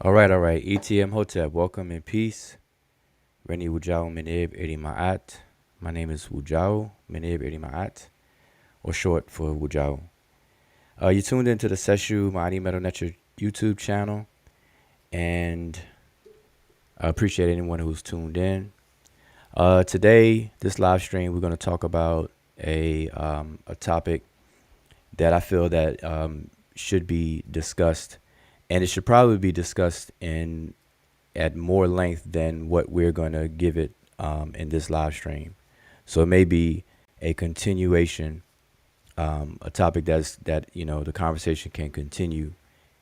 All right. ETM Hotep, welcome in peace. Reni Wujao Menib Eri Ma'at. My name is Wujao Menib Eri Ma'at, or short for Wujao. You tuned into the Seshu Ma'ani Metal Netcher YouTube channel, and I appreciate anyone who's tuned in. Today, this live stream, we're going to talk about a topic that I feel that should be discussed, and it should probably be discussed in at more length than what we're going to give it in this live stream. So it may be a continuation, a topic that the conversation can continue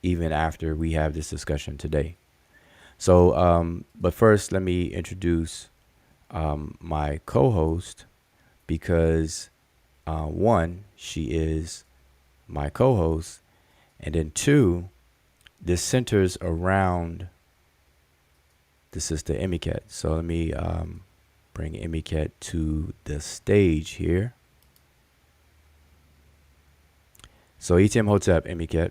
even after we have this discussion today. So, but first, let me introduce my co-host because one, she is my co-host, and then two, this centers around the sister Emiket. So let me bring Emiket to the stage here. So Itim Hotep Emiket.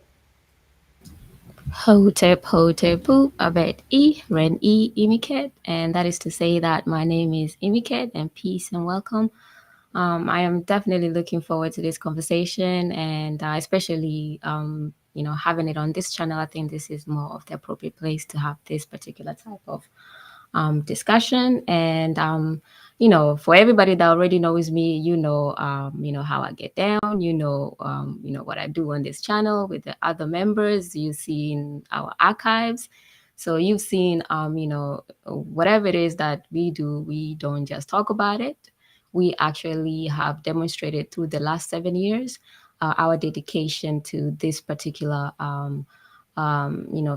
Hotep Hotepu Abed Ren Imiket, and that is to say that my name is Imiket, and peace and welcome. I am definitely looking forward to this conversation, and especially having it on this channel. I think this is more of the appropriate place to have this particular type of discussion. And for everybody that already knows me, how I get down. What I do on this channel with the other members. You've seen our archives. So you've seen, whatever it is that we do, we don't just talk about it. We actually have demonstrated through the last 7 years our dedication to this particular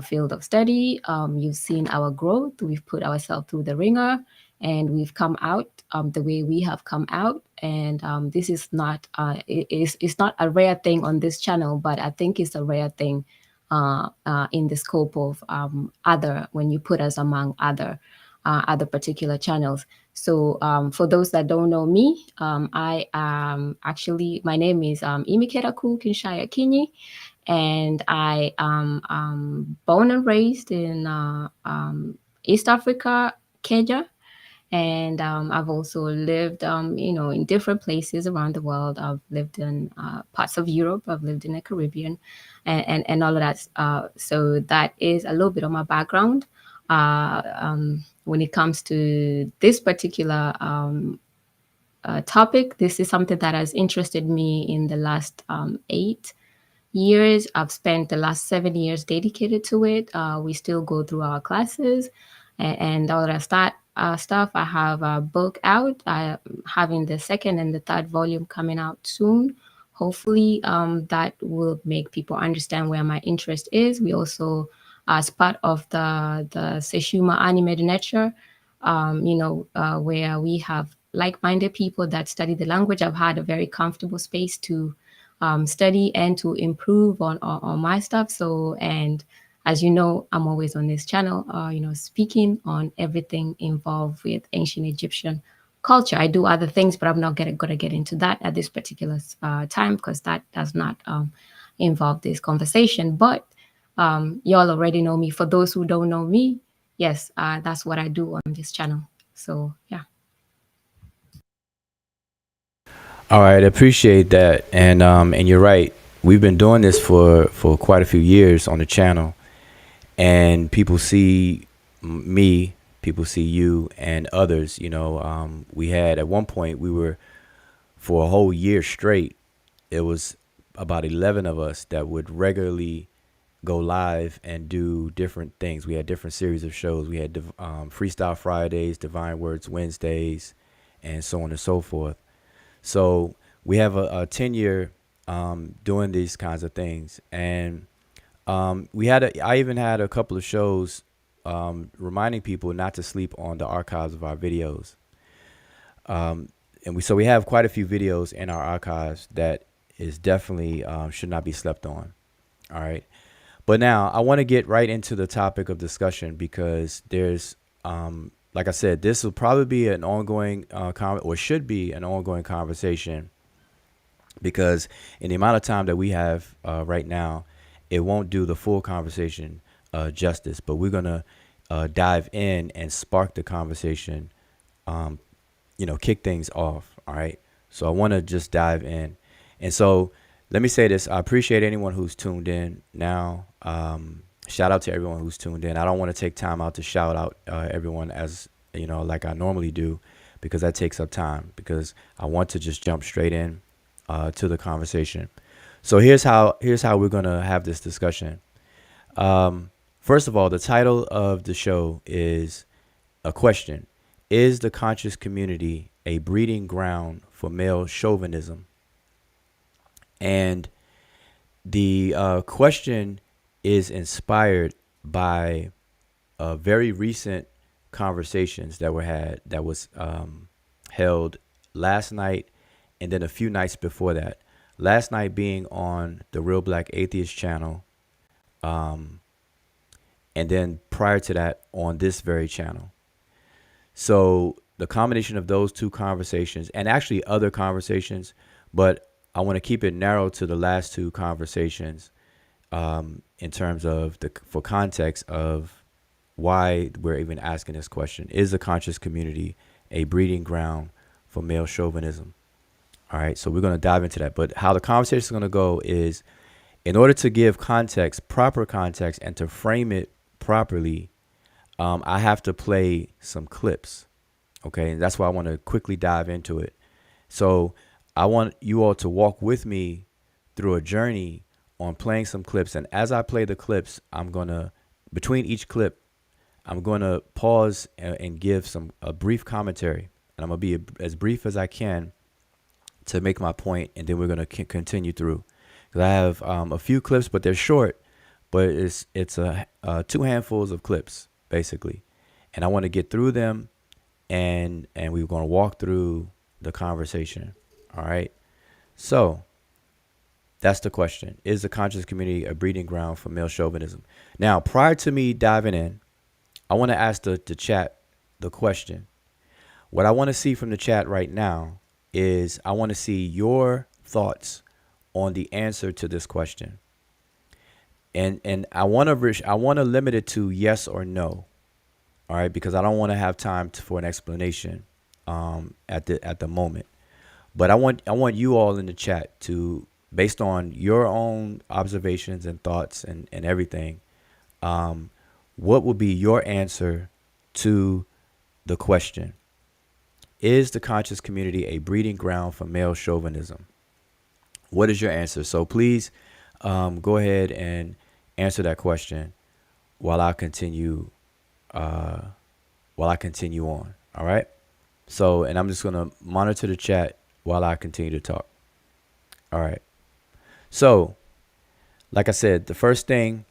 field of study. You've seen our growth. We've put ourselves through the ringer, and we've come out the way we have come out. And this is not it's not a rare thing on this channel, but I think it's a rare thing in the scope of other when you put us among other particular channels. So for those that don't know me, I am actually my name is Imikeraku Kinshaya Kinyi, and I am born and raised in East Africa, Kenya, and I've also lived, in different places around the world. I've lived in parts of Europe. I've lived in the Caribbean, and all of that. So that is a little bit of my background. When it comes to this particular topic, this is something that has interested me in the last 8 years. I've spent the last 7 years dedicated to it. We still go through our classes and all that stuff. I have a book out. I'm having the second and the third volume coming out soon. Hopefully, that will make people understand where my interest is. We also, as part of the Seshuma Anime Netcher, where we have like-minded people that study the language. I've had a very comfortable space to study and to improve on my stuff. So, and as you know, I'm always on this channel, speaking on everything involved with ancient Egyptian culture. I do other things, but I'm not going to get into that at this particular time because that does not involve this conversation. But y'all already know me. For those who don't know me, yes, that's what I do on this channel. So, yeah. All right, I appreciate that, and you're right. We've been doing this for quite a few years on the channel, and people see me, people see you, and others. We had at one point we were for a whole year straight. It was about 11 of us that would regularly go live and do different things. We had different series of shows. We had Freestyle Fridays, Divine Words Wednesdays, and so on and so forth. So we have a tenure doing these kinds of things, and I even had a couple of shows reminding people not to sleep on the archives of our videos. And we have quite a few videos in our archives that is definitely should not be slept on. All right. But now I want to get right into the topic of discussion because there's, like I said, this will probably be an ongoing or should be an ongoing conversation because in the amount of time that we have right now, it won't do the full conversation justice, but we're going to dive in and spark the conversation, kick things off. All right. So I want to just dive in. And so let me say this. I appreciate anyone who's tuned in now. Shout out to everyone who's tuned in. I don't want to take time out to shout out everyone as, like I normally do, because that takes up time, because I want to just jump straight in to the conversation. So here's how we're going to have this discussion. First of all, the title of the show is a question. Is the conscious community a breeding ground for male chauvinism? And the question is inspired by very recent conversations that was held last night, and then a few nights before that. Last night being on the Real Black Atheist channel, and then prior to that on this very channel. So the combination of those two conversations, and actually other conversations, but I want to keep it narrow to the last two conversations, in terms of for context of why we're even asking this question. Is the conscious community a breeding ground for male chauvinism? All right, so we're going to dive into that. But how the conversation is going to go is, in order to give context, proper context, and to frame it properly, I have to play some clips. Okay, and that's why I want to quickly dive into it. So I want you all to walk with me through a journey on playing some clips. And as I play the clips, between each clip, I'm going to pause and give a brief commentary. And I'm going to be as brief as I can to make my point, and then we're going to continue through. Because I have a few clips, but they're short, but it's two handfuls of clips, basically. And I want to get through them, and we're going to walk through the conversation. All right? So that's the question. Is the conscious community a breeding ground for male chauvinism? Now, prior to me diving in, I want to ask the chat the question. What I want to see from the chat right now is I want to see your thoughts on the answer to this question. And I want to limit it to yes or no. All right, because I don't want to have time for an explanation at the moment. But I want you all in the chat to, based on your own observations and thoughts and everything, what will be your answer to the question? Is the conscious community a breeding ground for male chauvinism? What is your answer? So please go ahead and answer that question while I continue on. All right. So, and I'm just going to monitor the chat while I continue to talk. All right. So, like I said, the first thing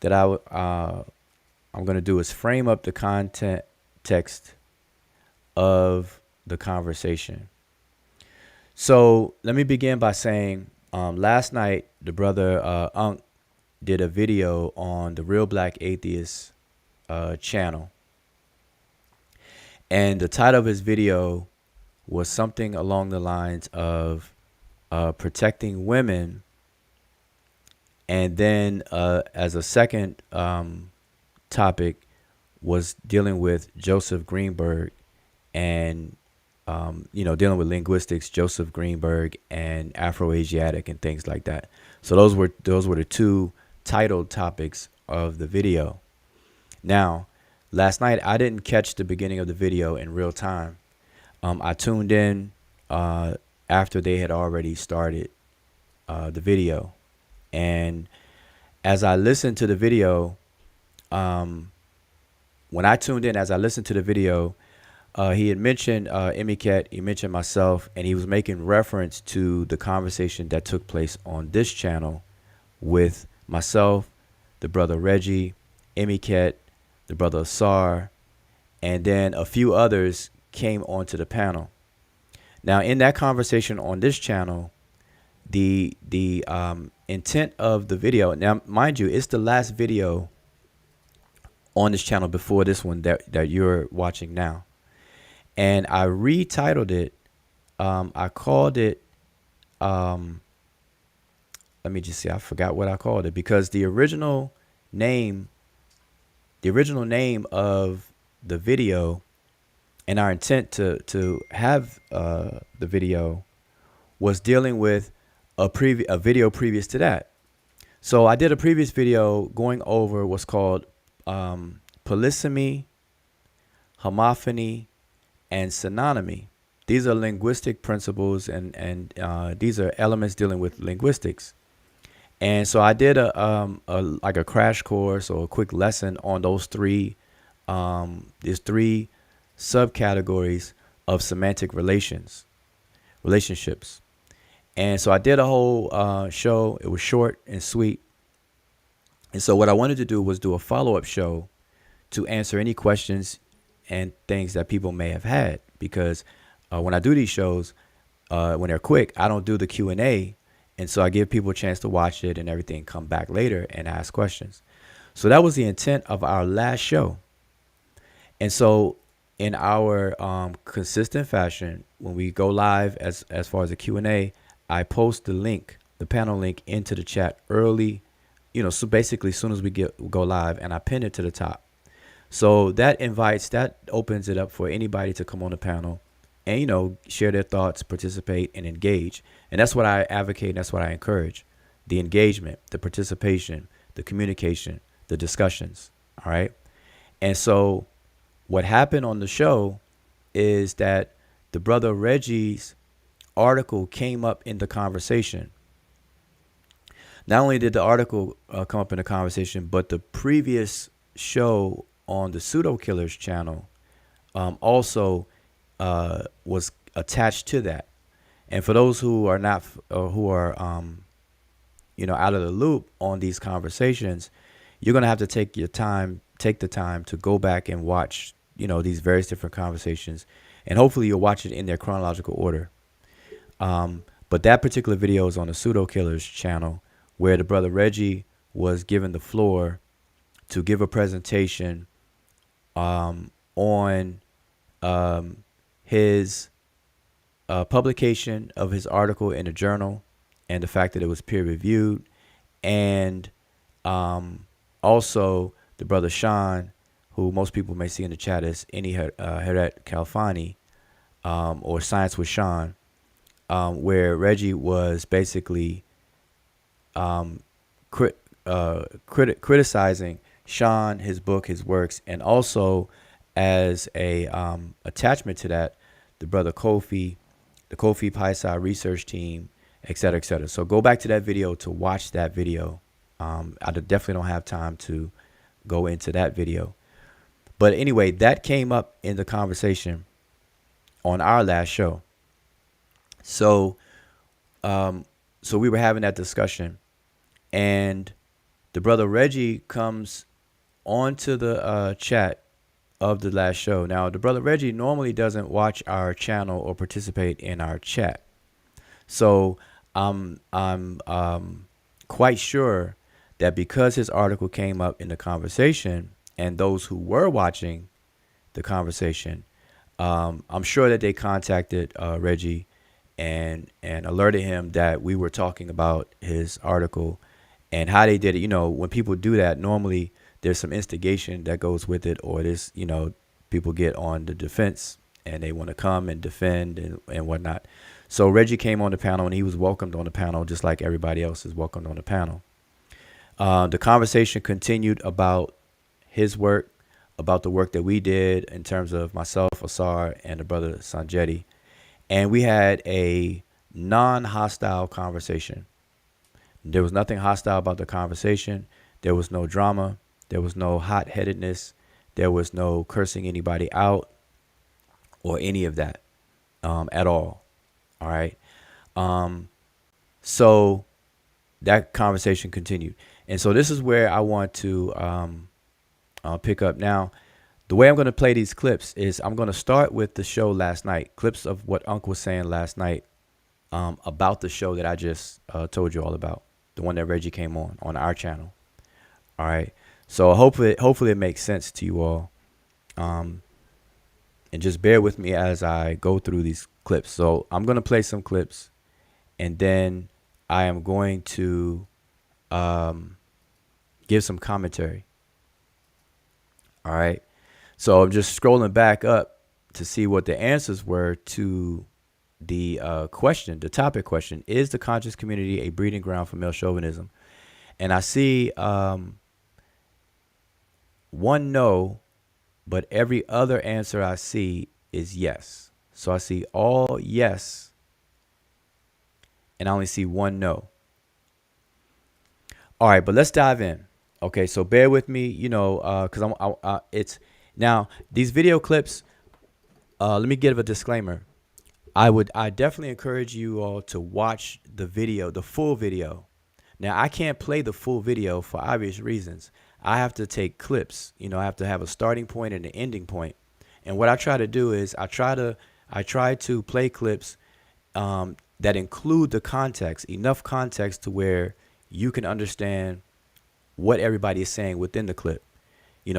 that I'm going to do is frame up the context of the conversation. So let me begin by saying, last night, the brother Unk did a video on the Real Black Atheist channel. And the title of his video was something along the lines of protecting women. And then as a second topic was dealing with Joseph Greenberg and, dealing with linguistics, Joseph Greenberg and Afro-Asiatic and things like that. So those were the two titled topics of the video. Now, last night, I didn't catch the beginning of the video in real time. I tuned in after they had already started the video. And as I listened to the video, when I tuned in, as I listened to the video, he had mentioned Emiket, he mentioned myself, and he was making reference to the conversation that took place on this channel with myself, the brother Reggie, Emiket, the brother Asar, and then a few others came onto the panel. Now, in that conversation on this channel, the intent of the video, now, mind you, it's the last video on this channel before this one that you're watching now. And I retitled it. I called it, let me just see, I forgot what I called it, because the original name the original name of the video and our intent to have the video was dealing with a video previous to that. So I did a previous video going over what's called polysemy, homophony, and synonymy. These are linguistic principles, and these are elements dealing with linguistics. And so I did a like a crash course or a quick lesson on these three subcategories of semantic relationships. And so I did a whole show. It was short and sweet. And so what I wanted to do was do a follow-up show to answer any questions and things that people may have had. Because when I do these shows, when they're quick, I don't do the Q&A. And so I give people a chance to watch it and everything, come back later and ask questions. So that was the intent of our last show. And so in our consistent fashion, when we go live as far as the Q&A, I post the link, the panel link, into the chat early, so basically as soon as we go live, and I pin it to the top. So that opens it up for anybody to come on the panel and, share their thoughts, participate, and engage. And that's what I advocate. And that's what I encourage: the engagement, the participation, the communication, the discussions. All right. And so what happened on the show is that the brother Reggie's article came up in the conversation. Not only did the article come up in the conversation, but the previous show on the Pseudo Killers channel also was attached to that. And for those who are not, who are, out of the loop on these conversations, you're going to have to take the time to go back and watch, these various different conversations. And hopefully you'll watch it in their chronological order. But that particular video is on the Pseudo Killers channel, where the brother Reggie was given the floor to give a presentation on his publication of his article in a journal, and the fact that it was peer reviewed, and also the brother Sean, who most people may see in the chat as Any Heret Kalfani, or Science with Sean, where Reggie was basically criticizing Sean, his book, his works, and also as a attachment to that, the brother Kofi, the Kofi Paisa research team, et cetera, et cetera. So go back to that video to watch that video. I definitely don't have time to go into that video. But anyway, that came up in the conversation on our last show. So we were having that discussion, and the brother Reggie comes onto the chat of the last show. Now, the brother Reggie normally doesn't watch our channel or participate in our chat. So I'm quite sure that because his article came up in the conversation, and those who were watching the conversation, I'm sure that they contacted Reggie and alerted him that we were talking about his article. And how they did it, when people do that, normally there's some instigation that goes with it, or this, people get on the defense and they want to come and defend and whatnot. So Reggie came on the panel, and he was welcomed on the panel just like everybody else is welcomed on the panel. The conversation continued about his work, about the work that we did in terms of myself, Asar, and the brother Sanjeti. And we had a non-hostile conversation. There was nothing hostile about the conversation. There was no drama. There was no hot-headedness. There was no cursing anybody out or any of that at all. All right. So that conversation continued. And so this is where I want to pick up now. The way I'm going to play these clips is I'm going to start with the show last night, clips of what Unc was saying last night about the show that I just told you all about, the one that Reggie came on our channel. All right. So hopefully it makes sense to you all. And just bear with me as I go through these clips. So I'm going to play some clips, and then I am going to give some commentary. All right. So I'm just scrolling back up to see what the answers were to the question, the topic question: is the conscious community a breeding ground for male chauvinism? And I see one no, but every other answer I see is yes. So I see all yes, and I only see one no. All right, but let's dive in. Okay, so bear with me, because it's now these video clips. Let me give a disclaimer. I definitely encourage you all to watch the video, the full video. Now I can't play the full video for obvious reasons. I have to take clips. I have to have a starting point and an ending point. And what I try to do is I try to play clips that include the context, enough context to where you can understand what everybody is saying within the clip.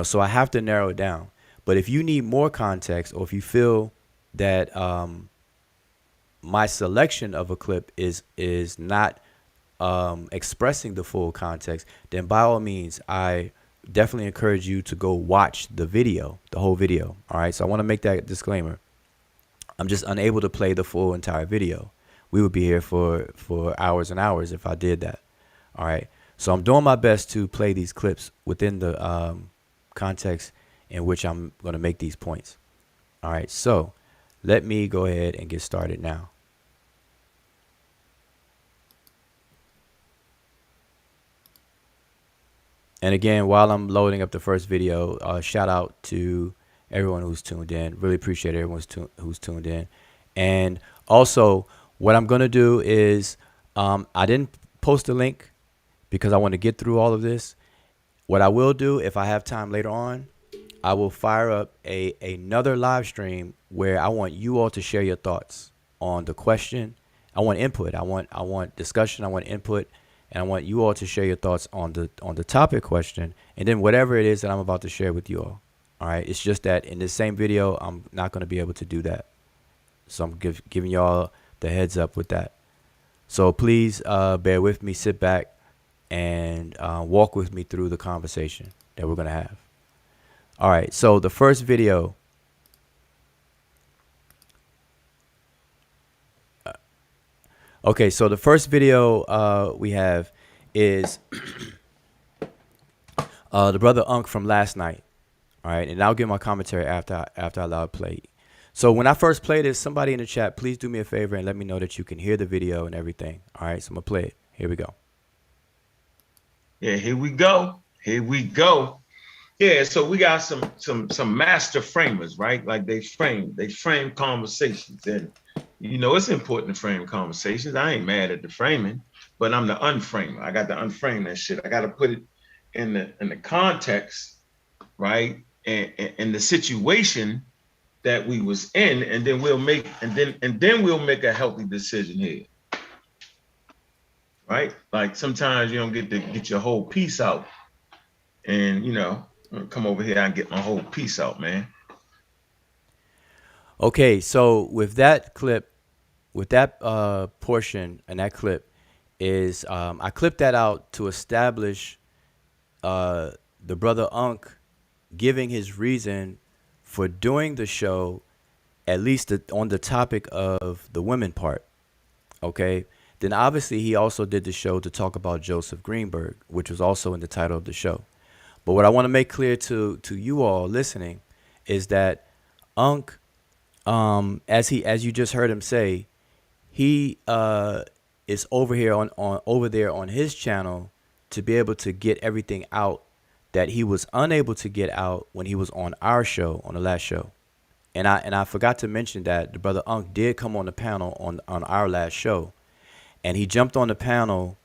So I have to narrow it down. But if you need more context, or if you feel that my selection of a clip is not expressing the full context, then by all means, I definitely encourage you to go watch the video, the whole video. All right. So I want to make that disclaimer. I'm just unable to play the full entire video. We would be here for hours and hours if I did that. All right. So I'm doing my best to play these clips within the context in which I'm going to make these points. All right. So let me go ahead and get started now. And again, while I'm loading up the first video, shout out to everyone who's tuned in. Really appreciate everyone who's tuned in. And also, what I'm going to do is I didn't post a link because I want to get through all of this. What I will do, if I have time later on, I will fire up another live stream where I want you all to share your thoughts on the question. I want input. I want discussion. I want input. And I want you all to share your thoughts on the topic question, and then whatever it is that I'm about to share with you all. All right. It's just that in this same video, I'm not going to be able to do that. So I'm giving y'all the heads up with that. So please bear with me, sit back, and walk with me through the conversation that we're going to have. All right. So the first video. Okay, so the first video we have is the brother Unk from last night. All right, and I'll give my commentary after I allow it play. So when I first played this, somebody in the chat, please do me a favor and let me know that you can hear the video and everything. All right, so I'm gonna play it. Here we go. Yeah, here we go. Here we go. Yeah, so we got some master framers, right? Like they frame conversations, and it's important to frame conversations. I ain't mad at the framing, but I'm the unframer. I got to unframe that shit. I got to put it in the context, right? And the situation that we was in, and then we'll make a healthy decision here. Right? Like sometimes you don't get to get your whole piece out. And come over here and get my whole piece out, man. Okay, so with that clip, with that portion and that clip is I clipped that out to establish the brother Unk giving his reason for doing the show, at least on the topic of the women part. Okay, then obviously he also did the show to talk about Joseph Greenberg, which was also in the title of the show. But what I want to make clear to you all listening is that Unk, as you just heard him say, he is over here over there on his channel to be able to get everything out that he was unable to get out when he was on our show, on the last show. And I forgot to mention that the brother Unk did come on the panel on our last show, and he jumped on the panel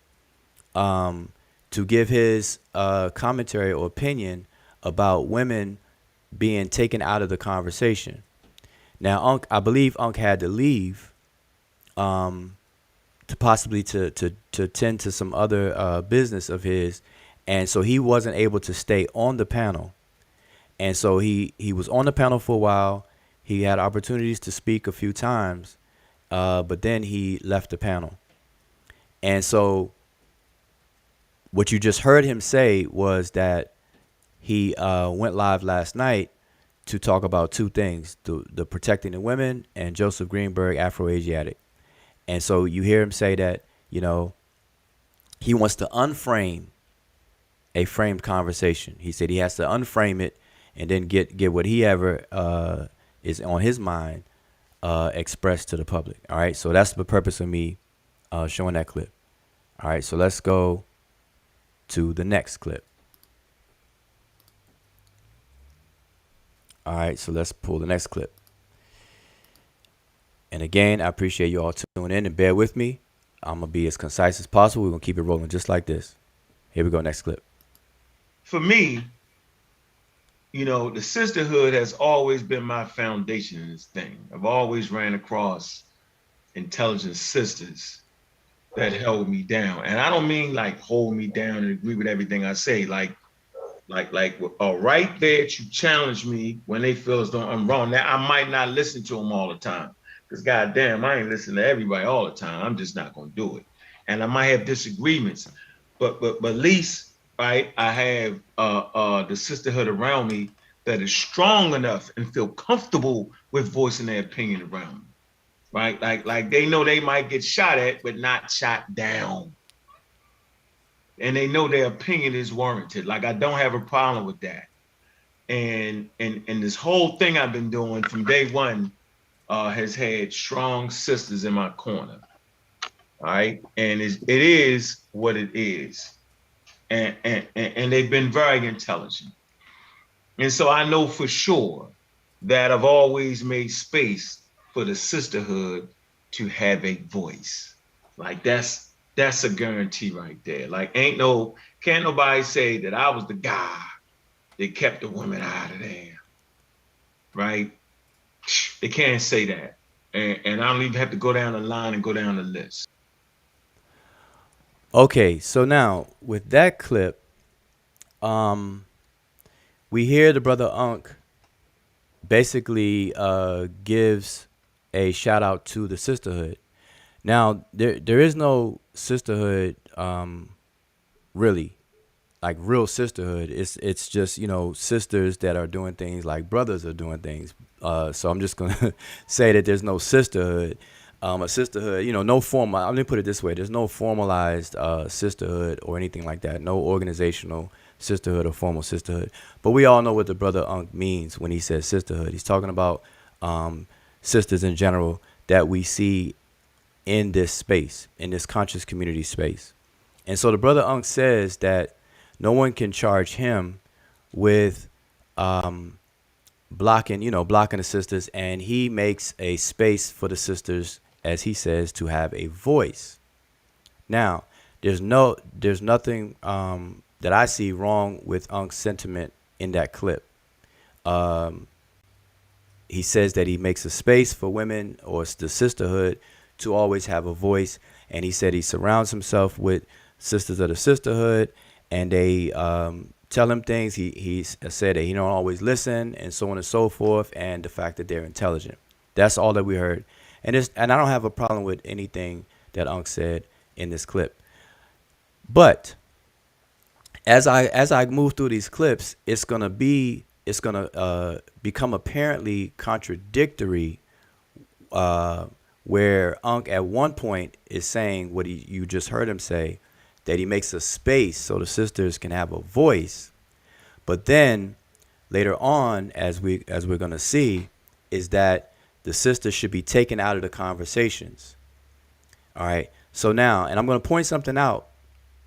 to give his commentary or opinion about women being taken out of the conversation. Now, I believe Unk had to leave to possibly to tend to some other business of his, and so he wasn't able to stay on the panel. And so he was on the panel for a while. He had opportunities to speak a few times, but then he left the panel. And so what you just heard him say was that he went live last night to talk about two things: the protecting the women and Joseph Greenberg, Afro-Asiatic. And so you hear him say that, you know, he wants to unframe a framed conversation. He said he has to unframe it and then get what he ever is on his mind expressed to the public. All right, so that's the purpose of me showing that clip. All right, so let's go to the next clip. All right, so let's pull the next clip. And again, I appreciate you all tuning in and bear with me. I'm going to be as concise as possible. We're going to keep it rolling just like this. Here we go, next clip. For me, you know, the sisterhood has always been my foundation in this thing. I've always ran across intelligent sisters that held me down. And I don't mean like hold me down and agree with everything I say. Like right there to challenge me when they feel as though I'm wrong. Now, I might not listen to them all the time. Because goddamn, I ain't listening to everybody all the time. I'm just not gonna do it. And I might have disagreements, but at least, right, I have the sisterhood around me that is strong enough and feel comfortable with voicing their opinion around me. Right? Like they know they might get shot at, but not shot down. And they know their opinion is warranted. Like I don't have a problem with that. And this whole thing I've been doing from day one has had strong sisters in my corner. All right. And it is what it is. And they've been very intelligent. And so I know for sure that I've always made space for the sisterhood to have a voice. Like that's a guarantee right there. Like can't nobody say that I was the guy that kept the women out of there. Right? They can't say that. And I don't even have to go down the line and go down the list. Okay, so now with that clip, we hear the brother Unc basically gives a shout out to the sisterhood. Now there is no sisterhood really, like real sisterhood. It's just, you know, sisters that are doing things like brothers are doing things. So I'm just gonna say that there's no sisterhood. A sisterhood, you know, no formal. Let me put it this way: there's no formalized sisterhood or anything like that. No organizational sisterhood or formal sisterhood. But we all know what the brother Unc means when he says sisterhood. He's talking about sisters in general that we see in this space, in this conscious community space. And so the brother Unc says that no one can charge him with blocking the sisters, and he makes a space for the sisters, as he says, to have a voice. Now, there's nothing that I see wrong with Unc's sentiment in that clip. He says that he makes a space for women or the sisterhood to always have a voice, and he said he surrounds himself with sisters of the sisterhood, and they tell him things. He said that he don't always listen, and so on and so forth, and the fact that they're intelligent. That's all that we heard. And I don't have a problem with anything that Unc said in this clip. But as I move through these clips, it's gonna become apparently contradictory, where Unc at one point is saying what you just heard him say, that he makes a space so the sisters can have a voice. But then later on, as we're going to see, is that the sisters should be taken out of the conversations. All right. So now, and I'm going to point something out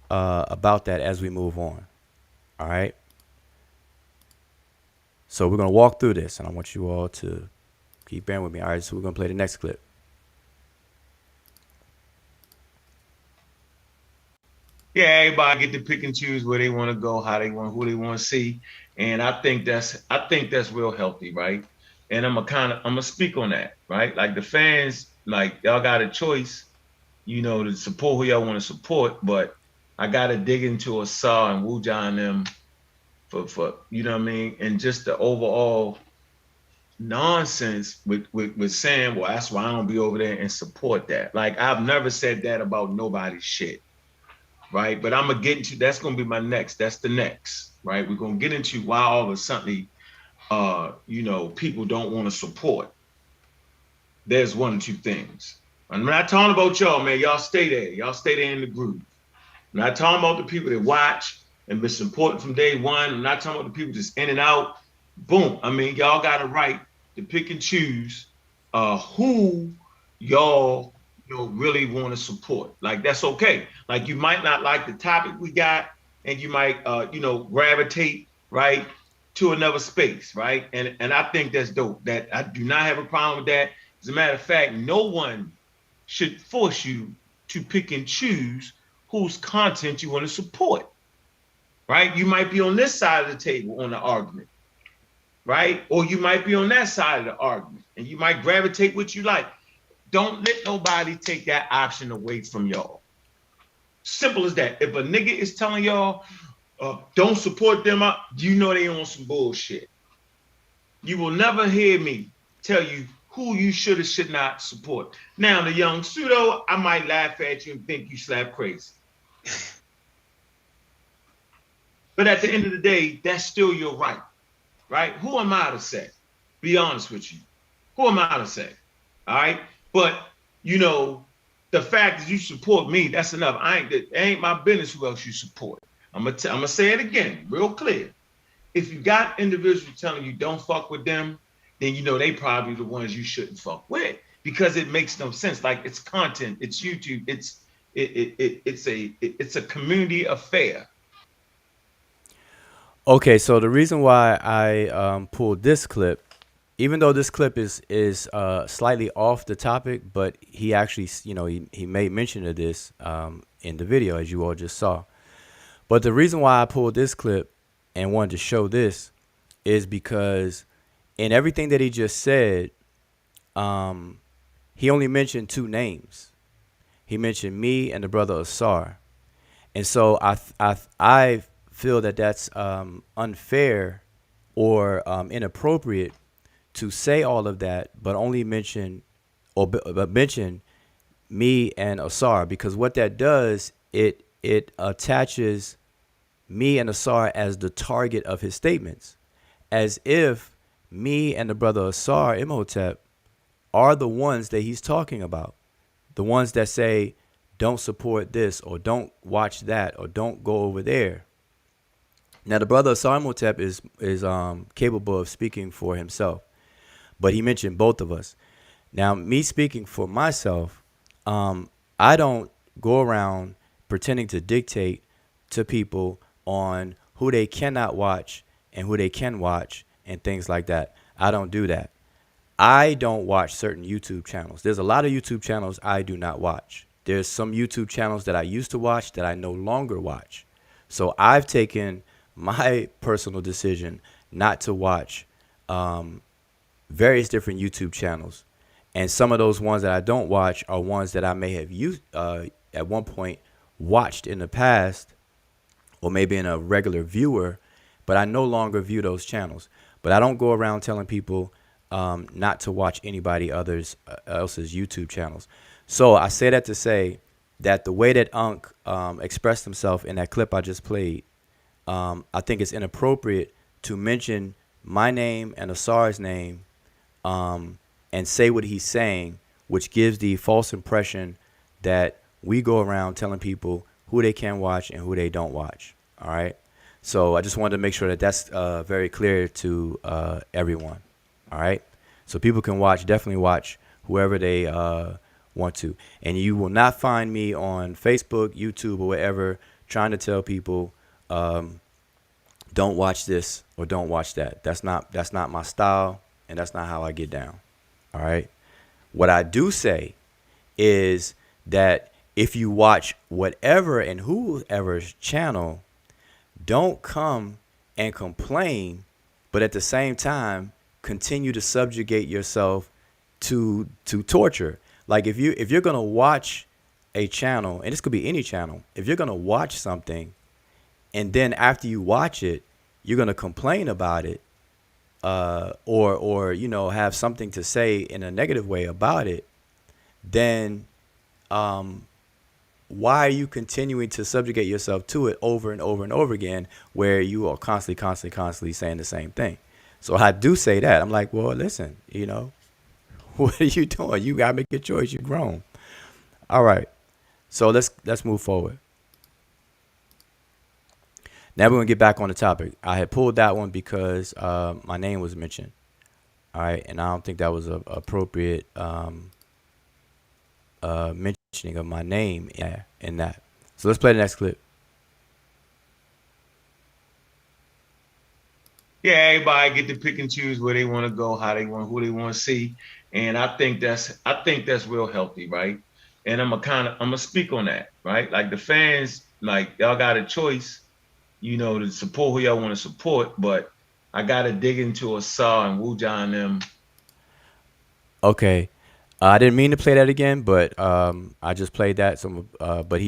about that as we move on. All right. So we're going to walk through this, and I want you all to keep bearing with me. All right. So we're going to play the next clip. Yeah, everybody get to pick and choose where they want to go, how they want, who they want to see, and I think that's real healthy, right? And I'm gonna speak on that, right? Like the fans, like y'all got a choice, you know, to support who y'all want to support, but I gotta dig into a Saw and Wu John them for you know what I mean, and just the overall nonsense with saying, well, that's why I don't be over there and support that. Like I've never said that about nobody's shit. Right, but I'm gonna get into that's gonna be my next. That's the next. right? We're gonna get into why all of a sudden, people don't want to support. There's one or two things. I'm not talking about y'all, man. Y'all stay there. Y'all stay there in the groove. I'm not talking about the people that watch and been supporting from day one. I'm not talking about the people just in and out. Boom. I mean, y'all got a right to pick and choose who y'all really want to support. Like that's okay. Like you might not like the topic we got, and you might gravitate right to another space, right? And I think that's dope. That I do not have a problem with that. As a matter of fact, no one should force you to pick and choose whose content you want to support, right? You might be on this side of the table on the argument, right? Or you might be on that side of the argument, and you might gravitate what you like. Don't let nobody take that option away from y'all. Simple as that. If a nigga is telling y'all, don't support them, you know they on some bullshit. You will never hear me tell you who you should or should not support. Now, the young pseudo, I might laugh at you and think you slap crazy. But at the end of the day, that's still your right, right? Who am I to say? Be honest with you. Who am I to say? All right? But, the fact that you support me, that's enough. It ain't my business who else you support. I'm gonna say it again, real clear. If you got individuals telling you don't fuck with them, then they probably the ones you shouldn't fuck with, because it makes no sense. Like, it's content, it's YouTube, it's a community affair. Okay, so the reason why I pulled this clip, even though this clip is slightly off the topic, but he actually, he made mention of this in the video, as you all just saw. But the reason why I pulled this clip and wanted to show this is because in everything that he just said, he only mentioned two names. He mentioned me and the brother Asar. And so I feel that that's unfair or inappropriate to say all of that, but only mention mention me and Asar, because what that does, it attaches me and Asar as the target of his statements, as if me and the brother Asar Imhotep are the ones that he's talking about, the ones that say don't support this or don't watch that or don't go over there. Now, the brother Asar Imhotep is capable of speaking for himself, but he mentioned both of us. Now, me speaking for myself, I don't go around pretending to dictate to people on who they cannot watch and who they can watch and things like that. I don't do that. I don't watch certain YouTube channels. There's a lot of YouTube channels I do not watch. There's some YouTube channels that I used to watch that I no longer watch. So I've taken my personal decision not to watch various different YouTube channels. And some of those ones that I don't watch are ones that I may have used at one point watched in the past, or maybe in a regular viewer, but I no longer view those channels. But I don't go around telling people not to watch anybody else's YouTube channels. So I say that to say that the way that Unc expressed himself in that clip I just played, I think it's inappropriate to mention my name and Asar's name and say what he's saying, which gives the false impression that we go around telling people who they can watch and who they don't watch. All right. So I just wanted to make sure that that's very clear to everyone. All right. So people can definitely watch whoever they want to. And you will not find me on Facebook, YouTube, or wherever trying to tell people don't watch this or don't watch that. That's not my style, and that's not how I get down. All right. What I do say is that if you watch whatever and whoever's channel, don't come and complain, but at the same time continue to subjugate yourself to torture. Like if you're gonna watch a channel, and this could be any channel, if you're gonna watch something and then after you watch it, you're gonna complain about it, or have something to say in a negative way about it, then why are you continuing to subjugate yourself to it over and over and over again, where you are constantly saying the same thing? So I do say that. I'm like, well, listen, what are you doing? You gotta make your choice. You're grown. All right. So let's move forward. Now we're gonna get back on the topic. I had pulled that one because my name was mentioned. All right, and I don't think that was a appropriate mentioning of my name in that. So let's play the next clip. Yeah, everybody get to pick and choose where they want to go, how they want, who they want to see, and I think that's real healthy, right? And I'm gonna speak on that, right? Like the fans, like y'all got a choice, to support who y'all want to support, but I gotta dig into a Saw and Wu and them. Okay. I didn't mean to play that again, but I just played that. But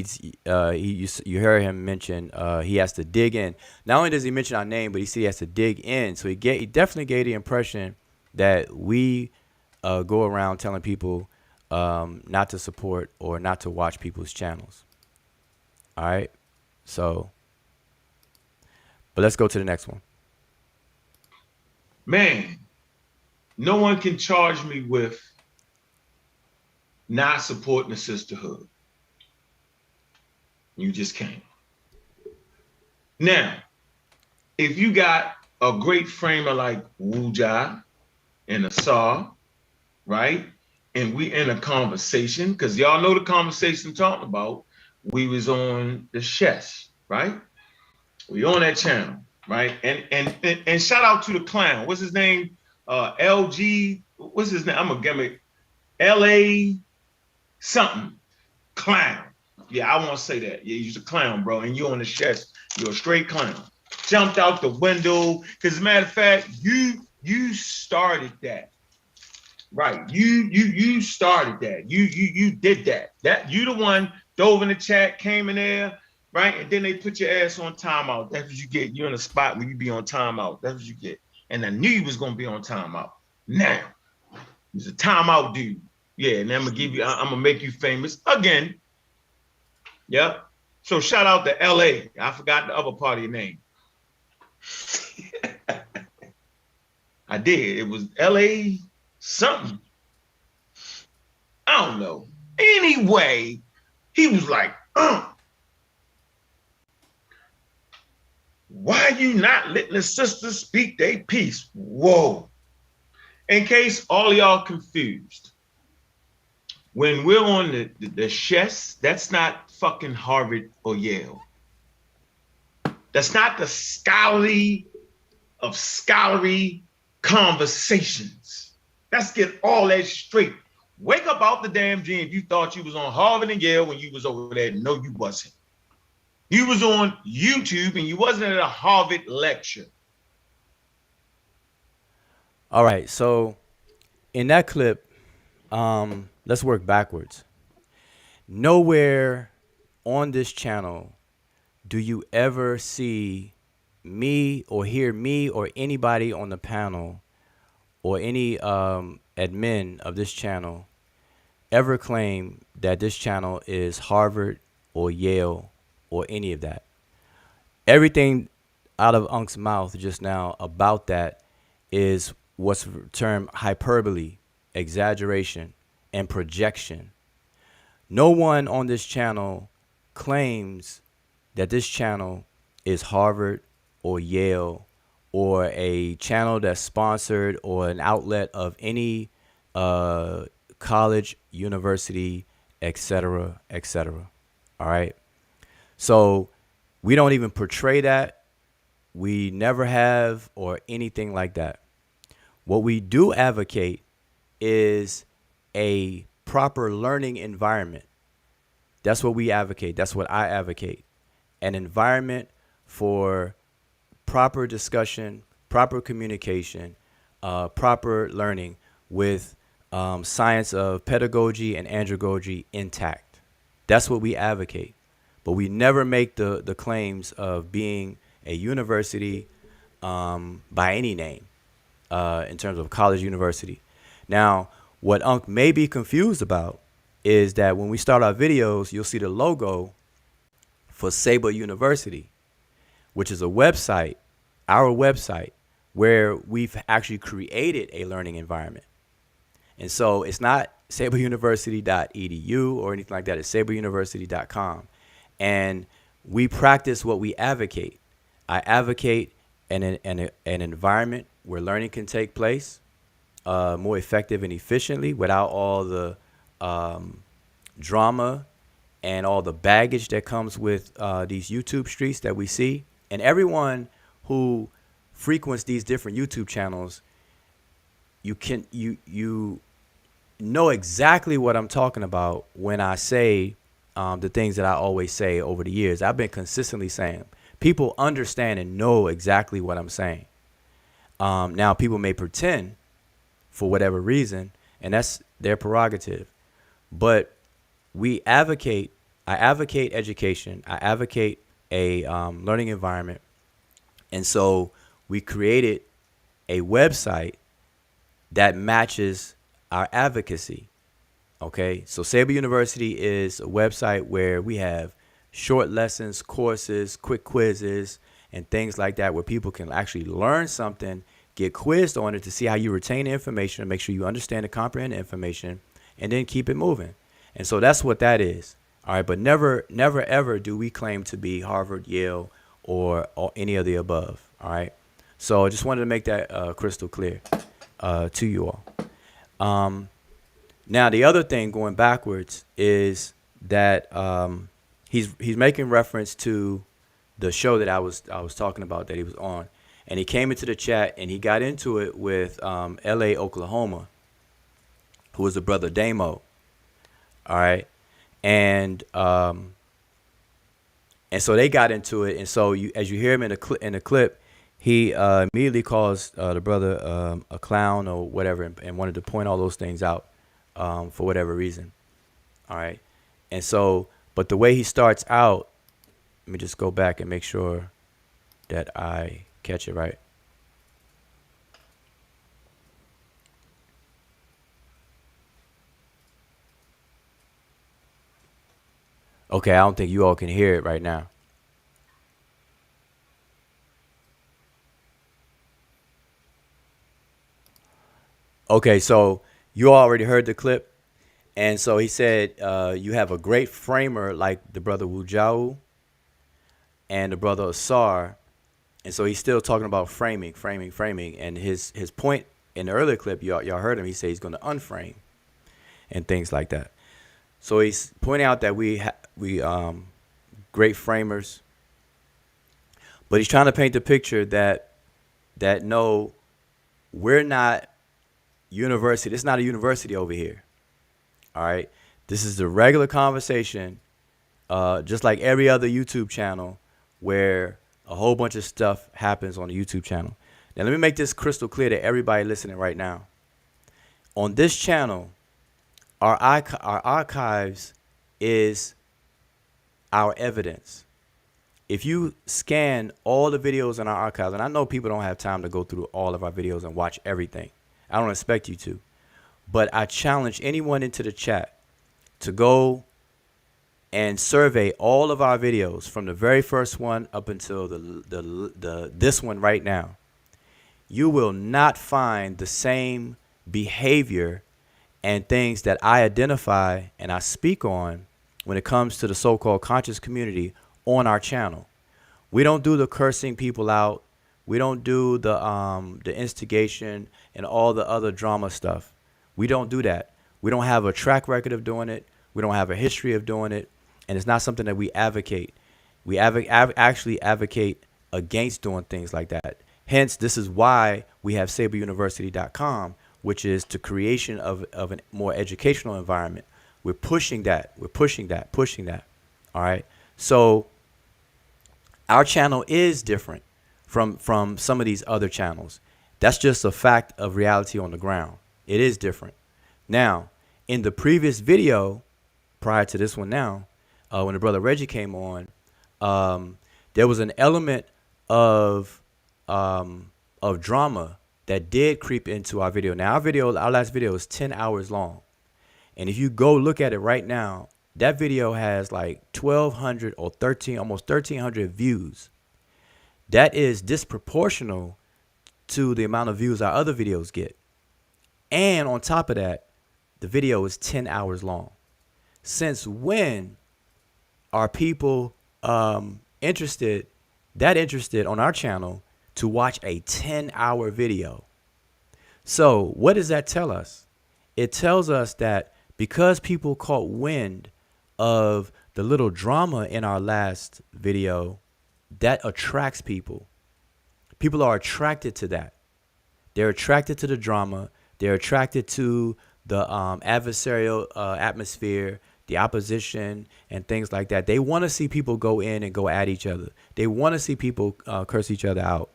you heard him mention he has to dig in. Not only does he mention our name, but he has to dig in. So he definitely gave the impression that we go around telling people not to support or not to watch people's channels. All right. So, but let's go to the next one. Man, no one can charge me with not supporting the sisterhood. You just can't. Now, if you got a great framer like Wu and a Saw, right? And we in a conversation, because y'all know the conversation I'm talking about. We was on the Sesh, right? We on that channel, right? And shout out to the clown. What's his name? LG. What's his name? I'm gonna give it LA something. Clown. Yeah, I want to say that. Yeah, you're a clown, bro. And you on the Sesh. You're a straight clown. Jumped out the window. Because as a matter of fact, you started that. Right. You started that. You did that. That you the one dove in the chat, came in there, right? And then they put your ass on timeout. That's what you get. You're in a spot where you be on timeout. That's what you get. And I knew you was gonna be on timeout. Now, he's a timeout dude. Yeah, and I'm gonna make you famous again. Yep. So shout out to LA. I forgot the other part of your name. I did. It was LA something. I don't know. Anyway, he was like, why you not letting the sisters speak their piece? Whoa. In case all y'all confused, when we're on the Sesh, that's not fucking Harvard or Yale. That's not the scholarly conversations. Let's get all that straight. Wake up out the damn dream. You thought you was on Harvard and Yale when you was over there. No, you wasn't. You was on YouTube and you wasn't at a Harvard lecture. All right. So in that clip, let's work backwards. Nowhere on this channel do you ever see me or hear me or anybody on the panel or any admin of this channel ever claim that this channel is Harvard or Yale or any of that. Everything out of Unc's mouth just now about that is what's termed hyperbole, exaggeration, and projection. No one on this channel claims that this channel is Harvard or Yale or a channel that's sponsored or an outlet of any college, university, etc., etc. All right. So we don't even portray that. We never have or anything like that. What we do advocate is a proper learning environment. That's what we advocate. That's what I advocate. An environment for proper discussion, proper communication, proper learning with science of pedagogy and andragogy intact. That's what we advocate. But we never make the claims of being a university by any name in terms of college university. Now, what Unc may be confused about is that when we start our videos, you'll see the logo for Saber University, which is a website, our website, where we've actually created a learning environment. And so it's not saberuniversity.edu or anything like that. It's saberuniversity.com. And we practice what we advocate. I advocate an environment where learning can take place more effective and efficiently without all the drama and all the baggage that comes with these YouTube streets that we see. And everyone who frequents these different YouTube channels, you know exactly what I'm talking about when I say the things that I always say over the years. I've been consistently saying. People understand and know exactly what I'm saying. Now, people may pretend for whatever reason, and that's their prerogative. But I advocate education. I advocate a learning environment. And so we created a website that matches our advocacy. Okay, so Saber University is a website where we have short lessons, courses, quick quizzes, and things like that, where people can actually learn something, get quizzed on it to see how you retain the information, make sure you understand and comprehend the information, and then keep it moving. And so that's what that is. All right, but never ever do we claim to be Harvard, Yale, or any of the above. All right, so I just wanted to make that crystal clear to you all. Now the other thing going backwards is that he's making reference to the show that I was talking about that he was on, and he came into the chat and he got into it with L.A. Oklahoma, who was the brother Damo. All right, and so they got into it, and so as you hear him in the clip, he immediately calls the brother a clown or whatever, and wanted to point all those things out for whatever reason. All right, and so, but the way he starts out, let me just go back and make sure that I catch it right. Okay, I don't think you all can hear it right now. Okay, so you already heard the clip. And so he said, you have a great framer like the brother Wujau and the brother Asar. And so he's still talking about framing. And his point in the earlier clip, y'all heard him. He said he's going to unframe and things like that. So he's pointing out that we great framers, but he's trying to paint the picture that no, we're not university. It's not a university over here. All right. This is the regular conversation, just like every other YouTube channel where a whole bunch of stuff happens on the YouTube channel. Now, let me make this crystal clear to everybody listening right now. On this channel, our archives is our evidence. If you scan all the videos in our archives, and I know people don't have time to go through all of our videos and watch everything. I don't expect you to. But I challenge anyone into the chat to go and survey all of our videos from the very first one up until this one right now. You will not find the same behavior and things that I identify and I speak on when it comes to the so-called conscious community on our channel. We don't do the cursing people out. We don't do the instigation and all the other drama stuff. We don't do that. We don't have a track record of doing it. We don't have a history of doing it. And it's not something that we advocate. We actually advocate against doing things like that. Hence, this is why we have saberuniversity.com, which is the creation of a more educational environment. We're pushing that. We're pushing that. All right. So our channel is different from some of these other channels. That's just a fact of reality on the ground. It is different. Now, in the previous video, prior to this one now, when the brother Reggie came on, there was an element of drama that did creep into our video. Now, our last video is 10 hours long. And if you go look at it right now, that video has like 1,200 or 13, almost 1,300 views. That is disproportional to the amount of views our other videos get. And on top of that, the video is 10 hours long. Since when are people interested on our channel to watch a 10-hour video? So what does that tell us? It tells us that because people caught wind of the little drama in our last video, that attracts people. People are attracted to that. They're attracted to the drama. They're attracted to the adversarial atmosphere, the opposition, and things like that. They want to see people go in and go at each other. They want to see people curse each other out.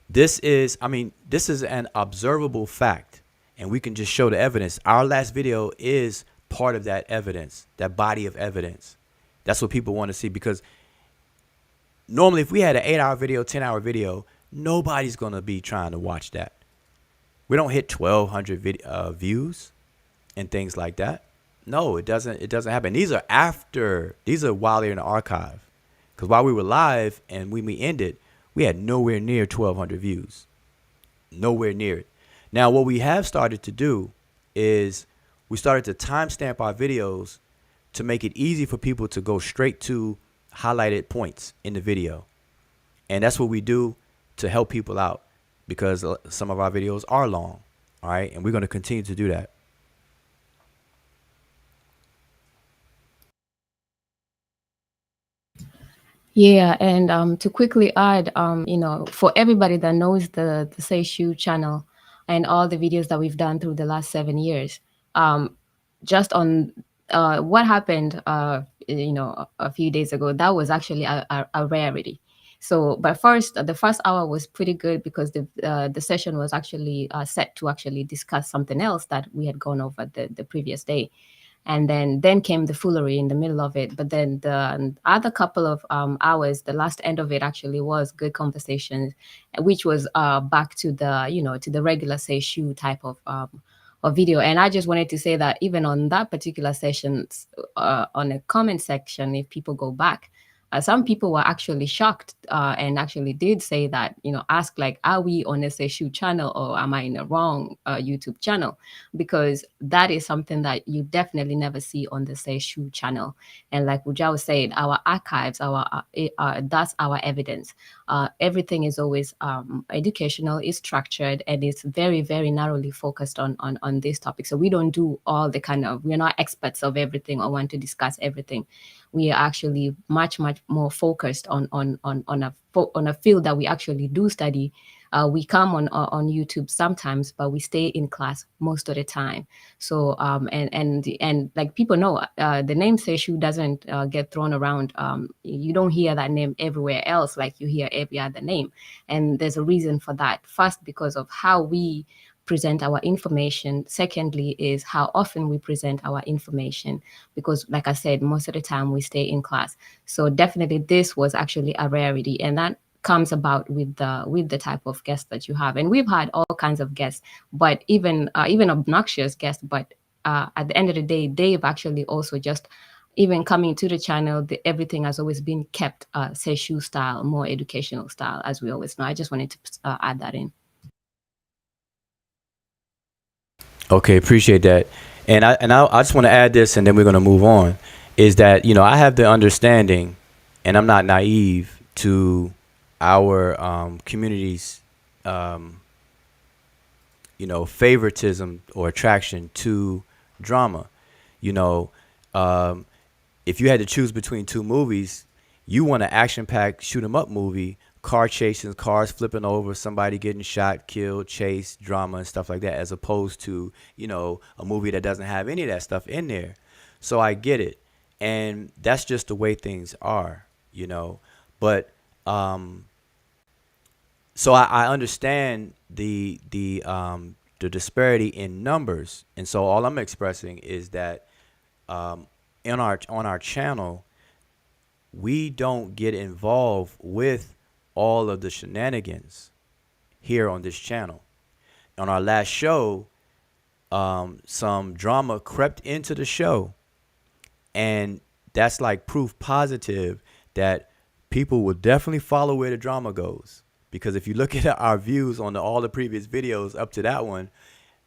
This is an observable fact, and we can just show the evidence. Our last video is part of that evidence, that body of evidence. That's what people want to see, because normally if we had an 8-hour video, 10-hour video, nobody's going to be trying to watch that. We don't hit 1,200 views and things like that. No, it doesn't happen. These are while they're in the archive. Because while we were live and when we ended, we had nowhere near 1,200 views. Nowhere near it. Now, what we have started to do is we started to timestamp our videos to make it easy for people to go straight to highlighted points in the video. And that's what we do to help people out, because some of our videos are long. All right. And we're going to continue to do that. Yeah, and to quickly add, for everybody that knows the Sesh channel and all the videos that we've done through the last 7 years, just on what happened, a few days ago, that was actually a rarity. So, but the first hour was pretty good because the session was actually set to actually discuss something else that we had gone over the previous day. And then came the foolery in the middle of it. But then the other couple of hours, the last end of it actually was good conversations, which was back to the regular say shoe type of video. And I just wanted to say that even on that particular session, on the comment section, if people go back, some people were actually shocked and actually did say that, ask like, are we on a Seshu channel or am I in a wrong YouTube channel? Because that is something that you definitely never see on the Seshu channel. And like Wujao said, our archives, that's our evidence. Everything is always educational, is structured, and it's very, very narrowly focused on this topic. So we don't do all we're not experts of everything or want to discuss everything. We are actually much more focused on a field that we actually do study. We come on YouTube sometimes, but we stay in class most of the time. So and like people know, the name Seshu doesn't get thrown around. You don't hear that name everywhere else like you hear every other name, and there's a reason for that. First, because of how we present our information. Secondly is how often we present our information, because like I said, most of the time we stay in class. So definitely this was actually a rarity, and that comes about with the type of guests that you have. And we've had all kinds of guests, but even obnoxious guests, but at the end of the day, they've actually also just even coming to the channel, everything has always been kept Seshu style, more educational style, as we always know. I just wanted to add that in. Okay, appreciate that. And I just want to add this, and then we're going to move on, is that, I have the understanding, and I'm not naive to our community's, favoritism or attraction to drama. If you had to choose between two movies, you want an action-packed shoot-'em-up movie, car chases, cars flipping over, somebody getting shot, killed, chased, drama and stuff like that, as opposed to, a movie that doesn't have any of that stuff in there. So I get it. And that's just the way things are, But so I understand the disparity in numbers. And so all I'm expressing is that on our channel, we don't get involved with all of the shenanigans here on this channel. On our last show, some drama crept into the show, and that's like proof positive that people will definitely follow where the drama goes. Because if you look at our views on all the previous videos up to that one,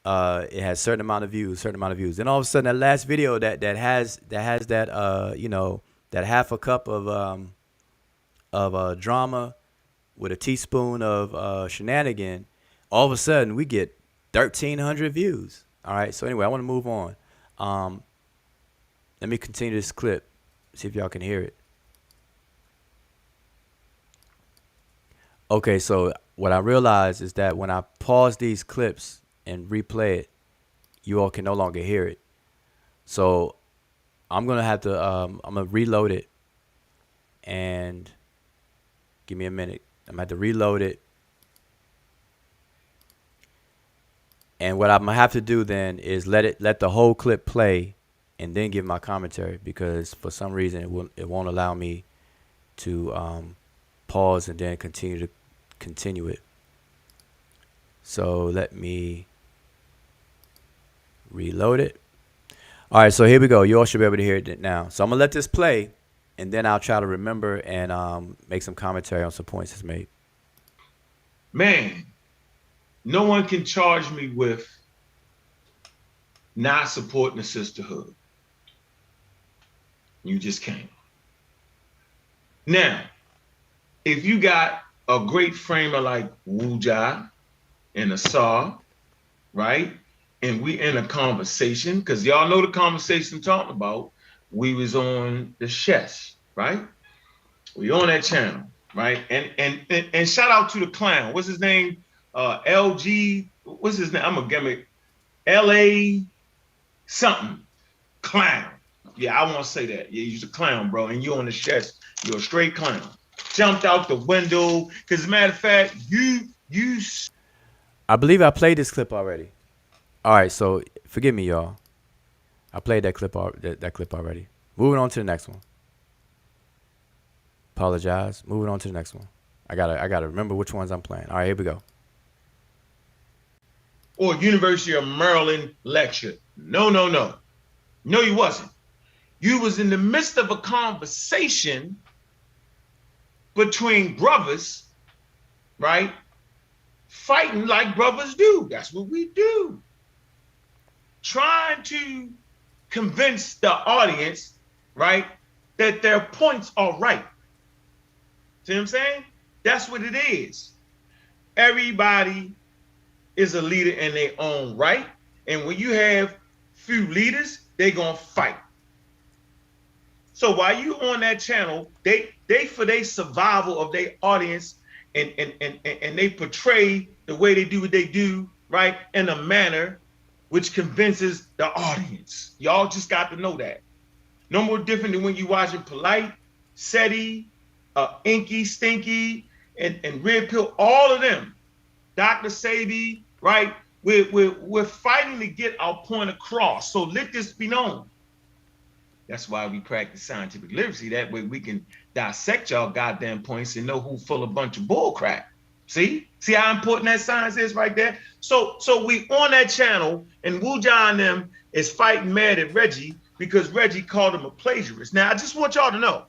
it has certain amount of views, certain amount of views. Then all of a sudden, that last video that has that you know, that half a cup of drama with a teaspoon of shenanigan, all of a sudden we get 1,300 views. All right. So anyway, I want to move on. Let me continue this clip. See if y'all can hear it. Okay, so what I realized is that when I pause these clips and replay it, you all can no longer hear it. So I'm gonna have to I'm gonna reload it, and give me a minute. I'm gonna have to reload it. And what I'm gonna have to do then is let the whole clip play and then give my commentary, because for some reason it won't allow me to pause and then continue it. So let me reload it. All right, so here we go. You all should be able to hear it now. So I'm gonna let this play, and then I'll try to remember and make some commentary on some points it's made. Man, no one can charge me with not supporting the sisterhood. You just can't. Now, if you got a great framer like Wuja and Asar, right? And we in a conversation, because y'all know the conversation I'm talking about. We was on the Sesh, right? We on that channel, right? And shout out to the clown. What's his name? LG. What's his name? I'm gonna give it LA something. Clown. Yeah, I want to say that. Yeah, you're a clown, bro. And you on the Sesh. You're a straight clown. Jumped out the window. Because as a matter of fact, you. I believe I played this clip already. All right, so forgive me, y'all. I played that clip already. Moving on to the next one. Apologize. Moving on to the next one. I gotta remember which ones I'm playing. All right, here we go. Or University of Maryland lecture. No. No, you wasn't. You was in the midst of a conversation between brothers, right? Fighting like brothers do. That's what we do. Trying to convince the audience, right, that their points are right. See what I'm saying? That's what it is. Everybody is a leader in their own right. And when you have few leaders, they're going to fight. So while you on that channel, they for their survival of their audience, and they portray the way they do what they do, right, in a manner which convinces the audience. Y'all just got to know that. No more different than when you watching Polite, SETI, Inky, Stinky, and Red Pill, all of them, Dr. Sadie, right? We're fighting to get our point across. So let this be known. That's why we practice scientific literacy. That way we can dissect y'all goddamn points and know who full of bunch of bull crap. See how important that science is right there? So we on that channel, and Wuja and them is fighting mad at Reggie because Reggie called him a plagiarist. Now, I just want y'all to know,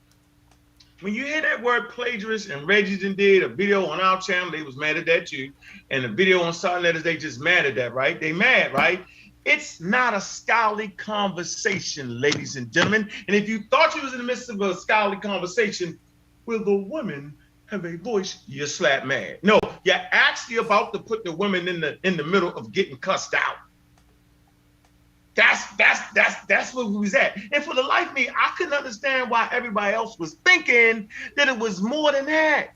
when you hear that word plagiarist, and Reggie did a video on our channel, they was mad at that too. And the video on Silent Letters, they just mad at that, right? They mad, right? It's not a scholarly conversation, ladies and gentlemen. And if you thought you was in the midst of a scholarly conversation, will the women have a voice? You're slap mad. No, you're actually about to put the women in the middle of getting cussed out. That's where we was at. And for the life of me, I couldn't understand why everybody else was thinking that it was more than that.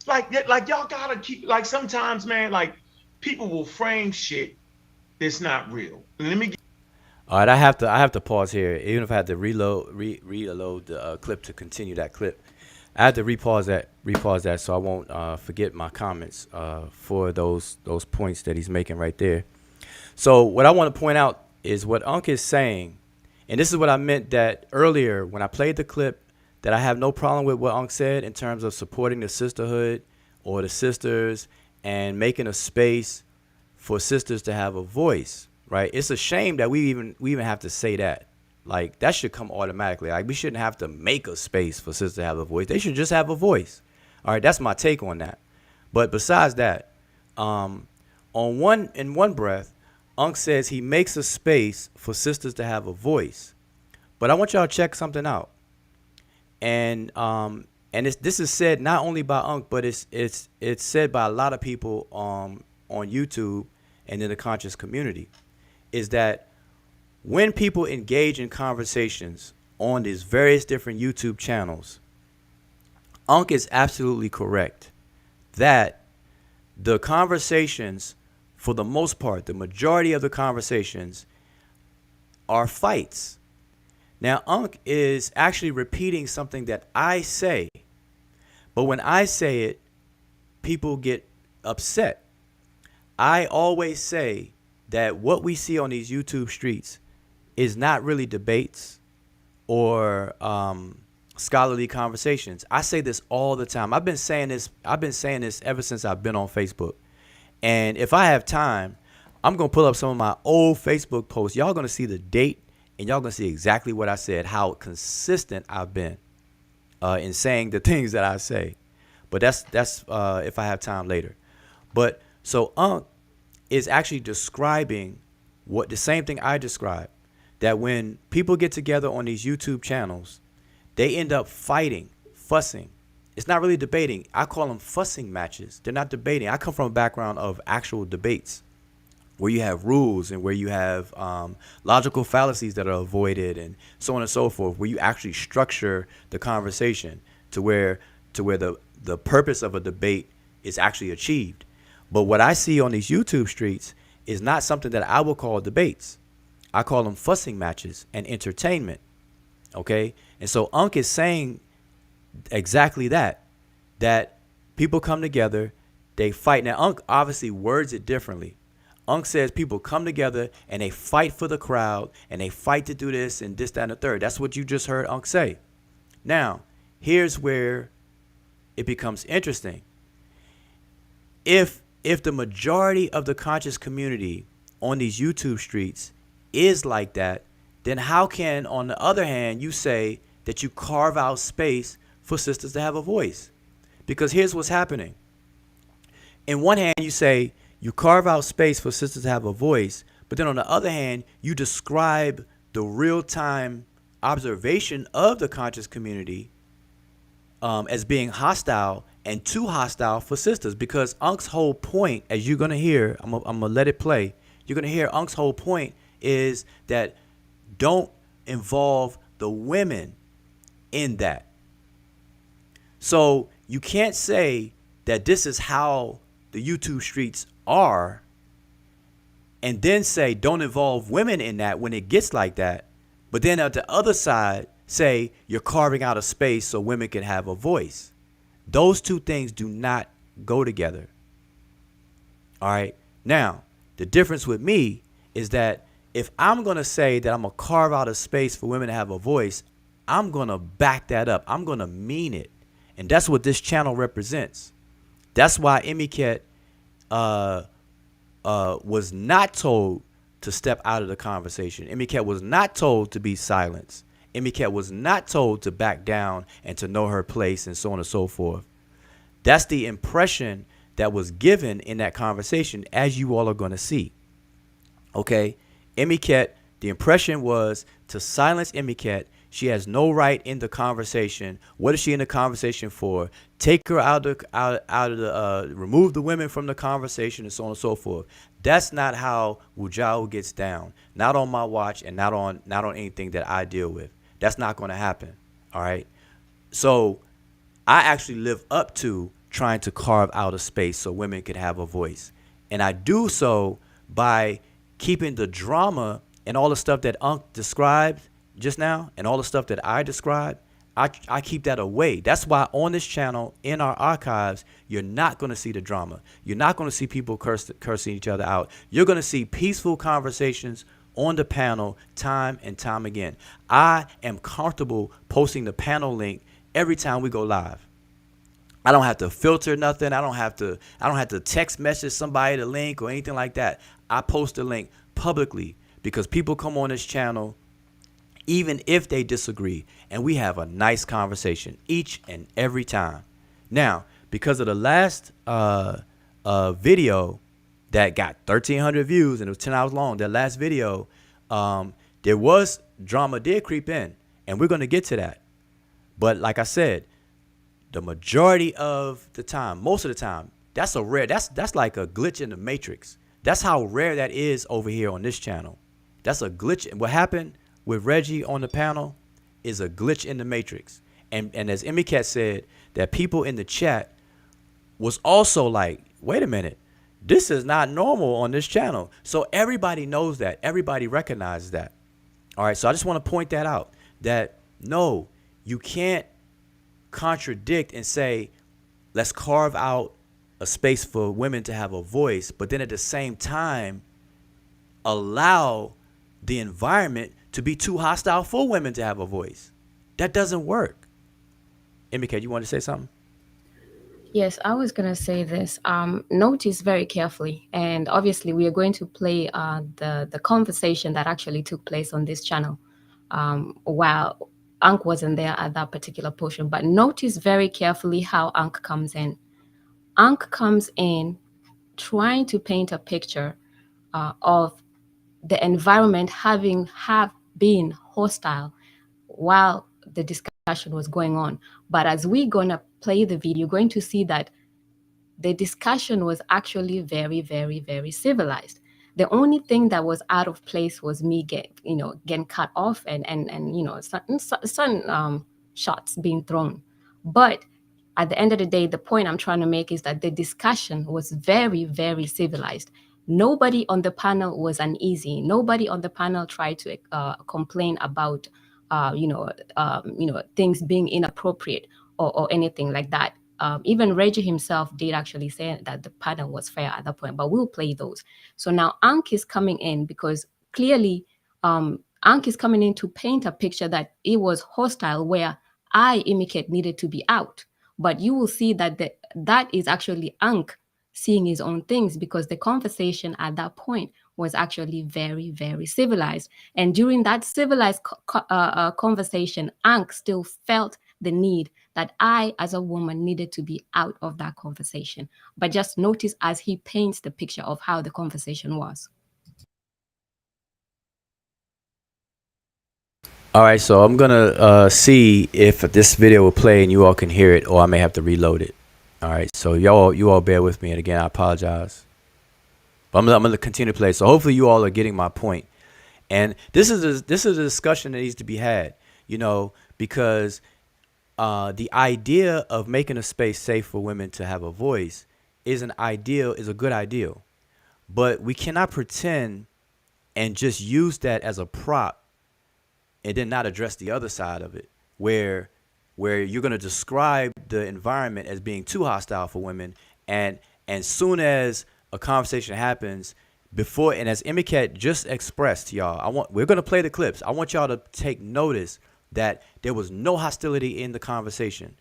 Like y'all gotta keep, like, sometimes, man, like, people will frame shit that's not real. Let me get. All right, I have to pause here, even if I had to reload the clip to continue that clip. I had to repause that so I won't forget my comments for those points that he's making right there. So what I want to point out is what Unc is saying, and this is what I meant that earlier when I played the clip, that I have no problem with what Unc said in terms of supporting the sisterhood or the sisters and making a space for sisters to have a voice, right? It's a shame that we even have to say that. Like, that should come automatically. Like, we shouldn't have to make a space for sisters to have a voice. They should just have a voice. All right, that's my take on that. But besides that, in one breath, Unc says he makes a space for sisters to have a voice. But I want y'all to check something out. And this is said not only by Unc, but it's said by a lot of people on YouTube and in the conscious community, is that when people engage in conversations on these various different YouTube channels, Unc is absolutely correct that the conversations, for the most part, the majority of the conversations are fights. Now, Unc is actually repeating something that I say, but when I say it, people get upset. I always say that what we see on these YouTube streets is not really debates or scholarly conversations. I say this all the time. I've been saying this ever since I've been on Facebook. And if I have time, I'm going to pull up some of my old Facebook posts. Y'all going to see the date, and y'all going to see exactly what I said, how consistent I've been in saying the things that I say. But that's if I have time later. But so Unc is actually describing what the same thing I described, that when people get together on these YouTube channels, they end up fighting, fussing. It's not really debating. I call them fussing matches. They're not debating. I come from a background of actual debates where you have rules and where you have logical fallacies that are avoided and so on and so forth, where you actually structure the conversation to where the purpose of a debate is actually achieved. But what I see on these YouTube streets is not something that I will call debates. I call them fussing matches and entertainment. Okay? And so Unc is saying exactly that people come together, they fight. Now, Unc obviously words it differently. Unc says people come together and they fight for the crowd and they fight to do this and this, that, and the third. That's what you just heard Unc say. Now, here's where it becomes interesting. If the majority of the conscious community on these YouTube streets is like that, then how can, on the other hand, you say that you carve out space for sisters to have a voice? Because here's what's happening. In one hand, you say you carve out space for sisters to have a voice, but then on the other hand, you describe the real-time observation of the conscious community as being hostile and too hostile for sisters. Because Unc's whole point, as you're going to hear, I'm going to let it play, you're going to hear Unc's whole point is that don't involve the women in that. So you can't say that this is how the YouTube streets are and then say don't involve women in that when it gets like that. But then at the other side, say you're carving out a space so women can have a voice. Those two things do not go together. All right. Now, the difference with me is that if I'm going to say that I'm going to carve out a space for women to have a voice, I'm going to back that up. I'm going to mean it. And that's what this channel represents. That's why Emiket was not told to step out of the conversation. Emiket was not told to be silenced. Emiket was not told to back down and to know her place and so on and so forth. That's the impression that was given in that conversation, as you all are going to see. Okay? Emiket, the impression was to silence Emiket. She has no right in the conversation. What is she in the conversation for? Take her out of the remove the women from the conversation and so on and so forth. That's not how Wujao gets down. Not on my watch and not on anything that I deal with. That's not going to happen. All right. So I actually live up to trying to carve out a space so women could have a voice. And I do so by keeping the drama and all the stuff that Unc described just now and all the stuff that I described, I keep that away. That's why on this channel, in our archives, you're not going to see the drama. You're not going to see people cursing each other out. You're going to see peaceful conversations on the panel time and time again. I am comfortable posting the panel link every time we go live. I don't have to filter nothing. I don't have to text message somebody the link or anything like that. I post the link publicly because people come on this channel even if they disagree, and we have a nice conversation each and every time. Now, because of the last video that got 1,300 views and it was 10 hours long, that last video, there was drama did creep in, and we're going to get to that. But like I said, the majority of the time, most of the time, that's like a glitch in the matrix. That's how rare that is over here on this channel. That's a glitch. What happened with Reggie on the panel is a glitch in the matrix. And as Emicat said, that people in the chat was also like, wait a minute, this is not normal on this channel. So everybody knows that. Everybody recognizes that. All right, so I just want to point that out, that no, you can't contradict and say, let's carve out a space for women to have a voice, but then at the same time, allow the environment to be too hostile for women to have a voice. That doesn't work. Emika, you want to say something? Yes, I was going to say this. Notice very carefully, and obviously we are going to play the conversation that actually took place on this channel while Ankh wasn't there at that particular portion. But notice very carefully how Ankh comes in. Ankh comes in trying to paint a picture of the environment have been hostile while the discussion was going on. But as we're going to play the video, you're going to see that the discussion was actually very, very, very civilized. The only thing that was out of place was me getting cut off and some shots being thrown. But at the end of the day, the point I'm trying to make is that the discussion was very, very civilized. Nobody on the panel was uneasy. Nobody on the panel tried to complain about, things being inappropriate or anything like that. Even Reggie himself did actually say that the panel was fair at that point, but we'll play those. So now Ankh is coming in because clearly Ankh is coming in to paint a picture that it was hostile where I, Imiket, needed to be out. But you will see that that is actually Ankh seeing his own things, because the conversation at that point was actually very, very civilized. And during that civilized conversation, Ankh still felt the need that I, as a woman, needed to be out of that conversation. But just notice as he paints the picture of how the conversation was. All right, so I'm gonna see if this video will play and you all can hear it, or I may have to reload it. All right, so you all bear with me, and again, I apologize. But I'm gonna continue to play. So hopefully you all are getting my point. And this is a discussion that needs to be had, because the idea of making a space safe for women to have a voice is a good ideal. But we cannot pretend and just use that as a prop and then not address the other side of it, where you're going to describe the environment as being too hostile for women, and soon as a conversation happens, before, and as Emicat just expressed to y'all, we're going to play the clips. I want y'all to take notice that there was no hostility in the conversation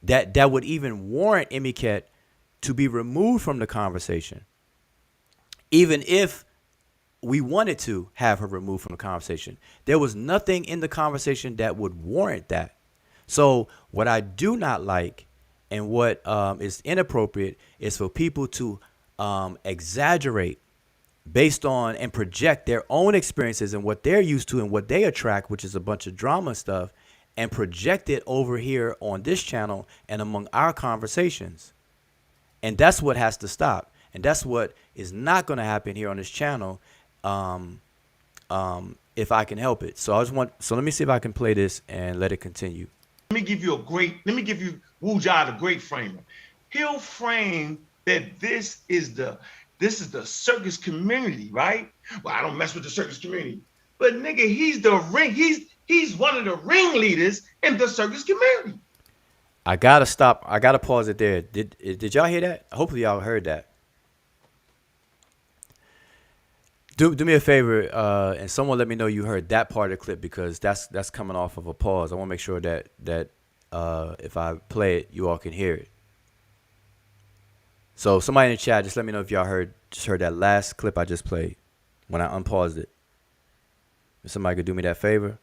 that would even warrant Emicat to be removed from the conversation, even if we wanted to have her removed from the conversation. There was nothing in the conversation that would warrant that. So what I do not like, and what is inappropriate, is for people to exaggerate based on and project their own experiences and what they're used to and what they attract, which is a bunch of drama stuff, and project it over here on this channel and among our conversations. And that's what has to stop. And that's what is not going to happen here on this channel, if I can help it. So let me see if I can play this and let it continue. Let me give you Wu Jia, the great framer. He'll frame that this is the circus community, right? Well, I don't mess with the circus community. But nigga, he's one of the ringleaders in the circus community. I gotta stop. I gotta pause it there. Did y'all hear that? Hopefully y'all heard that. Do me a favor, and someone let me know you heard that part of the clip, because that's coming off of a pause. I want to make sure that if I play it, you all can hear it. So somebody in the chat, just let me know if y'all heard that last clip I just played when I unpaused it. If somebody could do me that favor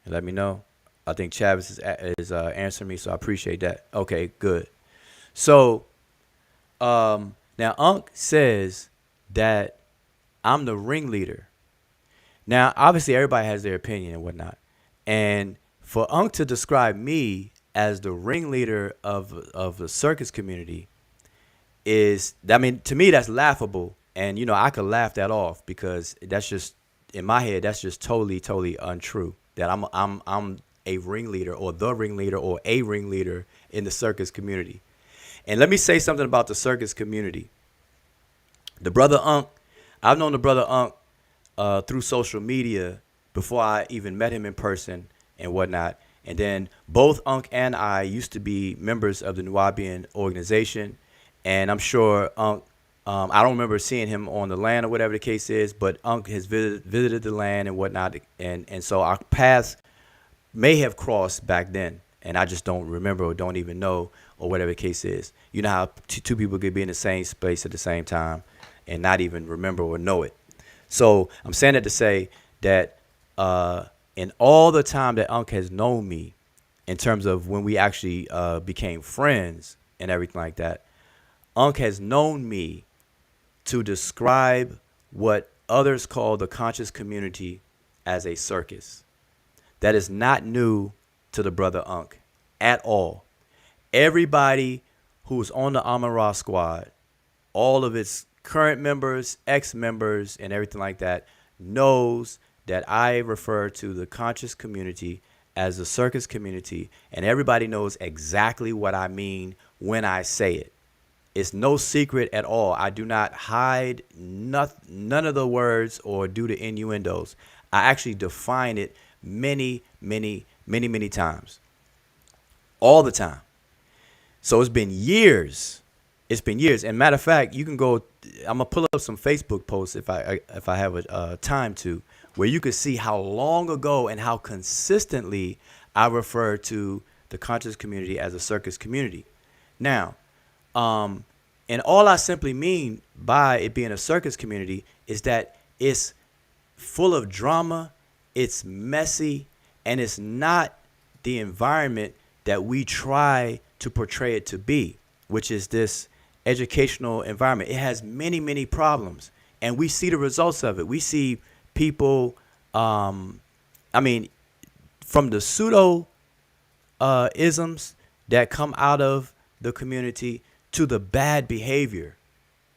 and let me know. I think Chavis is answering me, so I appreciate that. Okay, good. So now Unc says that I'm the ringleader. Now, obviously, everybody has their opinion and whatnot. And for Unc to describe me as the ringleader of the circus community to me, that's laughable. And, I could laugh that off because that's just, in my head, that's just totally, totally untrue. That I'm a ringleader or the ringleader or a ringleader in the circus community. And let me say something about the circus community. The brother Unc, I've known the brother Unc through social media before I even met him in person and whatnot. And then both Unc and I used to be members of the Nubian organization. And I'm sure Unc, I don't remember seeing him on the land or whatever the case is, but Unc has visited the land and whatnot. And so our paths may have crossed back then. And I just don't remember or don't even know or whatever the case is. You know how two people could be in the same space at the same time and not even remember or know it. So I'm saying that to say that in all the time that Unc has known me, in terms of when we actually became friends and everything like that, Unc has known me to describe what others call the conscious community as a circus. That is not new to the brother Unc at all. Everybody who's on the Amon-Ra squad, all of its current members, ex-members, and everything like that, knows that I refer to the conscious community as the circus community, and everybody knows exactly what I mean when I say it. It's no secret at all. I do not hide none of the words or do the innuendos. I actually define it many times. All the time. So it's been years. It's been years. And matter of fact, you can go, I'm going to pull up some Facebook posts if I have a time to, where you can see how long ago and how consistently I refer to the conscious community as a circus community. Now, and all I simply mean by it being a circus community is that it's full of drama, it's messy, and it's not the environment that we try to portray it to be, which is this educational environment. It has many problems, and we see the results of it. We see people, from the pseudo isms that come out of the community to the bad behavior,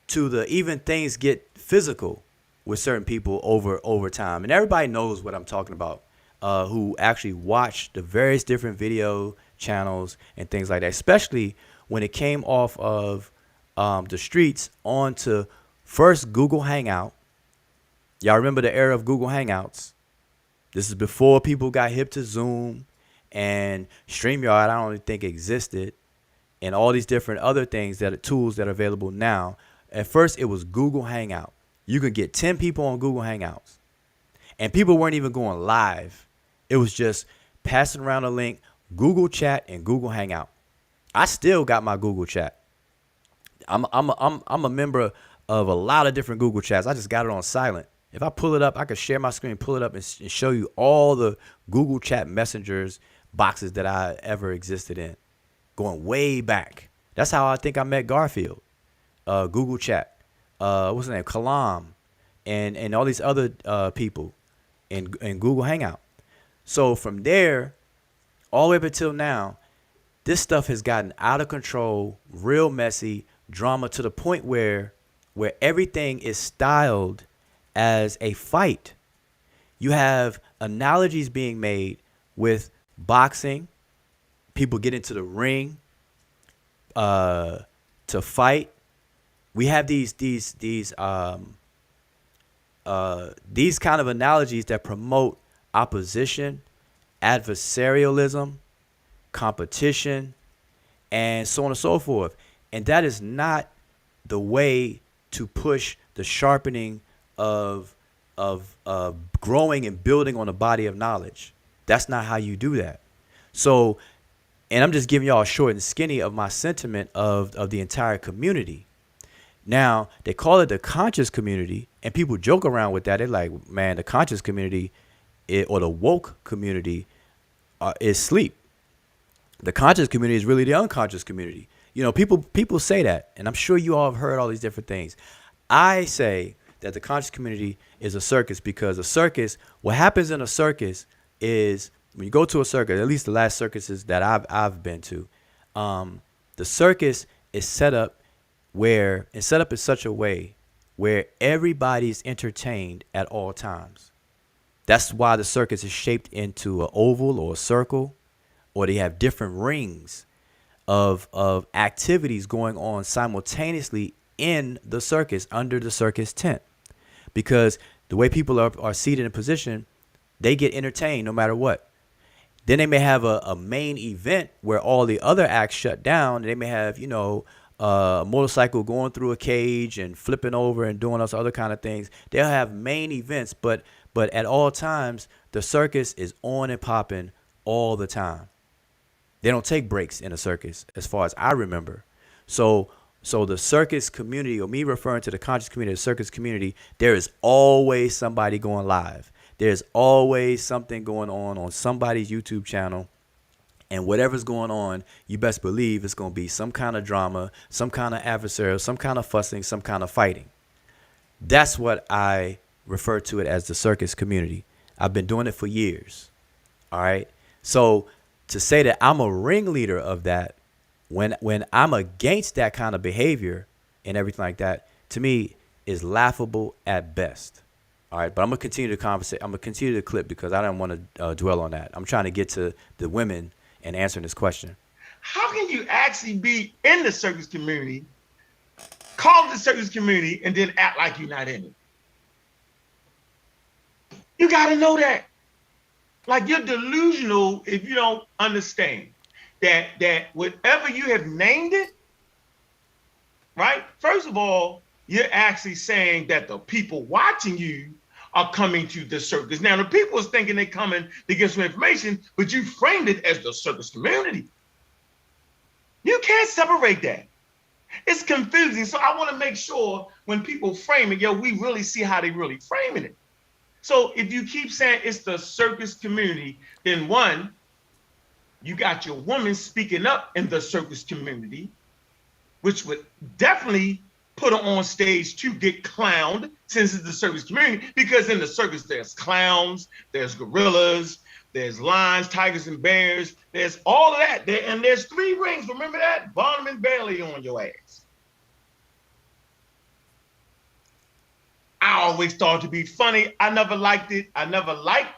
to the even things get physical with certain people over time. And everybody knows what I'm talking about, who actually watch the various different video channels and things like that, especially when it came off of the streets onto first Google Hangout. Y'all remember the era of Google Hangouts? This is before people got hip to Zoom and StreamYard. I don't even think existed, and all these different other things tools that are available now. At first, it was Google Hangout. You could get 10 people on Google Hangouts, and people weren't even going live. It was just passing around a link, Google Chat and Google Hangout. I still got my Google Chat. I'm a member of a lot of different Google Chats. I just got it on silent. If I pull it up, I could share my screen, pull it up, and show you all the Google Chat messengers boxes that I ever existed in, going way back. That's how I think I met Garfield. Google Chat. What's his name? Kalam, and all these other people in Google Hangout. So from there, all the way up until now, this stuff has gotten out of control, real messy, drama, to the point where everything is styled as a fight. You have analogies being made with boxing. People get into the ring to fight. We have these kind of analogies that promote opposition, adversarialism, competition, and so on and so forth. And that is not the way to push the sharpening of growing and building on a body of knowledge. That's not how you do that. So, and I'm just giving y'all a short and skinny of my sentiment of the entire community. Now they call it the conscious community, and people joke around with that. They're like, man, the conscious community or the woke community is sleep. The conscious community is really the unconscious community. You know, people say that, and I'm sure you all have heard all these different things. I say that the conscious community is a circus, because a circus, what happens in a circus is when you go to a circus, at least the last circuses that I've been to, the circus is set up where it's set up in such a way where everybody's entertained at all times. That's why the circus is shaped into an oval or a circle, or they have different rings of activities going on simultaneously in the circus, under the circus tent. Because the way people are seated in position, they get entertained no matter what. Then they may have a main event where all the other acts shut down. They may have, a motorcycle going through a cage and flipping over and doing those other kind of things. They'll have main events, but at all times, the circus is on and popping all the time. They don't take breaks in a circus, as far as I remember. So the circus community, or me referring to the conscious community, the circus community, there is always somebody going live. There's always something going on somebody's YouTube channel. And whatever's going on, you best believe it's going to be some kind of drama, some kind of adversarial, some kind of fussing, some kind of fighting. That's what I refer to it as, the circus community. I've been doing it for years. All right. So to say that I'm a ringleader of that, when I'm against that kind of behavior and everything like that, to me is laughable at best. All right, but I'm gonna continue the conversation. I'm gonna continue the clip because I don't want to dwell on that. I'm trying to get to the women and answering this question. How can you actually be in the circus community, call it the circus community, and then act like you're not in it? You got to know that. Like, you're delusional if you don't understand that whatever you have named it, right? First of all, you're actually saying that the people watching you are coming to the circus. Now, the people is thinking they're coming to get some information, but you framed it as the circus community. You can't separate that. It's confusing. So I want to make sure when people frame it, we really see how they really framing it. So if you keep saying it's the circus community, then one, you got your woman speaking up in the circus community, which would definitely put her on stage to get clowned, since it's the circus community, because in the circus there's clowns, there's gorillas, there's lions, tigers, and bears. There's all of that. And there's 3 rings. Remember that? Barnum and Bailey on your ass. I always thought to be funny. I never liked it. I never liked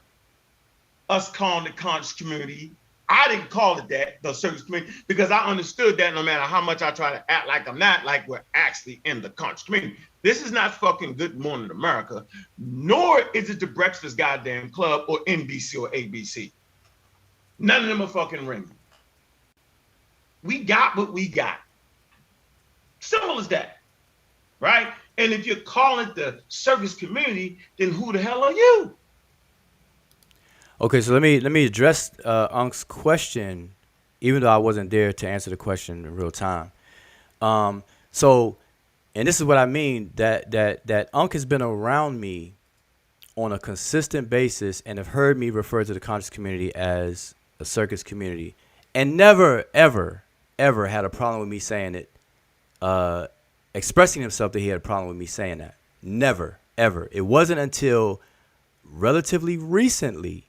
us calling the conscious community. I didn't call it that, the circus community, because I understood that no matter how much I try to act like I'm not, like we're actually in the conscious community. This is not fucking Good Morning America, nor is it the Breakfast Goddamn Club or NBC or ABC. None of them are fucking ringing. We got what we got. Simple as that, right? And if you're calling it the circus community, then who the hell are you? Okay, so let me address Unk's question, even though I wasn't there to answer the question in real time. So, and this is what I mean, that Unk has been around me on a consistent basis and have heard me refer to the conscious community as a circus community, and never, ever, ever had a problem with me saying it, expressing himself that he had a problem with me saying that. Never, ever. It wasn't until relatively recently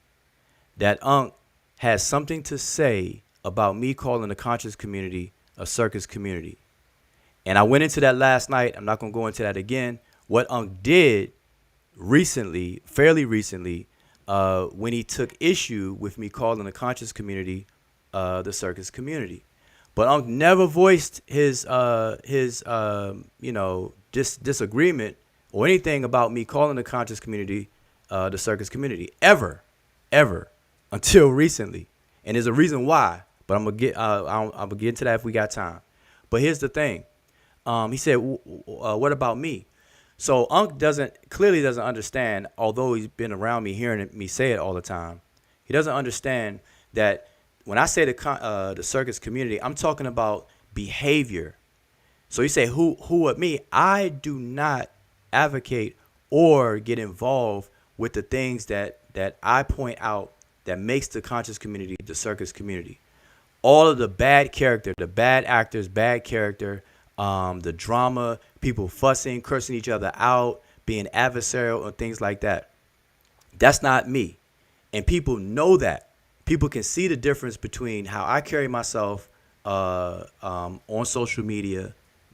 that Unk has something to say about me calling the conscious community a circus community. And I went into that last night. I'm not going to go into that again. What Unk did recently, fairly recently, when he took issue with me calling the conscious community the circus community. But Unk never voiced his disagreement or anything about me calling the conscious community the circus community, ever, until recently. And there's a reason why, but I'm gonna get into that if we got time. But here's the thing. He said, what about me? So Unk clearly doesn't understand, although he's been around me hearing me say it all the time. He doesn't understand that when I say the circus community, I'm talking about behavior. So you say, who with me? I do not advocate or get involved with the things that I point out that makes the conscious community the circus community. All of the bad character, the bad actors, bad character, the drama, people fussing, cursing each other out, being adversarial and things like that. That's not me. And people that. People can see the difference between how I carry myself on social media,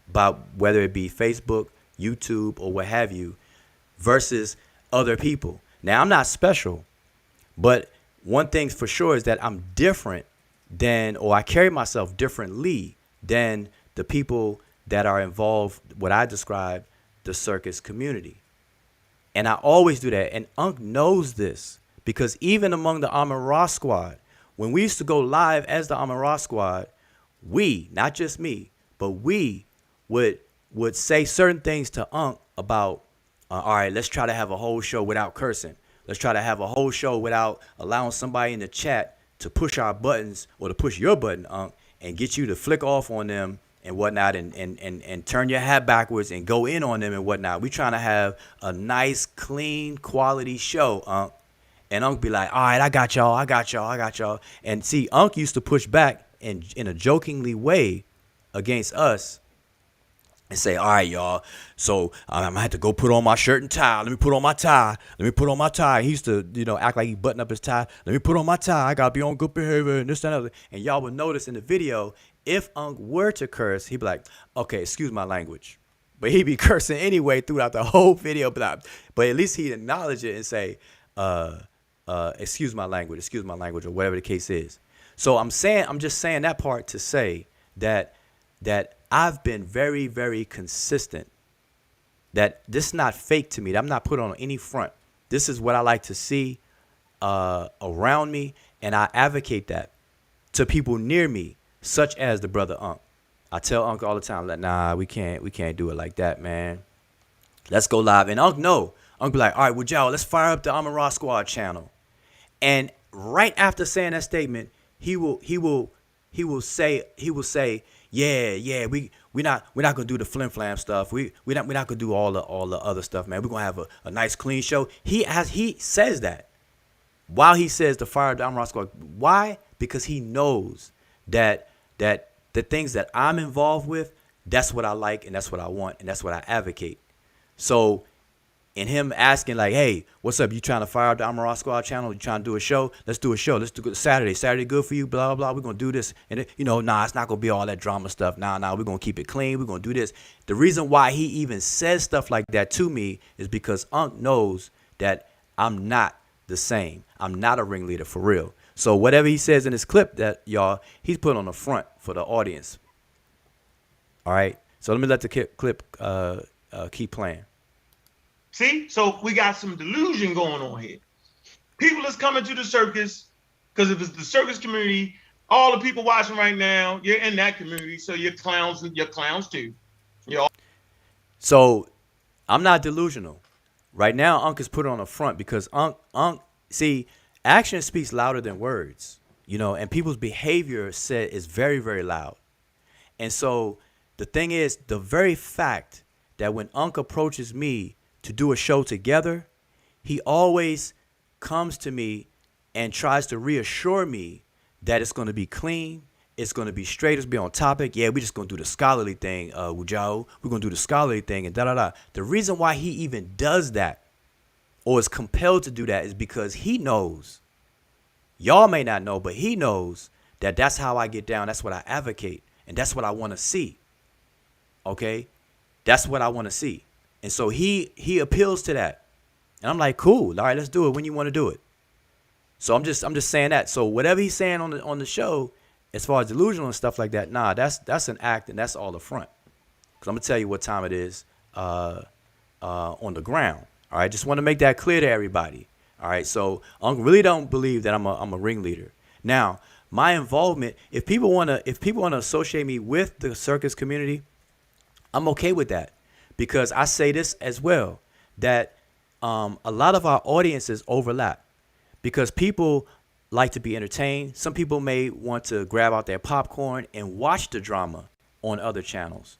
about whether it be Facebook, YouTube, or what have you, versus other people. Now, I'm not special, but one thing for sure is that I'm different than, or I carry myself differently than the people that are involved, what I describe, the circus community. And I always do that. And Unc knows this because even among the Amon-Ra squad, when we used to go live as the Amon-Ra squad, we, not just me, but we would say certain things to Unc about, all right, let's try to have a whole show without cursing. Let's try to have a whole show without allowing somebody in the chat to push our buttons or to push your button, Unc, and get you to flick off on them and whatnot and turn your hat backwards and go in on them and whatnot. We trying to have a nice, clean, quality show, Unc. And Unc be like, all right, I got y'all. And see, Unc used to push back in a jokingly way against us and say, all right, y'all, so I'm going to have to go put on my shirt and tie. Let me put on my tie. He used to, act like he buttoned up his tie. Let me put on my tie. I got to be on good behavior and this, that, and other. And y'all would notice in the video, if Unc were to curse, he'd be like, okay, excuse my language. But he'd be cursing anyway throughout the whole video. But at least he'd acknowledge it and say, excuse my language, or whatever the case is. So I'm just saying that part to say that I've been very, very consistent. That this is not fake to me. I'm not put on any front. This is what I like to see around me, and I advocate that to people near me, such as the brother Unc. I tell Unc all the time, like, nah, we can't do it like that, man. Let's go live. And Unc be like, all right, well, y'all, let's fire up the Amon-Ra Squad channel. And right after saying that statement, he will say, yeah, we're not gonna do the flim flam stuff. We're not gonna do all the other stuff, man. We're gonna have a nice clean show. He says that while he says the fire of the Amon-Ra Squad. Why? Because he knows that the things that I'm involved with, that's what I like and that's what I want and that's what I advocate. So in him asking like, hey, what's up? You trying to fire up the Amon-Ra Squad channel? You trying to do a show? Let's do a show. Let's do Saturday. Saturday good for you, blah, blah, blah. We're going to do this. And, it's not going to be all that drama stuff. Nah, we're going to keep it clean. We're going to do this. The reason why he even says stuff like that to me is because Unc knows that I'm not the same. I'm not a ringleader for real. So whatever he says in this clip that y'all, he's put on the front for the audience. All right. So let me let the clip keep playing. See, so we got some delusion going on here. People is coming to the circus because if it's the circus community, all the people watching right now, you're in that community, so you're clowns too. So I'm not delusional. Right now, Unc is put on the front because Unc, see, action speaks louder than words, and people's behavior is very, very loud. And so the thing is, the very fact that when Unc approaches me to do a show together, he always comes to me and tries to reassure me that it's going to be clean, it's going to be straight, it's going to be on topic. Yeah, we just going to do the scholarly thing, Wujao. We're going to do the scholarly thing and da-da-da. The reason why he even does that or is compelled to do that is because he knows, y'all may not know, but he knows that that's how I get down. That's what I advocate. And that's what I want to see. Okay? That's what I want to see. And so he appeals to that. And I'm like, cool. All right, let's do it when you want to do it. So I'm just saying that. So whatever he's saying on the show, as far as delusional and stuff like that, nah, that's an act and that's all the front. Because I'm going to tell you what time it is on the ground. All right, just want to make that clear to everybody. All right, so I really don't believe that I'm a ringleader. Now, my involvement, if people want to associate me with the circus community, I'm okay with that. Because I say this as well, that a lot of our audiences overlap. Because people like to be entertained. Some people may want to grab out their popcorn and watch the drama on other channels.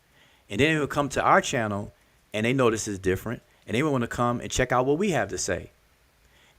and then they will come to our channel and they notice it's different and they want to come and check out what we have to say.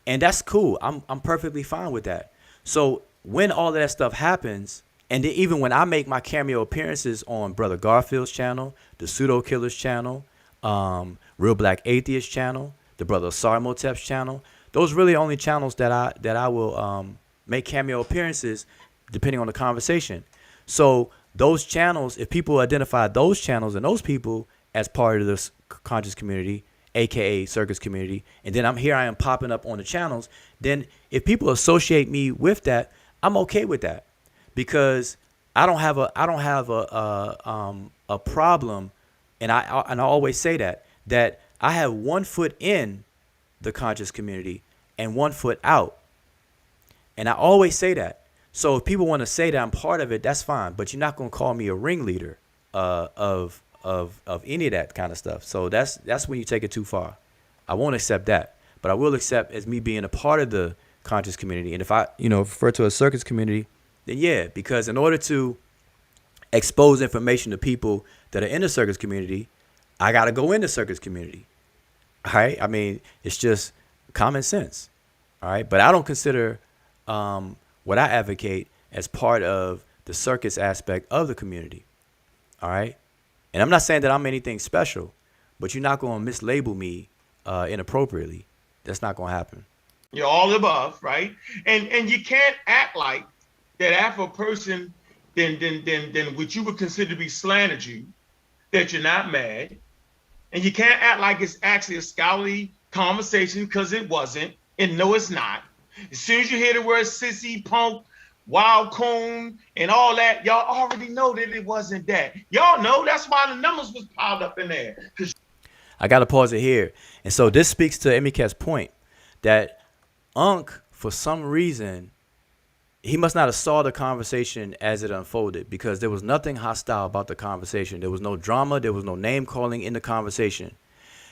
And that's cool. I'm perfectly fine with that. So when all of that stuff happens, and then even when I make my cameo appearances on Brother Garfield's channel, the Pseudo Killer's channel, Real Black Atheist channel, the Brother Sarmotep's channel, those really only channels that I will make cameo appearances depending on the conversation. So those channels, if people identify those channels and those people as part of this conscious community, aka circus community, and then I am popping up on the channels, then if people associate me with that, I'm okay with that, because I don't have a problem, and I always say that I have 1 foot in the conscious community and 1 foot out, and I always say that. So if people want to say that I'm part of it, that's fine, but you're not going to call me a ringleader of any of that kind of stuff. So that's when you take it too far. I won't accept that, but I will accept as me being a part of the conscious community. And if I, refer to a circus community, then yeah, because in order to expose information to people that are in the circus community, I got to go in the circus community. All right. I mean, it's just common sense. All right. But I don't consider what I advocate as part of the circus aspect of the community. All right. And I'm not saying that I'm anything special, but you're not going to mislabel me inappropriately. That's not going to happen. You're all above, right? And you can't act like that after a person then what you would consider to be slandered you, that you're not mad. And you can't act like it's actually a scholarly conversation, because it wasn't, and no, it's not. As soon as you hear the word sissy, punk, wild coon, and all that, y'all already know that it wasn't that. Y'all know that's why the numbers was piled up in there. I got to pause it here. And so this speaks to Emiket's point that Unc, for some reason, he must not have saw the conversation as it unfolded, because there was nothing hostile about the conversation. There was no drama. There was no name calling in the conversation.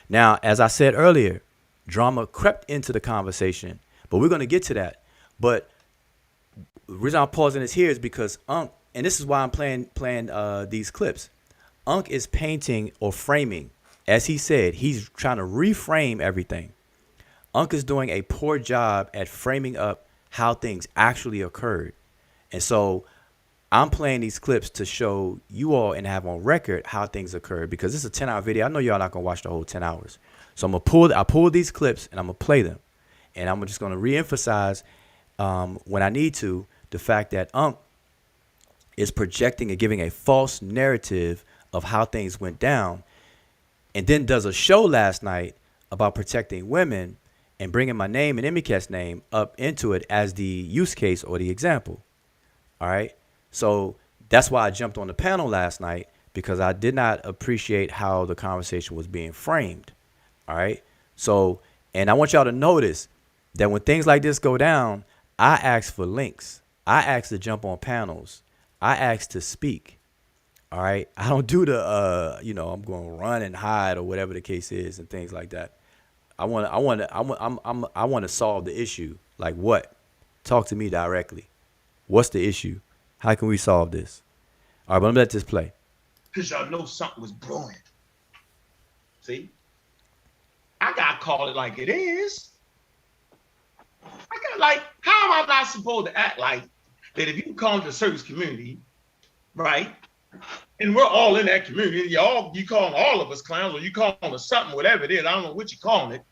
Now, as I said earlier, drama crept into the conversation, but we're going to get to that. But the reason I'm pausing this here is because Unc, and this is why I'm playing these clips. Unc is painting or framing. As he said, he's trying to reframe everything. Unc is doing a poor job at framing up how things actually occurred. And so I'm playing these clips to show you all and have on record how things occurred, because this is a 10-hour video. I know y'all not going to watch the whole 10 hours. So I pull these clips and I'm going to play them. And I'm just going to reemphasize when I need to, the fact that Unc is projecting and giving a false narrative of how things went down, and then does a show last night about protecting women and bringing my name and Emiket's name up into it as the use case or the example. All right. So that's why I jumped on the panel last night, because I did not appreciate how the conversation was being framed. All right. So, and I want y'all to notice that when things like this go down, I ask for links. I ask to jump on panels. I ask to speak. All right. I don't do the, I'm going to run and hide or whatever the case is and things like that. I want to solve the issue. Like what? Talk to me directly. What's the issue? How can we solve this? All right, but I'm gonna let this play. Because y'all know something was brewing. See? I gotta call it like it is. How am I not supposed to act like that if you come to the service community, right? And we're all in that community. You calling all of us clowns, or you calling us something, whatever it is. I don't know what you calling it.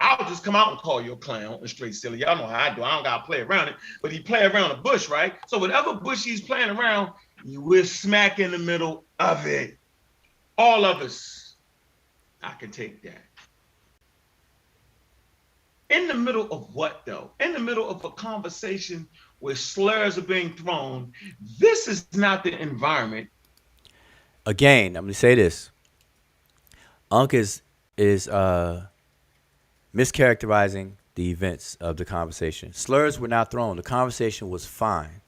I'll just come out and call you a clown and straight silly. Y'all know how I do. I don't gotta play around it, but he play around the bush, right? So whatever bush he's playing around, we're smack in the middle of it. All of us. I can take that. In the middle of what, though? In the middle of a conversation where slurs are being thrown, this is not the environment. Again, I'm going to say this. Unc is mischaracterizing the events of the conversation. Slurs were not thrown. The conversation was fine.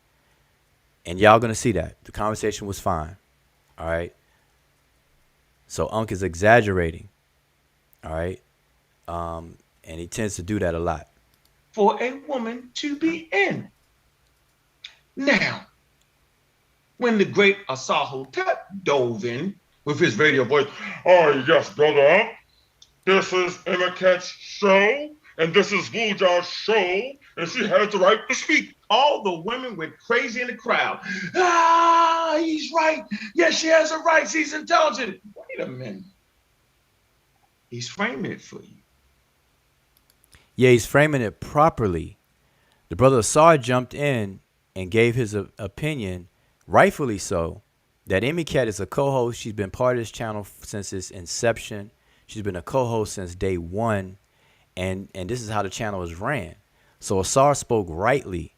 And y'all going to see that. The conversation was fine. All right? So Unc is exaggerating. All right? And he tends to do that a lot. For a woman to be in. Now, when the great Asahotep dove in with his radio voice. Oh, yes, brother. This is Emma show, and this is Wuja's show, and she has the right to speak. All the women went crazy in the crowd. Ah, he's right. Yes, she has a right. She's intelligent. Wait a minute. He's framing it for you. Yeah, he's framing it properly. The brother Asar jumped in and gave his opinion, rightfully so, that Emmy Cat is a co-host. She's been part of this channel since its inception. She's been a co-host since day one, and this is how the channel is ran. So Asar spoke rightly,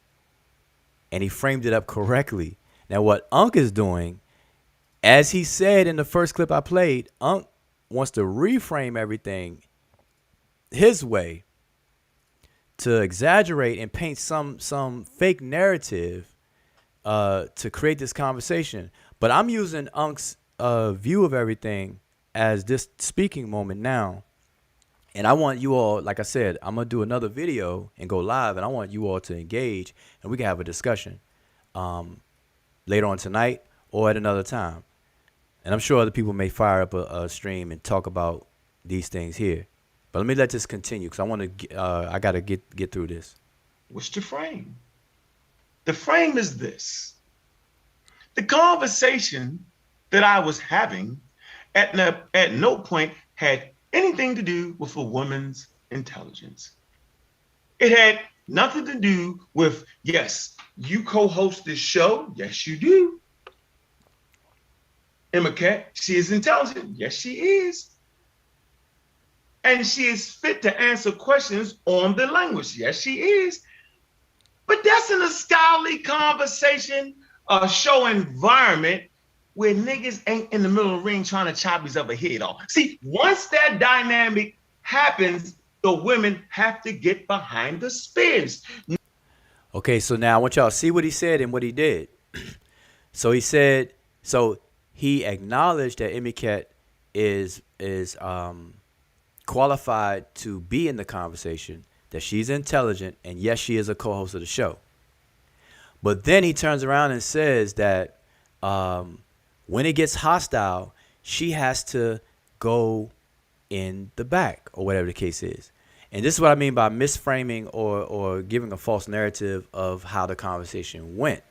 and he framed it up correctly. Now what Unc is doing, as he said in the first clip I played, Unc wants to reframe everything his way, to exaggerate and paint some fake narrative to create this conversation. But I'm using Unc's view of everything as this speaking moment now. And I want you all, like I said, I'm going to do another video and go live, and I want you all to engage, and we can have a discussion later on tonight or at another time. And I'm sure other people may fire up a stream and talk about these things here. But let me let this continue, because I want to. I got to get through this. What's the frame? The frame is this: the conversation that I was having at no point had anything to do with a woman's intelligence. It had nothing to do with, yes, you co-host this show. Yes, you do. Emma Cat, she is intelligent. Yes, she is. And she is fit to answer questions on the language. Yes, she is. But that's in a scholarly conversation, a show environment where niggas ain't in the middle of the ring trying to chop each other head off. See, once that dynamic happens, the women have to get behind the spears. Okay, so now I want y'all to see what he said and what he did. So he said, so he acknowledged that Emmy Cat is qualified to be in the conversation, that she's intelligent, and yes, she is a co-host of the show. But then he turns around and says that when it gets hostile, she has to go in the back, or whatever the case is. And this is what I mean by misframing or giving a false narrative of how the conversation went.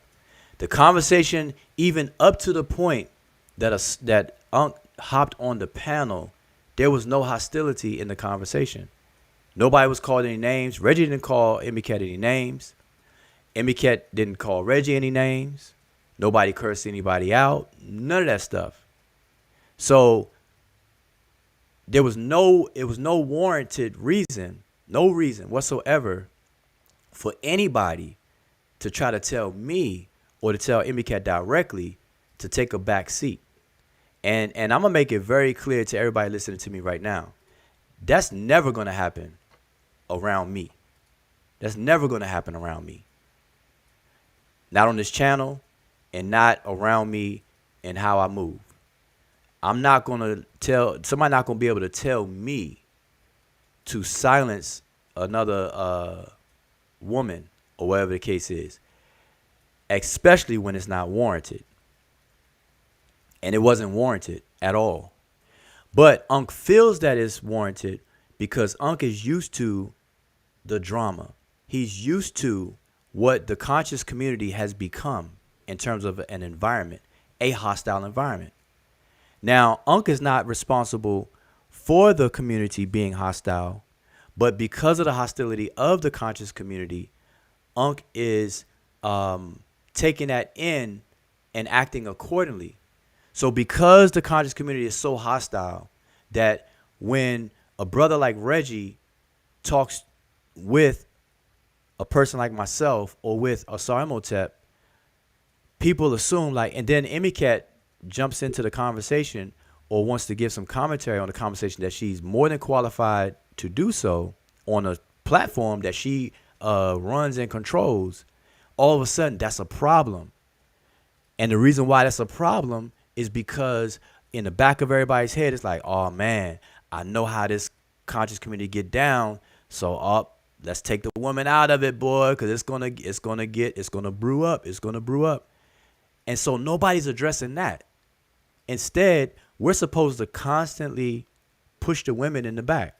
The conversation, even up to the point that Unc hopped on the panel, there was no hostility in the conversation. Nobody was called any names. Reggie didn't call Emmy Cat any names. Emmy Cat didn't call Reggie any names. Nobody cursed anybody out. None of that stuff. So it was no warranted reason, no reason whatsoever for anybody to try to tell me or to tell Emmy Cat directly to take a back seat. And I'm going to make it very clear to everybody listening to me right now. That's never going to happen around me. That's never going to happen around me. Not on this channel and not around me and how I move. I'm not going to somebody not going to be able to tell me to silence another woman or whatever the case is, especially when it's not warranted. And it wasn't warranted at all. But Unc feels that it's warranted because Unc is used to the drama. He's used to what the conscious community has become in terms of an environment, a hostile environment. Now, Unc is not responsible for the community being hostile, but because of the hostility of the conscious community, Unc is taking that in and acting accordingly. So because the conscious community is so hostile that when a brother like Reggie talks with a person like myself or with Asar Imhotep, people assume like, and then Emmy Cat jumps into the conversation or wants to give some commentary on the conversation that she's more than qualified to do so on a platform that she runs and controls, all of a sudden that's a problem. And the reason why that's a problem is because in the back of everybody's head, it's like, oh man, I know how this conscious community get down. So let's take the woman out of it, boy, because it's gonna brew up. And so nobody's addressing that. Instead, we're supposed to constantly push the women in the back.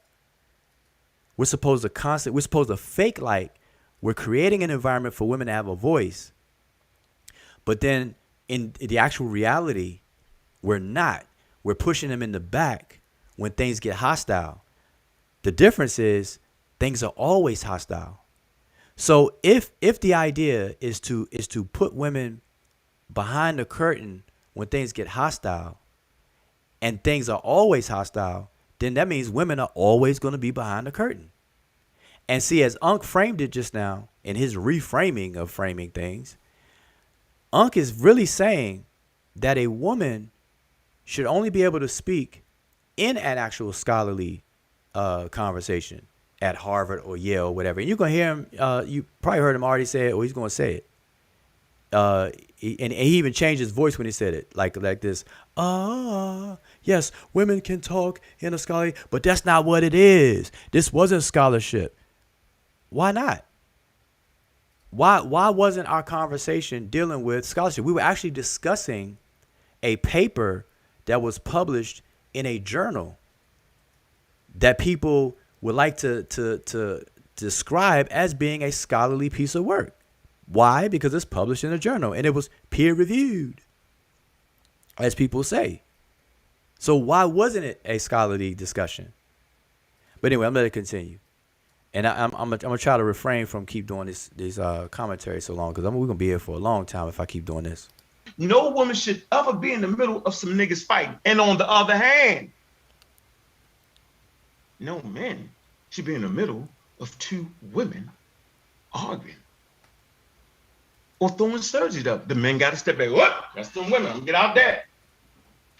We're supposed to fake like we're creating an environment for women to have a voice, but then in the actual reality, we're not. We're pushing them in the back when things get hostile. The difference is things are always hostile. So if the idea is to put women behind the curtain when things get hostile, and things are always hostile, then that means women are always going to be behind the curtain. And see, as Unc framed it just now in his reframing of framing things, Unc is really saying that a woman should only be able to speak in an actual scholarly conversation at Harvard or Yale or whatever. And you're going to hear him, you probably heard him already say it, or he's going to say it. And he even changed his voice when he said it, like this. Yes, women can talk in a scholarly, but that's not what it is. This wasn't scholarship. Why not? Why wasn't our conversation dealing with scholarship? We were actually discussing a paper that was published in a journal that people would like to describe as being a scholarly piece of work. Why? Because it's published in a journal and it was peer reviewed, as people say. So why wasn't it a scholarly discussion? But anyway, I'm going to continue. And I'm gonna try to refrain from keep doing this commentary so long, because we're gonna be here for a long time if I keep doing this. No woman should ever be in the middle of some niggas fighting. And on the other hand, no men should be in the middle of two women arguing or throwing surgery up. The men gotta step back. What? That's them women. I'm gonna get out there.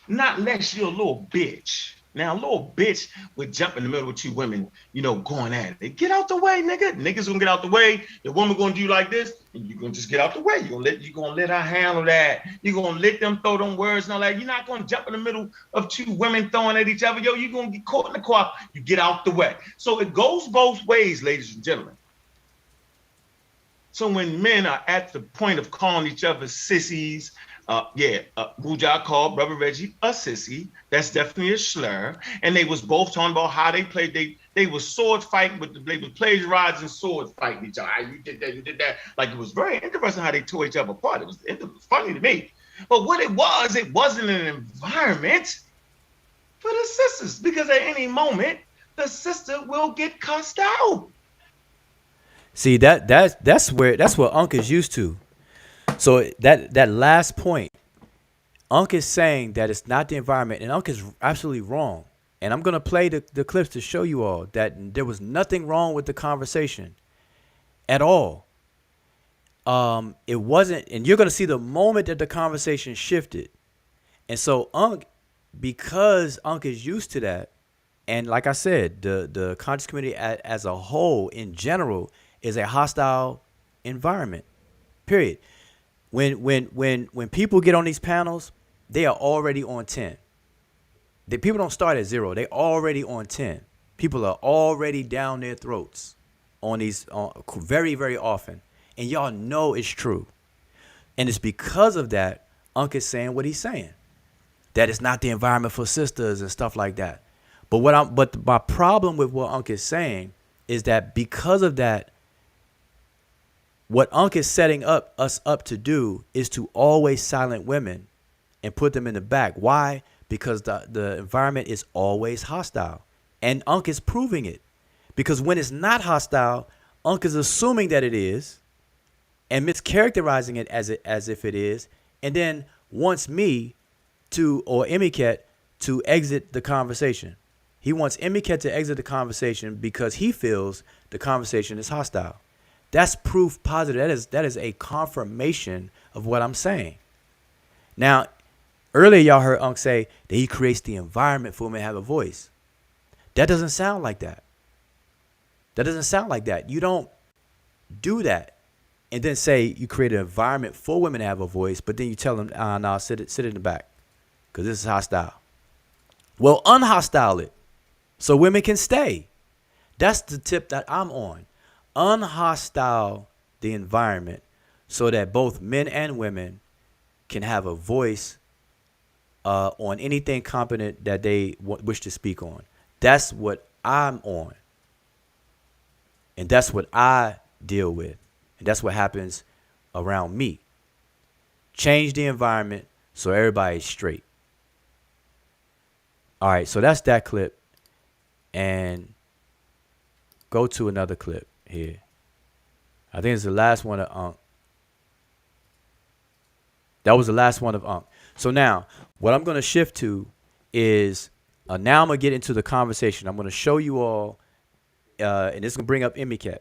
Not unless you're a little bitch. Now, a little bitch would jump in the middle of two women, going at it. Get out the way, nigga. Niggas gonna get out the way. The woman gonna do like this, and you gonna just get out the way. You gonna let her handle that. You gonna let them throw them words and all that. You're not gonna jump in the middle of two women throwing at each other. You're gonna get caught in the co-op. You get out the way. So it goes both ways, ladies and gentlemen. So when men are at the point of calling each other sissies, Buja called Brother Reggie a sissy. That's definitely a slur. And they was both talking about how they played. They was sword fighting, they was plagiarizing sword fighting each other. You did that. Like, it was very interesting how they tore each other apart. It was funny to me. But what it wasn't an environment for the sisters, because at any moment the sister will get cussed out. See, that's what Unc is used to. So that last point, Unc is saying that it's not the environment, and Unc is absolutely wrong. And I'm going to play the clips to show you all that there was nothing wrong with the conversation at all. It wasn't, and you're going to see the moment that the conversation shifted. And so Unc, because Unc is used to that, and like I said, the conscious community as a whole in general is a hostile environment, period. When people get on these panels, they are already on 10. People don't start at 0. They already on 10. People are already down their throats on these very, very often. And y'all know it's true. And it's because of that, Unc is saying what he's saying. That it's not the environment for sisters and stuff like that. But my problem with what Unc is saying is that because of that, what Unc is setting us up to do is to always silent women and put them in the back. Why? Because the environment is always hostile. And Unc is proving it. Because when it's not hostile, Unc is assuming that it is and mischaracterizing it as if it is, and then wants me or Emiket to exit the conversation. He wants Emiket to exit the conversation because he feels the conversation is hostile. That's proof positive. That is a confirmation of what I'm saying. Now, earlier y'all heard Unc say that he creates the environment for women to have a voice. That doesn't sound like that. That doesn't sound like that. You don't do that and then say you create an environment for women to have a voice, but then you tell them, no, sit in the back because this is hostile. Well, unhostile it so women can stay. That's the tip that I'm on. Unhostile the environment so that both men and women can have a voice on anything competent that they wish to speak on. That's what I'm on, and that's what I deal with, and that's what happens around me. Change the environment so everybody's straight. All right, so that's that clip, and go to another clip here. I think it's the last one of Unk. That was the last one of Unk. So now, what I'm going to shift to is now I'm going to get into the conversation. I'm going to show you all, and this is going to bring up Emiket.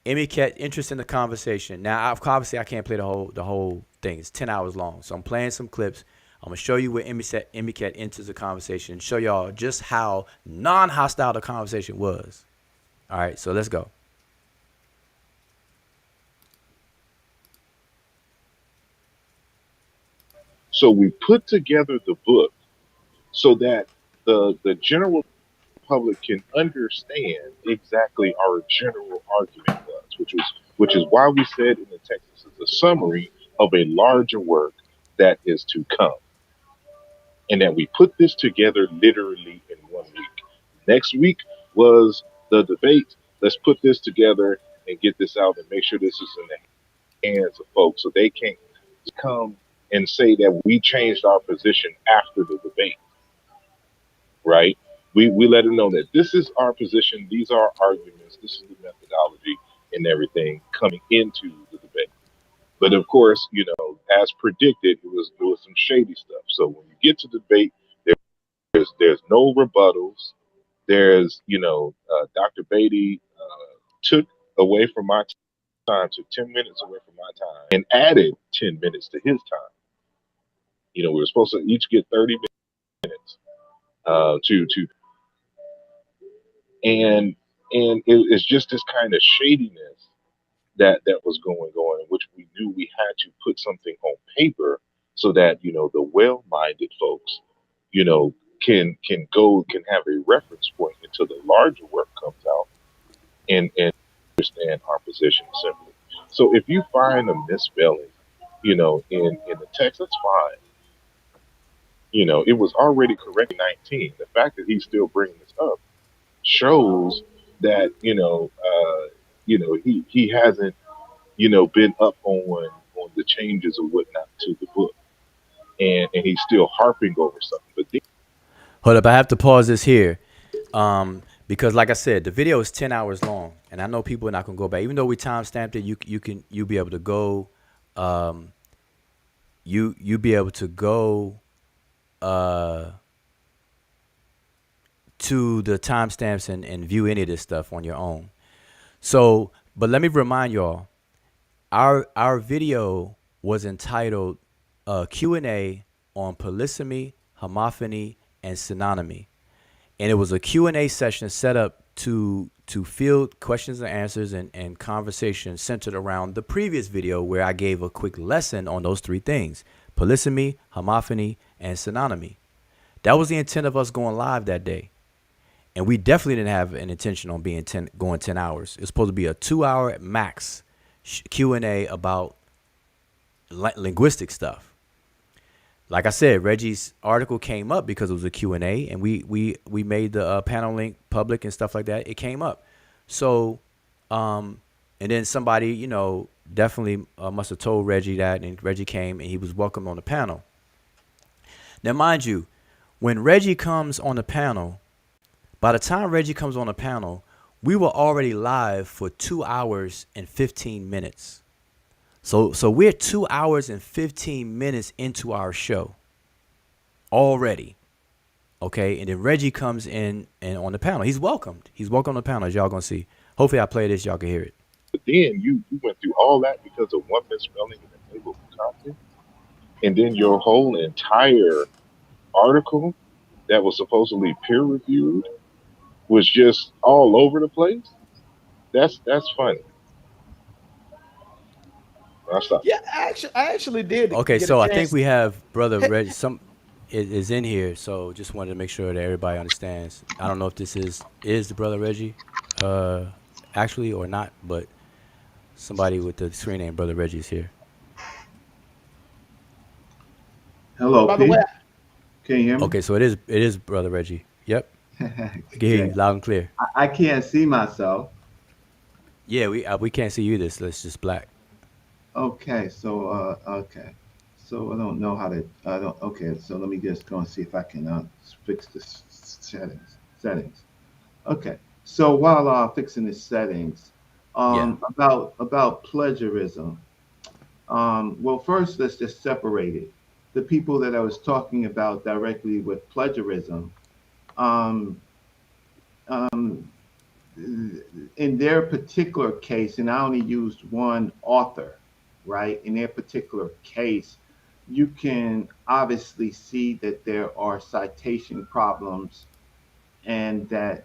Emiket, interest in the conversation. Now, obviously, I can't play the whole thing. It's 10 hours long. So I'm playing some clips. I'm going to show you where Emiket enters the conversation and show y'all just how non-hostile the conversation was. All right, so let's go. So we put together the book so that the general public can understand exactly our general argument was, which is why we said in the text this is a summary of a larger work that is to come, and that we put this together literally in 1 week. Next week was the debate. Let's put this together and get this out and make sure this is in the hands of folks so they can't come and say that we changed our position after the debate, right? We let them know that this is our position, these are our arguments, this is the methodology and everything coming into the debate. But of course, as predicted, it was some shady stuff. So when you get to debate, there's no rebuttals. There's, Dr. Beatty took away from my time, took 10 minutes away from my time, and added 10 minutes to his time. We were supposed to each get 30 minutes to and it's just this kind of shadiness that was going on, in which we knew we had to put something on paper so that the well-minded folks can have a reference point until the larger work comes out and understand our position simply. So if you find a misspelling in the text, that's fine. It was already correct in 19. The fact that he's still bringing this up shows that he hasn't been up on the changes or whatnot to the book, and he's still harping over something. But Hold up, I have to pause this here, because like I said, the video is 10 hours long, and I know people are not gonna go back. Even though we time stamped it, you'll be able to go, you be able to go to the timestamps and view any of this stuff on your own. So, but let me remind y'all, our video was entitled Q&A on polysemy, homophony, and synonymy. And it was a Q&A session set up to field questions and answers and conversation centered around the previous video where I gave a quick lesson on those three things: polysemy, homophony, and synonymy. That was the intent of us going live that day. And we definitely didn't have an intention on going 10 hours. It's supposed to be a 2-hour max Q&A about linguistic stuff. Like I said, Reggie's article came up because it was a Q&A, and we made the panel link public and stuff like that. It came up. So, and then somebody, definitely must have told Reggie that, and Reggie came, and he was welcome on the panel. Now, mind you, when Reggie comes on the panel, by the time Reggie comes on the panel, we were already live for 2 hours and 15 minutes. So we're 2 hours and 15 minutes into our show already. Okay, and then Reggie comes in and on the panel. He's welcomed. He's welcome on the panel, as y'all gonna see. Hopefully I play this, y'all can hear it. But then you went through all that because of one misspelling in the table of content, and then your whole entire article that was supposedly peer reviewed was just all over the place. That's funny. I'll stop. Yeah, I actually did. Okay, get so a I think chance- we have Brother Reggie. Some is in here, so just wanted to make sure that everybody understands. I don't know if this is the Brother Reggie, actually or not, but somebody with the screen name Brother Reggie is here. Hello, By the P. way, Can you hear me? Okay, so it is Brother Reggie. Yep. I can hear Okay. you loud and clear. I can't see myself. Yeah, we can't see you this. It's just black. Okay, so okay. So I don't know how to I don't okay, so let me just go and see if I can fix the settings. Settings. Okay. So while fixing the settings, Yeah. about plagiarism. Well, first let's just separate it. The people that I was talking about directly with plagiarism, um, um, in their particular case, and I only used one author, right? In their particular case, you can obviously see that there are citation problems and that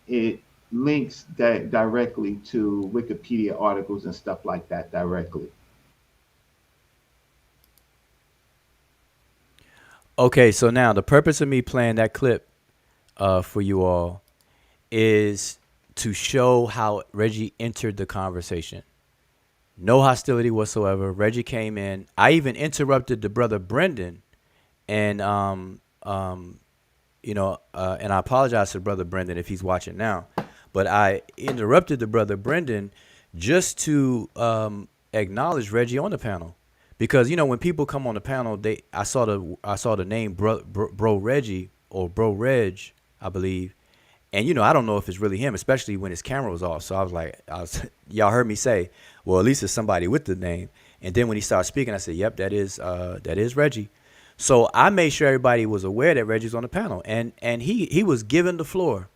it links that directly to Wikipedia articles and stuff like that directly. Okay, so now the purpose of me playing that clip for you all is to show how Reggie entered the conversation. No hostility whatsoever. Reggie came in. I even interrupted the brother Brendan, and and I apologize to brother Brendan if he's watching now, but I interrupted the brother Brendan just to acknowledge Reggie on the panel, because when people come on the panel, I saw the name bro Reggie or bro Reg, I believe, and I don't know if it's really him, especially when his camera was off. So y'all heard me say, well, at least it's somebody with the name. And then when he started speaking, I said, yep, that is Reggie. So I made sure everybody was aware that Reggie's on the panel, and he was given the floor.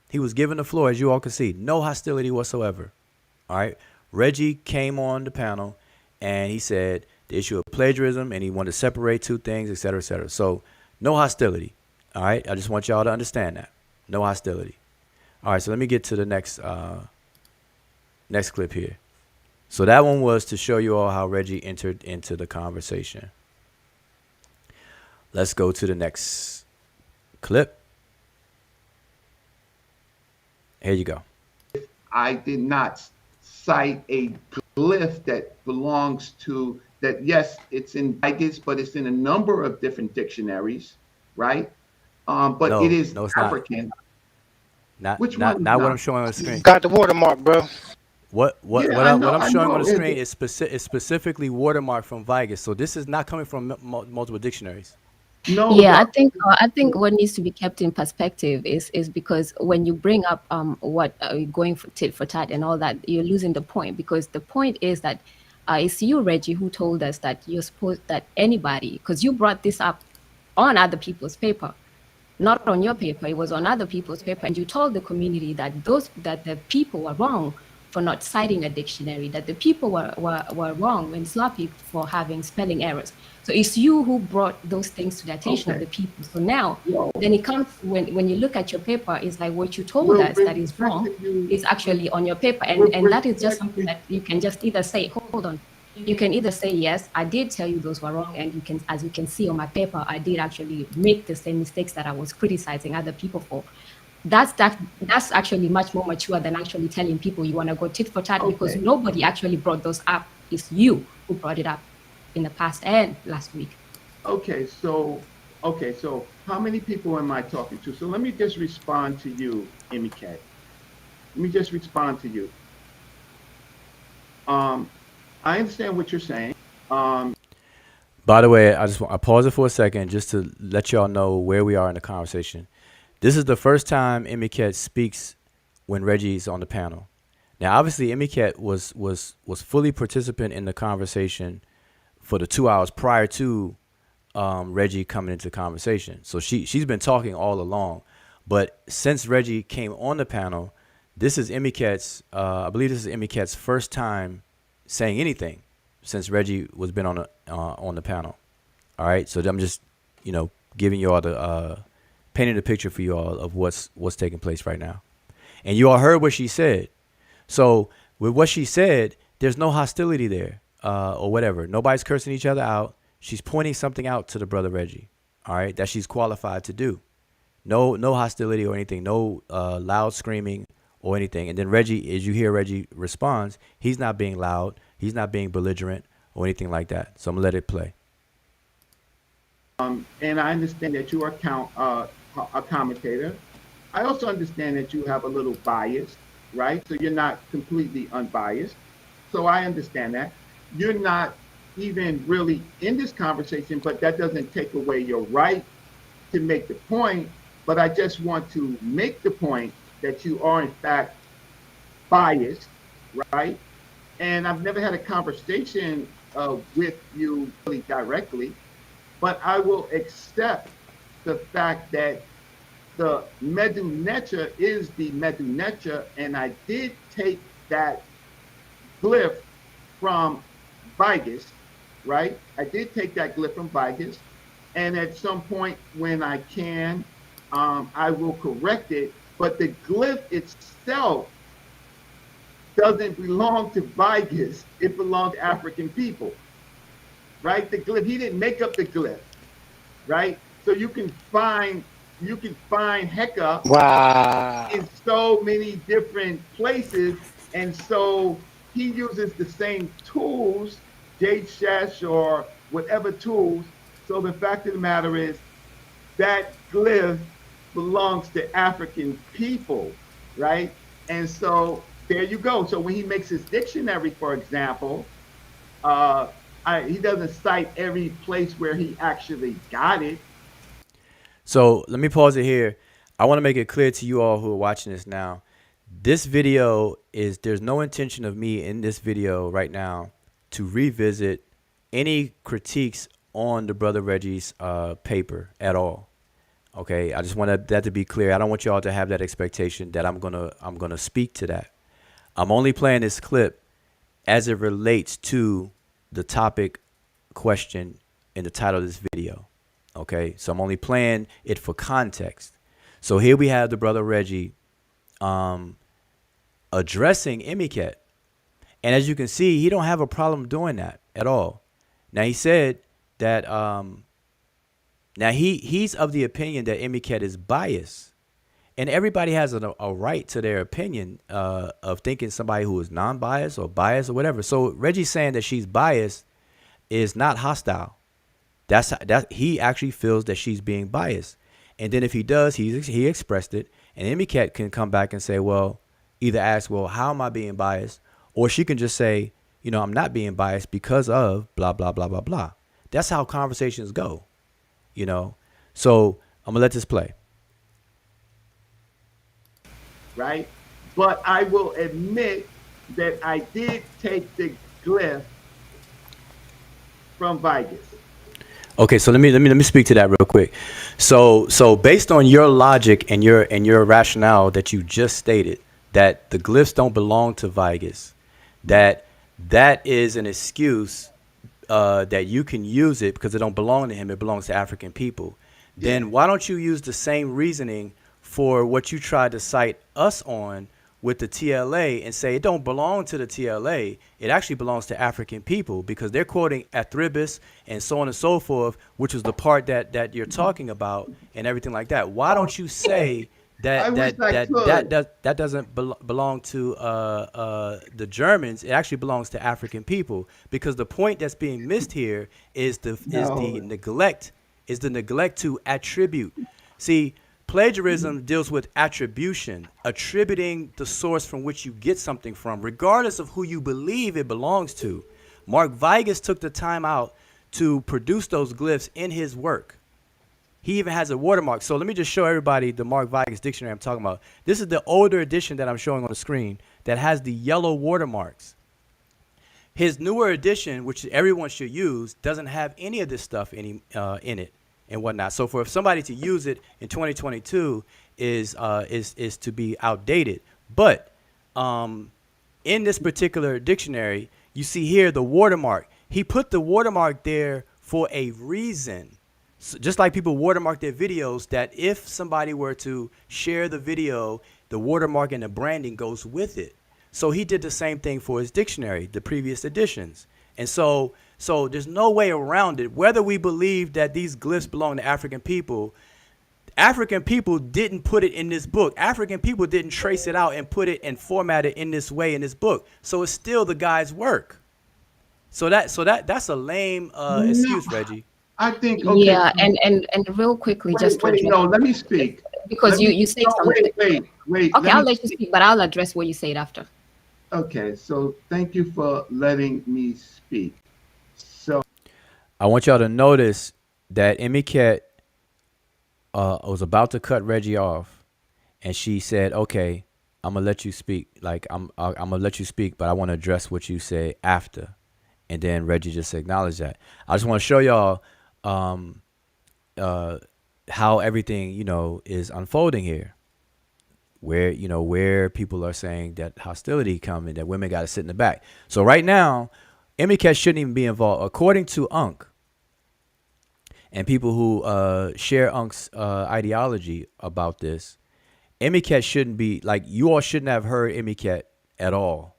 He was given the floor, as you all can see, no hostility whatsoever. All right, Reggie came on the panel, and he said the issue of plagiarism, and he wanted to separate two things, et cetera, et cetera. So no hostility. All right, I just want y'all to understand that. No hostility. All right, so let me get to the next clip here. So that one was to show you all how Reggie entered into the conversation. Let's go to the next clip. Here you go. I did not cite a glyph that belongs to that. Yes, it's in Vegas, but it's in a number of different dictionaries, right? But it is No, it's African. not. Which Not one is not what I'm not? showing on the screen. got the watermark, bro. Yeah, I know, What I'm I showing on know. the screen is specifically watermark from Vegas. So this is not coming from multiple dictionaries. No, Yeah, I think what needs to be kept in perspective is because when you bring up what going for tit for tat and all that, you're losing the point, because the point is that it's you, Reggie, who told us that you're supposed that anybody, because you brought this up on other people's paper, not on your paper, it was on other people's paper, and you told the community that that the people were wrong for not citing a dictionary, that the people were wrong when sloppy for having spelling errors. So it's you who brought those things to the attention of okay. the people. So now Well, then it comes when you look at your paper, it's like what you told well, us that is wrong is actually on your paper, and that is just something that you can just either say, hold on, you can either say, yes, I did tell you those were wrong, and you can, as you can see on my paper, I did actually make the same mistakes that I was criticizing other people for. That's actually much more mature than actually telling people you want to go tit for tat, because okay. nobody actually brought those up. It's you who brought it up in the past and last week. Okay, so how many people am I talking to? So let me just respond to you, MEK. Let me just respond to you. Um, I understand what you're saying. Um, By the way, I pause it for a second just to let y'all know where we are in the conversation. This is the first time Emiket speaks when Reggie's on the panel. Now, obviously, Emiket was fully participant in the conversation for the 2 hours prior to Reggie coming into the conversation. So she's been talking all along. But since Reggie came on the panel, this is Emiket's, I believe this is Emiket's first time saying anything since Reggie was been on the panel. All right, so I'm just giving you all the painting the picture for you all of what's taking place right now, and you all heard what she said. So with what she said, there's no hostility there or whatever. Nobody's cursing each other out. She's pointing something out to the brother Reggie. All right, that she's qualified to do. No hostility or anything. No loud screaming or anything. And then Reggie, as you hear Reggie responds, he's not being loud. He's not being belligerent or anything like that. So I'm gonna let it play. and I understand that you are a commentator. I also understand that you have a little bias, right? So you're not completely unbiased. So I understand that. You're not even really in this conversation, but that doesn't take away your right to make the point. But I just want to make the point that you are, in fact, biased, right? And I've never had a conversation with you really directly, but I will accept the fact that the Medew Netcher is the Medew Netcher, and I did take that glyph from Vigus, right? I did take that glyph from Vigus, and at some point when I can, I will correct it. But the glyph itself doesn't belong to Vigus; it belongs to African people, right? The glyph, he didn't make up the glyph, right? So you can find Heka Wow. in so many different places, and so he uses the same tools, Sesh or whatever tools. So the fact of the matter is that glyph belongs to African people, right? And so there you go. So when he makes his dictionary, for example, he doesn't cite every place where he actually got it. So let me pause it here. I want to make it clear to you all who are watching this now. This video there's no intention of me in this video right now to revisit any critiques on the Brother Reggie's paper at all. Okay, I just want that to be clear. I don't want y'all to have that expectation that I'm gonna speak to that. I'm only playing this clip as it relates to the topic question in the title of this video. Okay, so I'm only playing it for context. So here we have the Brother Reggie addressing Emiket. And as you can see, he don't have a problem doing that at all. Now he said that now he's of the opinion that Emiket is biased. And everybody has a right to their opinion of thinking somebody who is non-biased or biased or whatever. So Reggie's saying that she's biased is not hostile. That he actually feels that she's being biased. And then if he does, he expressed it. And Emiket can come back and say, well, either ask, well, how am I being biased? Or she can just say, you know, I'm not being biased because of blah, blah, blah, blah, blah. That's how conversations go, you know. So I'm going to let this play. Right? But I will admit that I did take the glyph from Vigus. Okay, so let me speak to that real quick. So based on your logic and your rationale that you just stated, that the glyphs don't belong to Vigus, that is an excuse that you can use it because it don't belong to him, it belongs to African people. Then why don't you use the same reasoning for what you tried to cite us on with the TLA and say it don't belong to the TLA, it actually belongs to African people, because they're quoting Athribis and so on and so forth, which was the part that you're talking about and everything like that. Why don't you say that doesn't belong to the Germans? It actually belongs to African people, because the point that's being missed here is the neglect to attribute. See, plagiarism deals with attribution, attributing the source from which you get something from, regardless of who you believe it belongs to. Mark Vigus took the time out to produce those glyphs in his work. He even has a watermark. So let me just show everybody the Mark Vigus dictionary I'm talking about. This is the older edition that I'm showing on the screen that has the yellow watermarks. His newer edition, which everyone should use, doesn't have any of this stuff in it and whatnot. So for somebody to use it in 2022 is to be outdated. But in this particular dictionary, you see here the watermark. He put the watermark there for a reason. So just like people watermark their videos, that if somebody were to share the video, the watermark and the branding goes with it. So he did the same thing for his dictionary, the previous editions. And so there's no way around it. Whether we believe that these glyphs belong to African people didn't put it in this book. African people didn't trace it out and put it and format it in this way in this book. So it's still the guy's work. So that's a lame excuse, Reggie. I think okay. Yeah, and real quickly, just to Wait, address, no, let me speak. because Let me, you say no, something. wait. Okay, Let I'll me let you speak. speak, but I'll address what you said after. Okay, so thank you for letting me speak. So I want y'all to notice that Emmy Cat was about to cut Reggie off, and she said, "Okay, I'm gonna let you speak. Like I'm gonna let you speak, but I want to address what you say after." And then Reggie just acknowledged that. I just want to show y'all um, uh, how everything is unfolding here, where people are saying that hostility coming, that women got to sit in the back. So right now, Emmy Cat shouldn't even be involved, according to Unc and people who share Unc's ideology about this. Emmy Cat shouldn't be like, you all shouldn't have heard Emmy Cat at all.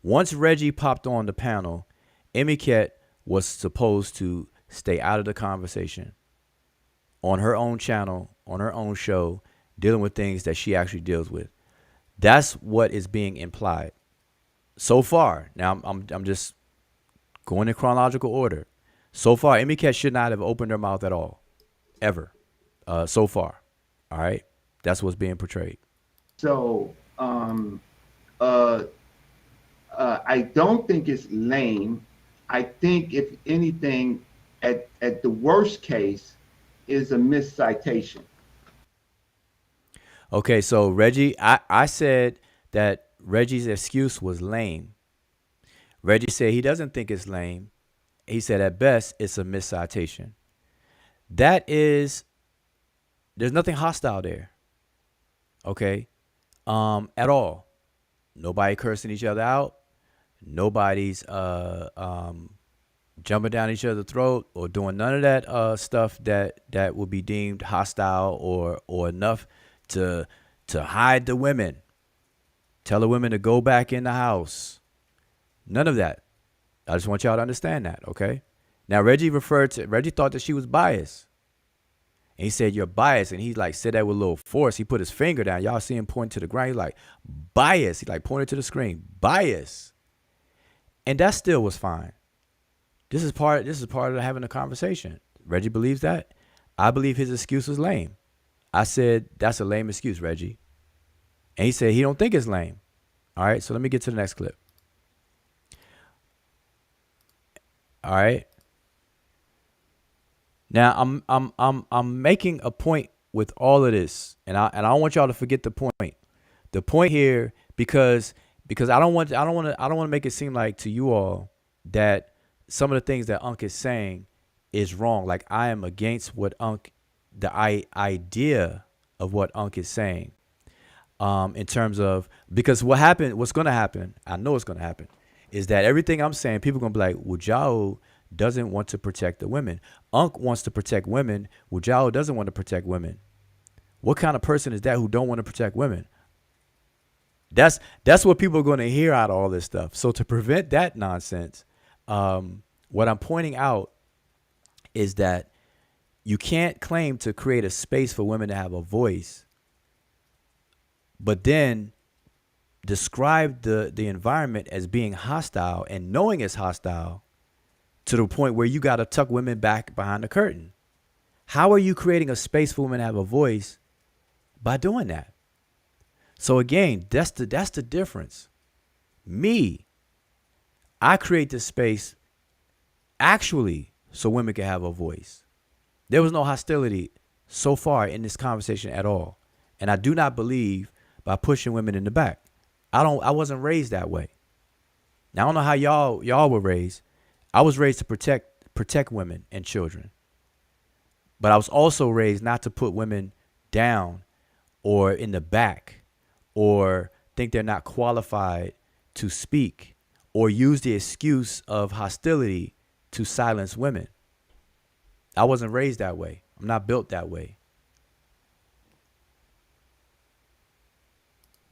Once Reggie popped on the panel, Emmy Cat was supposed to stay out of the conversation on her own channel, on her own show, dealing with things that she actually deals with. That's what is being implied so far. Now I'm just going in chronological order. So far, Emmy Cat should not have opened her mouth at all, ever. So far, all right. That's what's being portrayed. so uh I don't think it's lame. I think if anything, at the worst case, is a miscitation. Okay, so Reggie, I said that Reggie's excuse was lame. Reggie said he doesn't think it's lame. He said at best it's a miscitation. That is, there's nothing hostile there. Okay, at all. Nobody cursing each other out. Nobody's jumping down each other's throat or doing none of that stuff that would be deemed hostile or enough to hide the women, tell the women to go back in the house. None of that. I just want y'all to understand that, okay? Now Reggie thought that she was biased. And he said, "You're biased." And he like said that with a little force. He put his finger down. Y'all see him point to the ground. He like, bias. He like pointed to the screen. Bias. And that still was fine. This is part of having a conversation. Reggie believes that. I believe his excuse was lame. I said, that's a lame excuse, Reggie. And he said he don't think it's lame. All right, so let me get to the next clip. All right. Now I'm making a point with all of this, and I don't want y'all to forget the point. The point here, because I don't want to make it seem like to you all that some of the things that Unc is saying is wrong. Like I am against what the idea of what Unc is saying. In terms of, because what's going to happen, I know it's going to happen, is that everything I'm saying, people are going to be like, Wujao doesn't want to protect the women. Unc wants to protect women. Wujao doesn't want to protect women. What kind of person is that who don't want to protect women? That's what people are going to hear out of all this stuff. So to prevent that nonsense, what I'm pointing out is that you can't claim to create a space for women to have a voice, but then describe the environment as being hostile and knowing it's hostile to the point where you got to tuck women back behind the curtain. How are you creating a space for women to have a voice by doing that? So again, that's the difference. I create this space actually so women can have a voice. There was no hostility so far in this conversation at all. And I do not believe by pushing women in the back. I wasn't raised that way. Now I don't know how y'all were raised. I was raised to protect women and children. But I was also raised not to put women down or in the back or think they're not qualified to speak or use the excuse of hostility to silence women. I wasn't raised that way. I'm not built that way.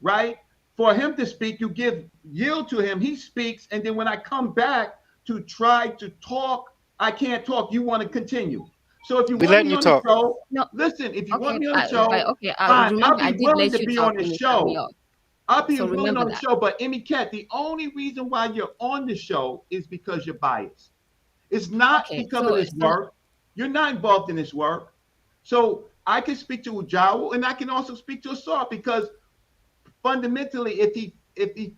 Right? For him to speak, you yield to him. He speaks, and then when I come back to try to talk, I can't talk. You want to continue. So if you want me on the show, No. listen, if you want Okay, me on the show, okay. fine, Remember, I'll I be did willing let to you be talk on the when you cut me show. off. I'll be So willing remember on the that. show. But Emmy Cat, the only reason why you're on the show is because you're biased. It's not Okay, because of this work. You're not involved in this work. So I can speak to Ujawa, and I can also speak to Asar, because fundamentally, if he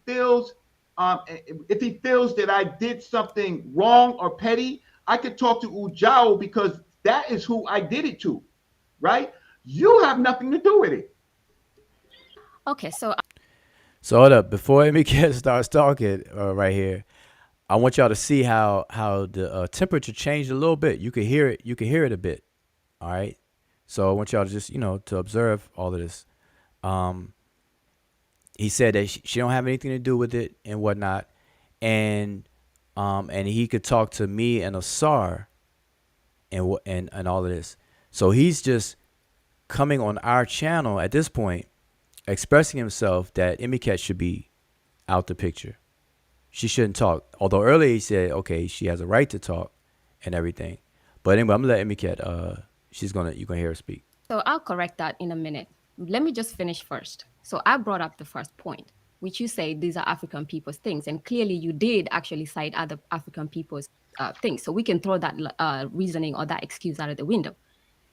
feels that I did something wrong or petty, I could talk to Ujao, because that is who I did it to, right? You have nothing to do with it. Okay, so So hold up, before Emiket starts talking right here, I want y'all to see how the temperature changed a little bit. You can hear it. You can hear it a bit. All right. So I want y'all to just to observe all of this. He said that she don't have anything to do with it and whatnot, and he could talk to me and Asar and all of this. So he's just coming on our channel at this point, expressing himself that Emiket should be out the picture. She shouldn't talk. Although earlier he said, okay, she has a right to talk and everything. But anyway, I'm gonna let Emiket. You're gonna hear her speak. So I'll correct that in a minute. Let me just finish first. So I brought up the first point, which you say these are African people's things. And clearly you did actually cite other African people's things. So we can throw that reasoning or that excuse out of the window.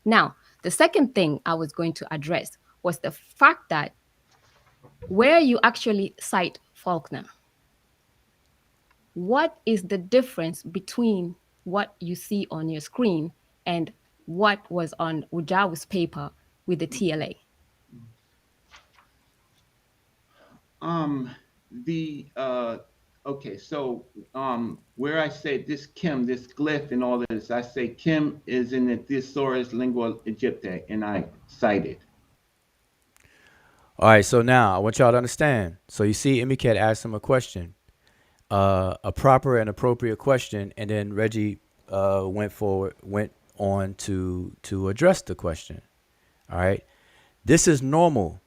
Now, the second thing I was going to address was the fact that where you actually cite Faulkner, what is the difference between what you see on your screen and what was on Ujawa's paper with the TLA? Okay, so where I say this Kim, this glyph and all this, I say Kim is in the Thesaurus Lingua Egypti, and I cite it. All right, so now I want y'all to understand. So you see Emiket asked him a question, a proper and appropriate question, and then Reggie went on to address the question. All right, this is normal.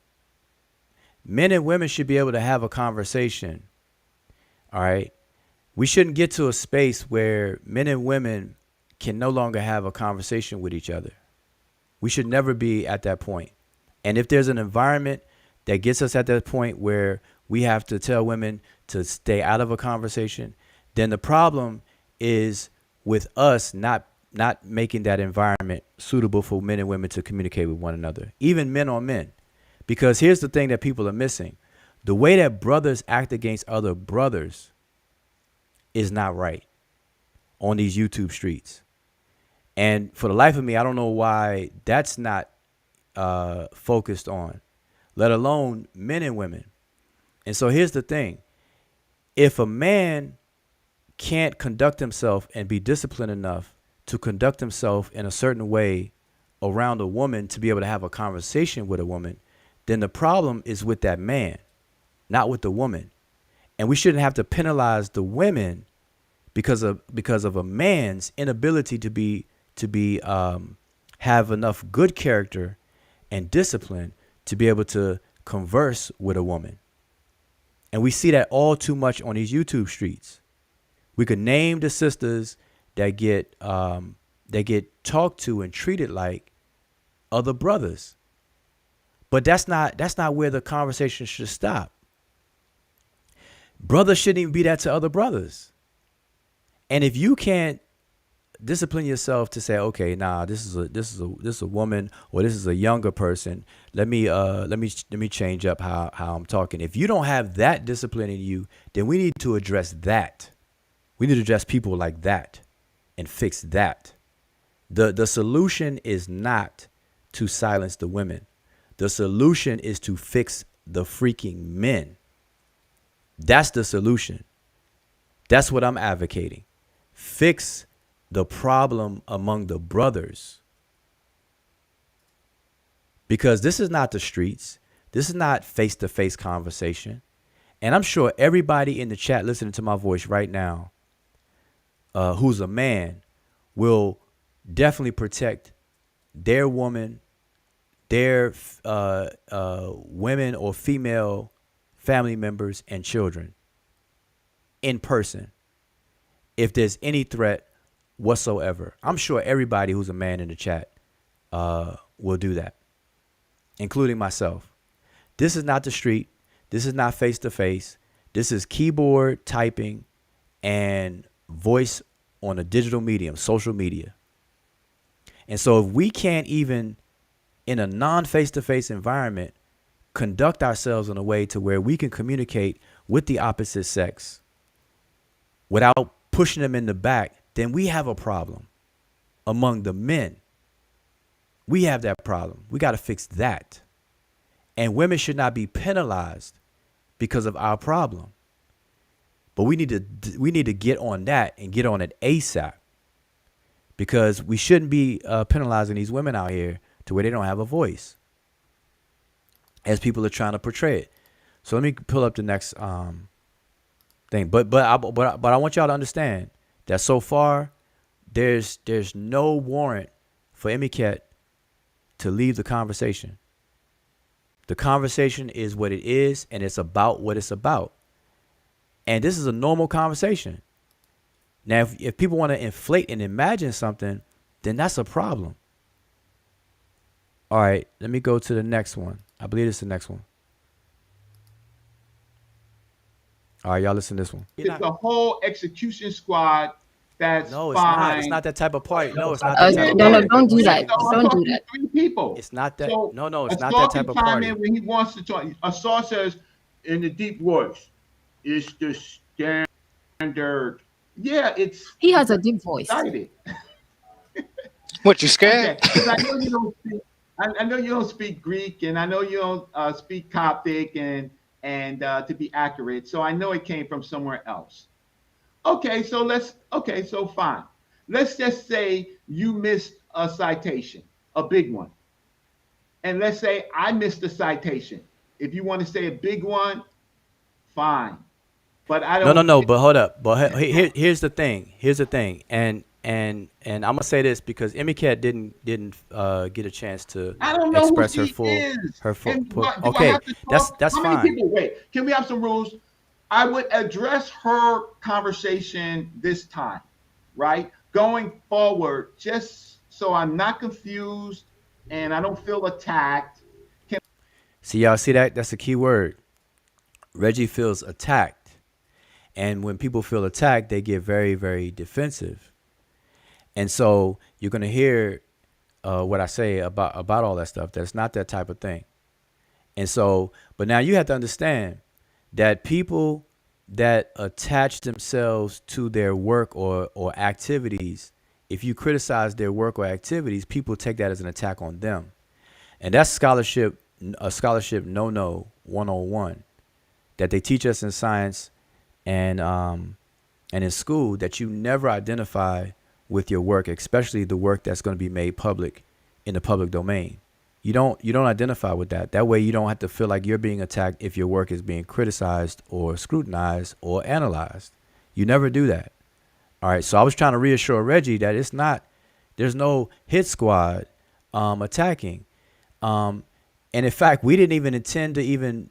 Men and women should be able to have a conversation. All right, we shouldn't get to a space where men and women can no longer have a conversation with each other. We should never be at that point. And if there's an environment that gets us at that point where we have to tell women to stay out of a conversation, then the problem is with us not making that environment suitable for men and women to communicate with one another, even men on men. Because here's the thing that people are missing. The way that brothers act against other brothers is not right on these YouTube streets. And for the life of me, I don't know why that's not focused on, let alone men and women. And so here's the thing. If a man can't conduct himself and be disciplined enough to conduct himself in a certain way around a woman to be able to have a conversation with a woman, then the problem is with that man, not with the woman. And we shouldn't have to penalize the women because of a man's inability to have enough good character and discipline to be able to converse with a woman. And we see that all too much on these YouTube streets. We could name the sisters that get talked to and treated like other brothers. But that's not where the conversation should stop. Brothers shouldn't even be that to other brothers. And if you can't discipline yourself to say, okay, nah, this is a woman, or this is a younger person. Let me change up how I'm talking. If you don't have that discipline in you, then we need to address that. We need to address people like that and fix that. The solution is not to silence the women. The solution is to fix the freaking men. That's the solution. That's what I'm advocating. Fix the problem among the brothers. Because this is not the streets. This is not face-to-face conversation. And I'm sure everybody in the chat listening to my voice right now, who's a man, will definitely protect their woman, their women or female family members and children in person if there's any threat whatsoever. I'm sure everybody who's a man in the chat will do that, including myself. This is not the street. This is not face-to-face. This is keyboard typing and voice on a digital medium, social media. And so if we can't even in a non-face-to-face environment conduct ourselves in a way to where we can communicate with the opposite sex without pushing them in the back, then we have a problem among the men. We have that problem. We got to fix that. And women should not be penalized because of our problem. But we need to get on that and get on it ASAP, because we shouldn't be penalizing these women out here to where they don't have a voice, as people are trying to portray it. So let me pull up the next thing. But I want y'all to understand that so far there's no warrant for Emiket to leave the conversation. The conversation is what it is, and it's about what it's about. And this is a normal conversation. Now, if people want to inflate and imagine something, then that's a problem. All right, let me go to the next one. I believe it's the next one. All right, y'all listen to this one. It's the whole execution squad. That's No, it's fine. not. It's not that type of party. No, it's not that type of No, party. don't do that. So I'm Don't do talking that. 3 people. It's not that. So No, it's not Assault that type can of chime party. in when he wants to talk. Assault says in the deep voice, "It's the standard." Yeah, it's. He has a deep voice. Excited. What, you scared? Okay, 'cause I know you don't speak. I know you don't speak Greek, and I know you don't speak Coptic, and to be accurate, so I know it came from somewhere else. Okay, so fine. Let's just say you missed a citation, a big one. And let's say I missed a citation. If you want to say a big one, fine. But I don't. No. But hold up. But here's the thing. And I'm gonna say this because Emiket didn't get a chance to I don't know express who her she full is. And full. what, do I Okay, have to talk? that's How many fine. people? Wait, can we have some rules? I would address her conversation this time, right? Going forward, just so I'm not confused and I don't feel attacked. See, y'all see that? That's a key word. Reggie feels attacked, and when people feel attacked, they get very, very defensive. And so you're gonna hear what I say about all that stuff. That's not that type of thing. And so, but now you have to understand that people that attach themselves to their work or activities, if you criticize their work or activities, people take that as an attack on them. And that's a scholarship no 101 that they teach us in science and in school, that you never identify with your work, especially the work that's going to be made public in the public domain. You don't identify with that. That way you don't have to feel like you're being attacked if your work is being criticized or scrutinized or analyzed. You never do that. All right. So I was trying to reassure Reggie that there's no hit squad attacking. And in fact, we didn't even intend to even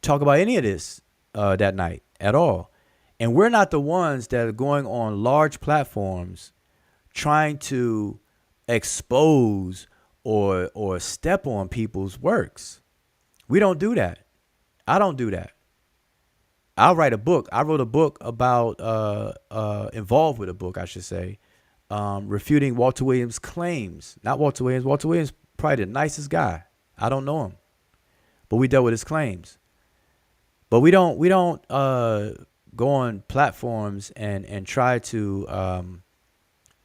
talk about any of this that night at all. And we're not the ones that are going on large platforms trying to expose or step on people's works. We don't do that. I don't do that. I'll write a book. I wrote a book about involved with a book, I should say, refuting Walter Williams' claims. Not Walter Williams. Walter Williams, probably the nicest guy. I don't know him, but we dealt with his claims. But we don't go on platforms and try to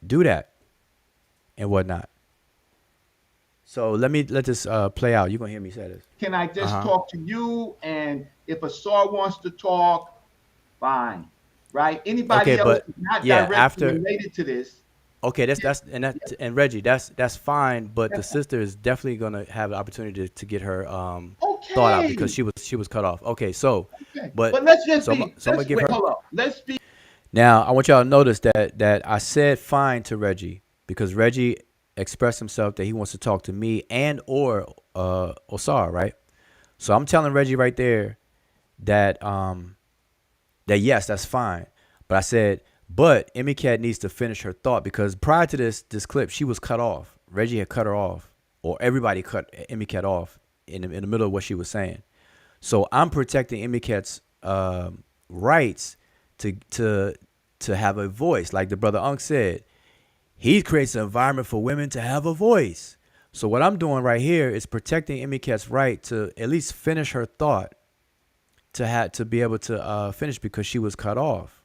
do that and whatnot. So let this play out. You're gonna hear me say this. Can I just talk to you? And if Asar wants to talk, fine, right? Anybody Okay, else but not yeah, directly after related to this? Okay, and Reggie, that's fine, but the sister is definitely gonna have the opportunity to get her thought out because she was cut off. Okay, so but let's just I'm gonna give her. Hold up. Let's be. Now I want y'all to notice that I said fine to Reggie because Reggie expressed himself that he wants to talk to me and or Osar, right? So I'm telling Reggie right there that that yes, that's fine, but I said. But Emmy Cat needs to finish her thought because prior to this clip, she was cut off. Reggie had cut her off, or everybody cut Emmy Cat off in the middle of what she was saying. So I'm protecting Emmy Cat's rights to have a voice. Like the brother Unc said, he creates an environment for women to have a voice. So what I'm doing right here is protecting Imiket's right to at least finish her thought, to be able to finish, because she was cut off.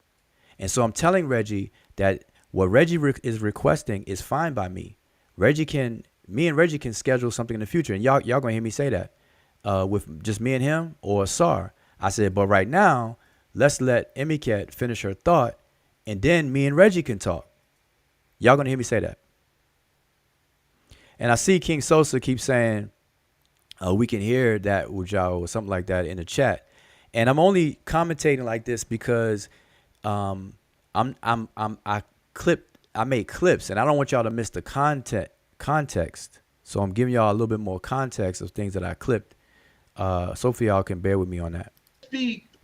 And so I'm telling Reggie that what Reggie is requesting is fine by me. Me and Reggie can schedule something in the future, and y'all gonna hear me say that with just me and him or Sar. I said, but right now, let's let Emiket finish her thought, and then me and Reggie can talk. Y'all gonna hear me say that. And I see King Sosa keep saying, we can hear that, Ujao, or something like that in the chat. And I'm only commentating like this because I made clips, and I don't want y'all to miss the context. So I'm giving y'all a little bit more context of things that I clipped. So hopefully y'all can bear with me on that.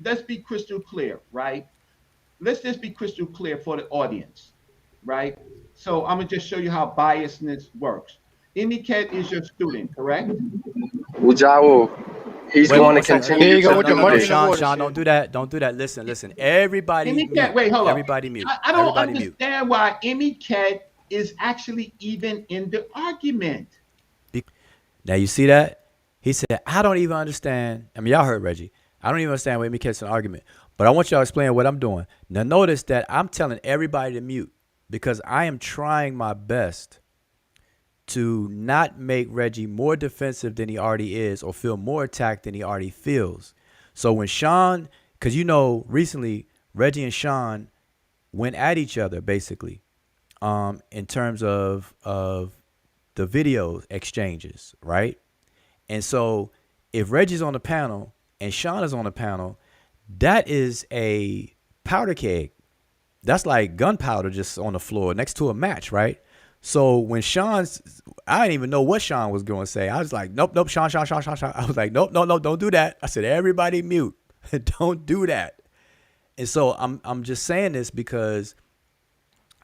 Let's be crystal clear, right? Let's just be crystal clear for the audience, right? So I'm gonna just show you how biasness works. Emiket is your student, correct? Ujao, he's going to continue. There you go with to your money. Sean, don't do that. Don't do that. Listen. Everybody Emiket, mute. wait, hold on. Everybody mute. I don't Everybody understand why Emiket is actually even in the argument. Now you see that? He said, I don't even understand. I mean, y'all heard Reggie. I don't even understand why Imiket's an argument. But I want y'all to explain what I'm doing. Now notice that I'm telling everybody to mute because I am trying my best to not make Reggie more defensive than he already is or feel more attacked than he already feels. So when Sean, because recently Reggie and Sean went at each other basically in terms of the video exchanges, right? And so if Reggie's on the panel and Sean is on the panel, that is a powder keg. That's like gunpowder just on the floor next to a match, right? So when I didn't even know what Sean was going to say. I was like, nope, Sean. I was like, nope, no, don't do that. I said, everybody mute. Don't do that. And so I'm just saying this because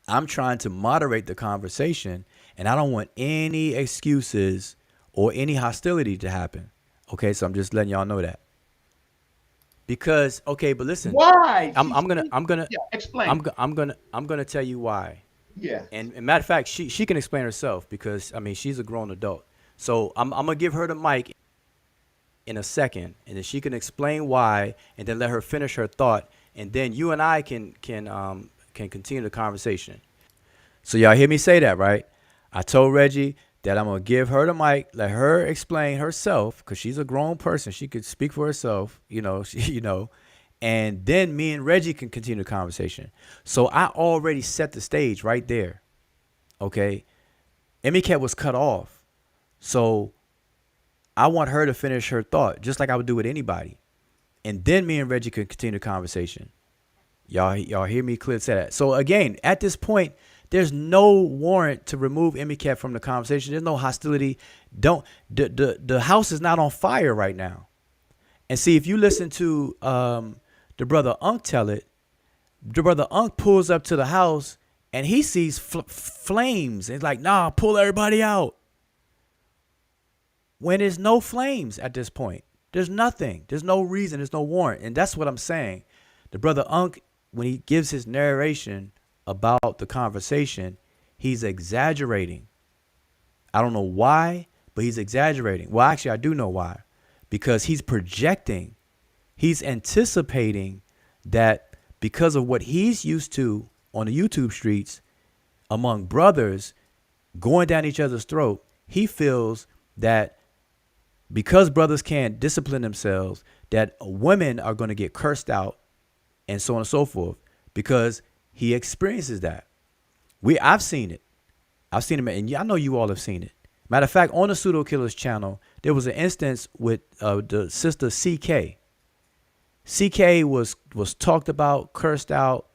I'm trying to moderate the conversation, and I don't want any excuses or any hostility to happen. Okay, so I'm just letting y'all know that. Because but listen. Why? I'm gonna explain. I'm gonna tell you why. Yeah. And matter of fact, she can explain herself because I mean she's a grown adult. So I'm gonna give her the mic in a second, and then she can explain why, and then let her finish her thought, and then you and I can continue the conversation. So y'all hear me say that, right? I told Reggie that I'm gonna give her the mic, let her explain herself, because she's a grown person. She could speak for herself, and then me and Reggie can continue the conversation. So I already set the stage right there. Okay. Emiket was cut off. So I want her to finish her thought, just like I would do with anybody. And then me and Reggie can continue the conversation. Y'all hear me clearly say that. So again, at this point, there's no warrant to remove Emiket from the conversation. There's no hostility. The house is not on fire right now. And see, if you listen to the brother Unk tell it, the brother Unk pulls up to the house and he sees flames. And it's like, nah, pull everybody out. When there's no flames at this point, there's nothing. There's no reason. There's no warrant. And that's what I'm saying. The brother Unk, when he gives his narration about the conversation, he's exaggerating. I don't know why, but he's exaggerating. Well, actually, I do know why. Because he's projecting. He's anticipating that because of what he's used to on the YouTube streets among brothers going down each other's throat, he feels that because brothers can't discipline themselves, that women are going to get cursed out and so on and so forth, because he experiences that. I've seen it. I've seen it, and I know you all have seen it. Matter of fact, on the Pseudo Killers channel, there was an instance with the sister CK. CK was talked about, cursed out,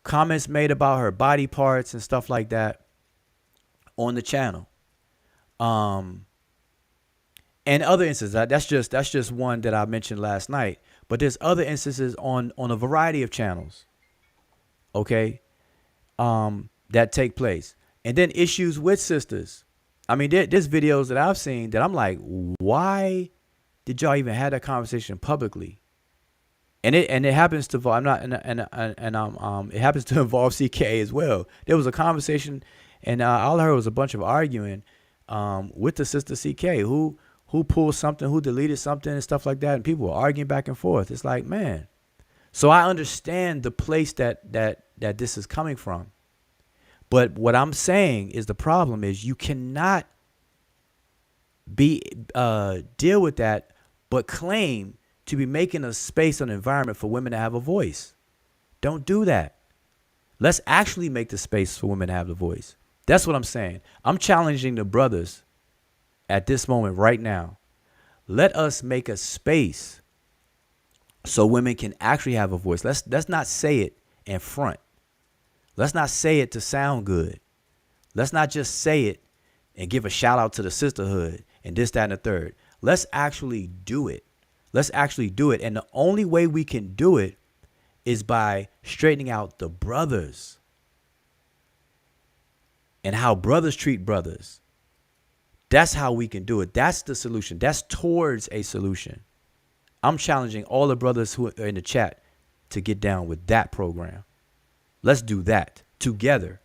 comments made about her body parts and stuff like that on the channel. And other instances, that's just one that I mentioned last night. But there's other instances on a variety of channels, okay, that take place. And then issues with sisters. I mean, there's videos that I've seen that I'm like, why did y'all even have that conversation publicly? And it happens to involve, I'm not it happens to involve CK as well. There was a conversation, and all I heard was a bunch of arguing with the sister CK who pulled something, who deleted something and stuff like that, and people were arguing back and forth. It's like, man. So I understand the place that this is coming from. But what I'm saying is the problem is you cannot deal with that but claim to be making a space, an environment for women to have a voice. Don't do that. Let's actually make the space for women to have the voice. That's what I'm saying. I'm challenging the brothers at this moment right now. Let us make a space so women can actually have a voice. Let's not say it in front. Let's not say it to sound good. Let's not just say it and give a shout out to the sisterhood and this, that, and the third. Let's actually do it. Let's actually do it. And the only way we can do it is by straightening out the brothers and how brothers treat brothers. That's how we can do it. That's the solution. That's towards a solution. I'm challenging all the brothers who are in the chat to get down with that program. Let's do that together.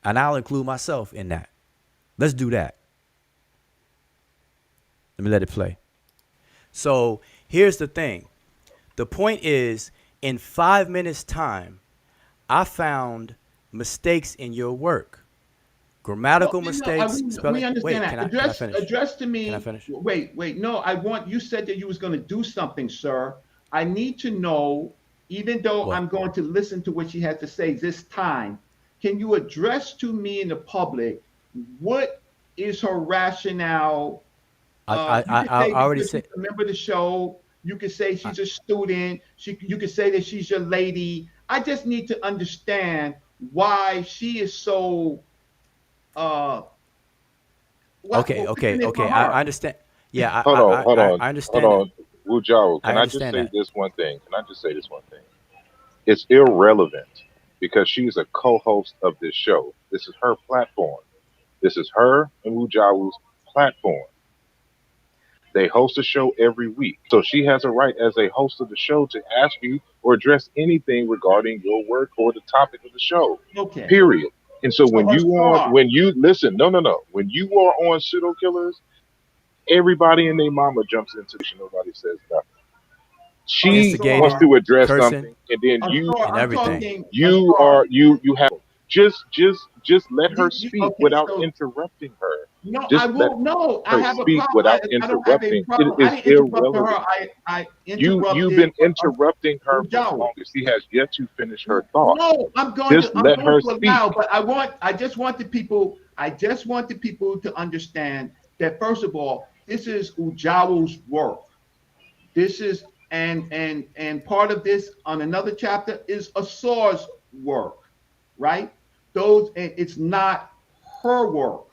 And I'll include myself in that. Let's do that. Let me let it play. So here's the thing. The point is, in 5 minutes time, I found mistakes in your work. Grammatical mistakes. We understand wait, that. Address to me. Can I finish? Wait. No, you said that you was going to do something, sir. I need to know, even though What? I'm going to listen to what she has to say this time, can you address to me in the public what is her rationale? I already said. Remember the show. You could say she's a student. You could say that she's your lady. I just need to understand why she is so. Okay. I understand. Yeah, Hold on. I understand. Hold on. Wujao, can I just say this one thing? It's irrelevant because she's a co-host of this show. This is her platform. This is her and Wujao's platform. They host a show every week. So she has a right as a host of the show to ask you or address anything regarding your work or the topic of the show. Okay. Period. And so when you listen, when you are on pseudo killers, everybody and their mama jumps into the show. Nobody says nothing. She wants to address something, and then you have just let her speak without interrupting her. No, just I won't. No, I have a speak problem. without I don't interrupting. have a problem. It is irrelevant. I interrupted. You've been interrupting her for the longest. She has yet to finish her thought. No, I'm going just to let her speak. Allow, but I just want the people to understand that, first of all, this is Ujawa's work. This is and part of this on another chapter is Asar's work, right? It's not her work,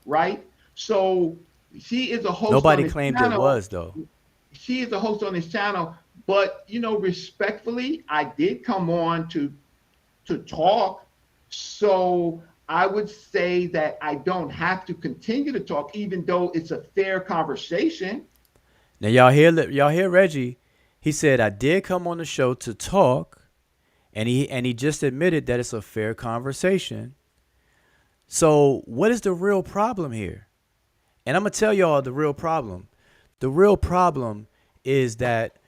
right? So she is a host. Nobody claimed it was, though. She is a host on this channel, but respectfully, I did come on to talk. So I would say that I don't have to continue to talk, even though it's a fair conversation. Now y'all hear Reggie. He said I did come on the show to talk, and he just admitted that it's a fair conversation. So what is the real problem here? And I'm gonna tell y'all the real problem. The real problem is that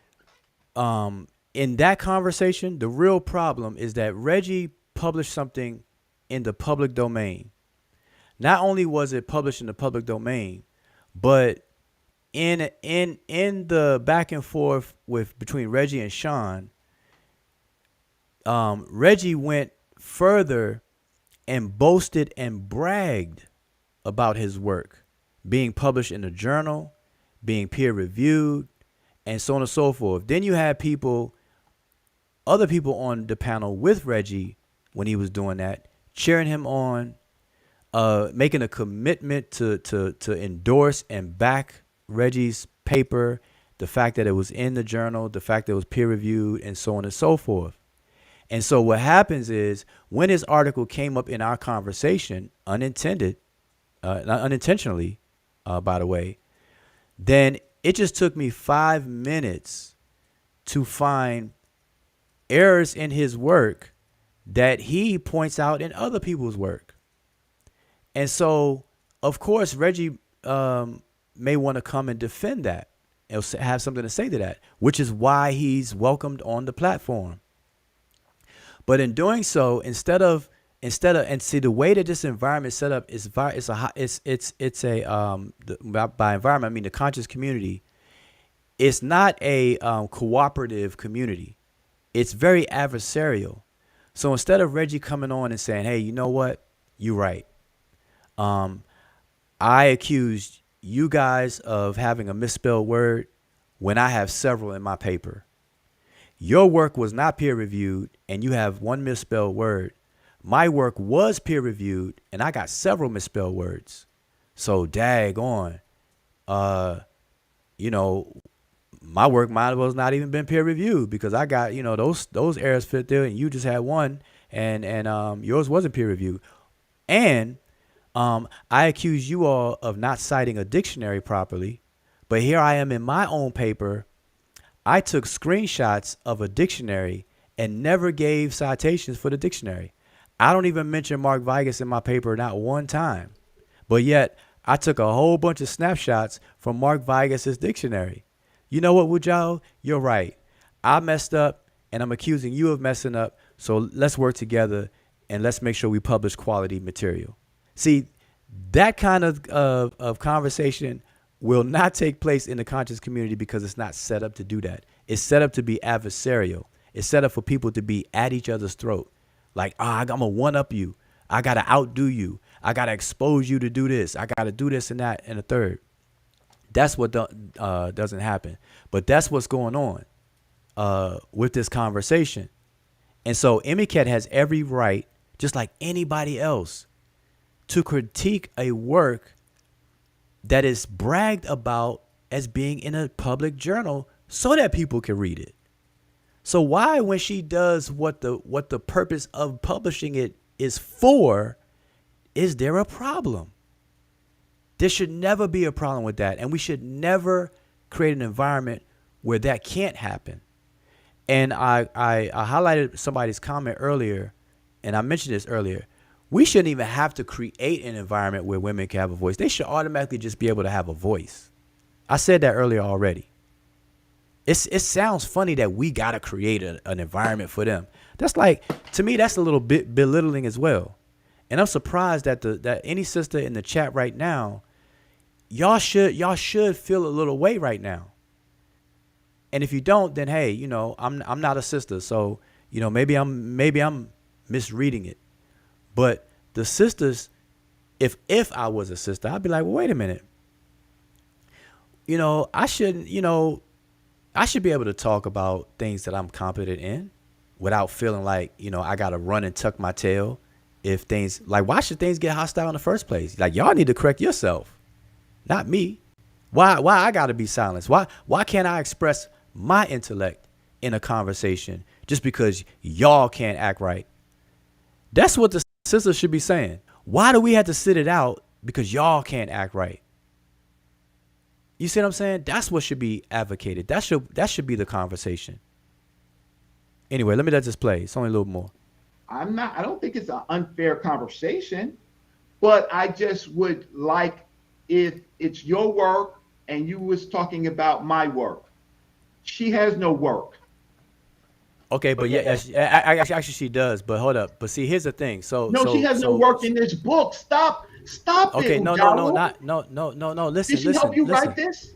in that conversation, the real problem is that Reggie published something in the public domain. Not only was it published in the public domain, but in the back and forth between Reggie and Sean, Reggie went further and boasted and bragged about his work being published in a journal, being peer reviewed, and so on and so forth. Then you had other people on the panel with Reggie when he was doing that, cheering him on, making a commitment to endorse and back Reggie's paper, the fact that it was in the journal, the fact that it was peer reviewed, and so on and so forth. And so what happens is when his article came up in our conversation, not unintentionally, by the way, then it just took me 5 minutes to find errors in his work that he points out in other people's work. And so, of course, Reggie may want to come and defend that and have something to say to that, which is why he's welcomed on the platform. But in doing so, instead of and see the way that this environment is set up is by environment I mean the conscious community. It's not a cooperative community. It's very adversarial. So instead of Reggie coming on and saying, "Hey, you know what? You're right. I accused you guys of having a misspelled word when I have several in my paper. Your work was not peer reviewed and you have one misspelled word. My work was peer reviewed and I got several misspelled words. So daggone, my work might as well not even been peer reviewed because I got, those errors fit there and you just had one and yours wasn't peer reviewed. And I accuse you all of not citing a dictionary properly, but here I am in my own paper. I took screenshots of a dictionary and never gave citations for the dictionary. I don't even mention Mark Vigas in my paper, not one time. But yet I took a whole bunch of snapshots from Mark Vigas's dictionary. You know what, Wujao? You're right. I messed up and I'm accusing you of messing up. So let's work together and let's make sure we publish quality material. See, that kind of conversation will not take place in the conscious community because it's not set up to do that. It's set up to be adversarial. It's set up for people to be at each other's throat. Like, I'm going to one-up you. I got to outdo you. I got to expose you to do this. I got to do this and that and the third. That's what doesn't happen. But that's what's going on with this conversation. And so Emiket has every right, just like anybody else, to critique a work that is bragged about as being in a public journal so that people can read it. So why, when she does what the purpose of publishing it is for, is there a problem? There should never be a problem with that. And we should never create an environment where that can't happen. And I highlighted somebody's comment earlier, and I mentioned this earlier. We shouldn't even have to create an environment where women can have a voice. They should automatically just be able to have a voice. I said that earlier already. It sounds funny that we got to create an environment for them. That's like, to me, that's a little bit belittling as well. And I'm surprised that any sister in the chat right now, y'all should feel a little way right now. And if you don't, then hey, I'm not a sister, so maybe I'm misreading it. But the sisters, if I was a sister, I'd be like, well, wait a minute. I should be able to talk about things that I'm competent in without feeling like, I got to run and tuck my tail. If things like, why should things get hostile in the first place? Like, y'all need to correct yourself, not me. Why I got to be silenced? Why can't I express my intellect in a conversation just because y'all can't act right? That's what the sisters should be saying. Why do we have to sit it out because y'all can't act right? You see what I'm saying? That's what should be advocated. That should be the conversation. Anyway, let me let this play. It's only a little more. I don't think it's an unfair conversation, but I just would like, if it's your work and you was talking about my work. She has no work. Okay, but yeah, actually she does. But hold up. But see, here's the thing. She has no work in this book. Stop okay, it. No. Listen. Did she help you write this?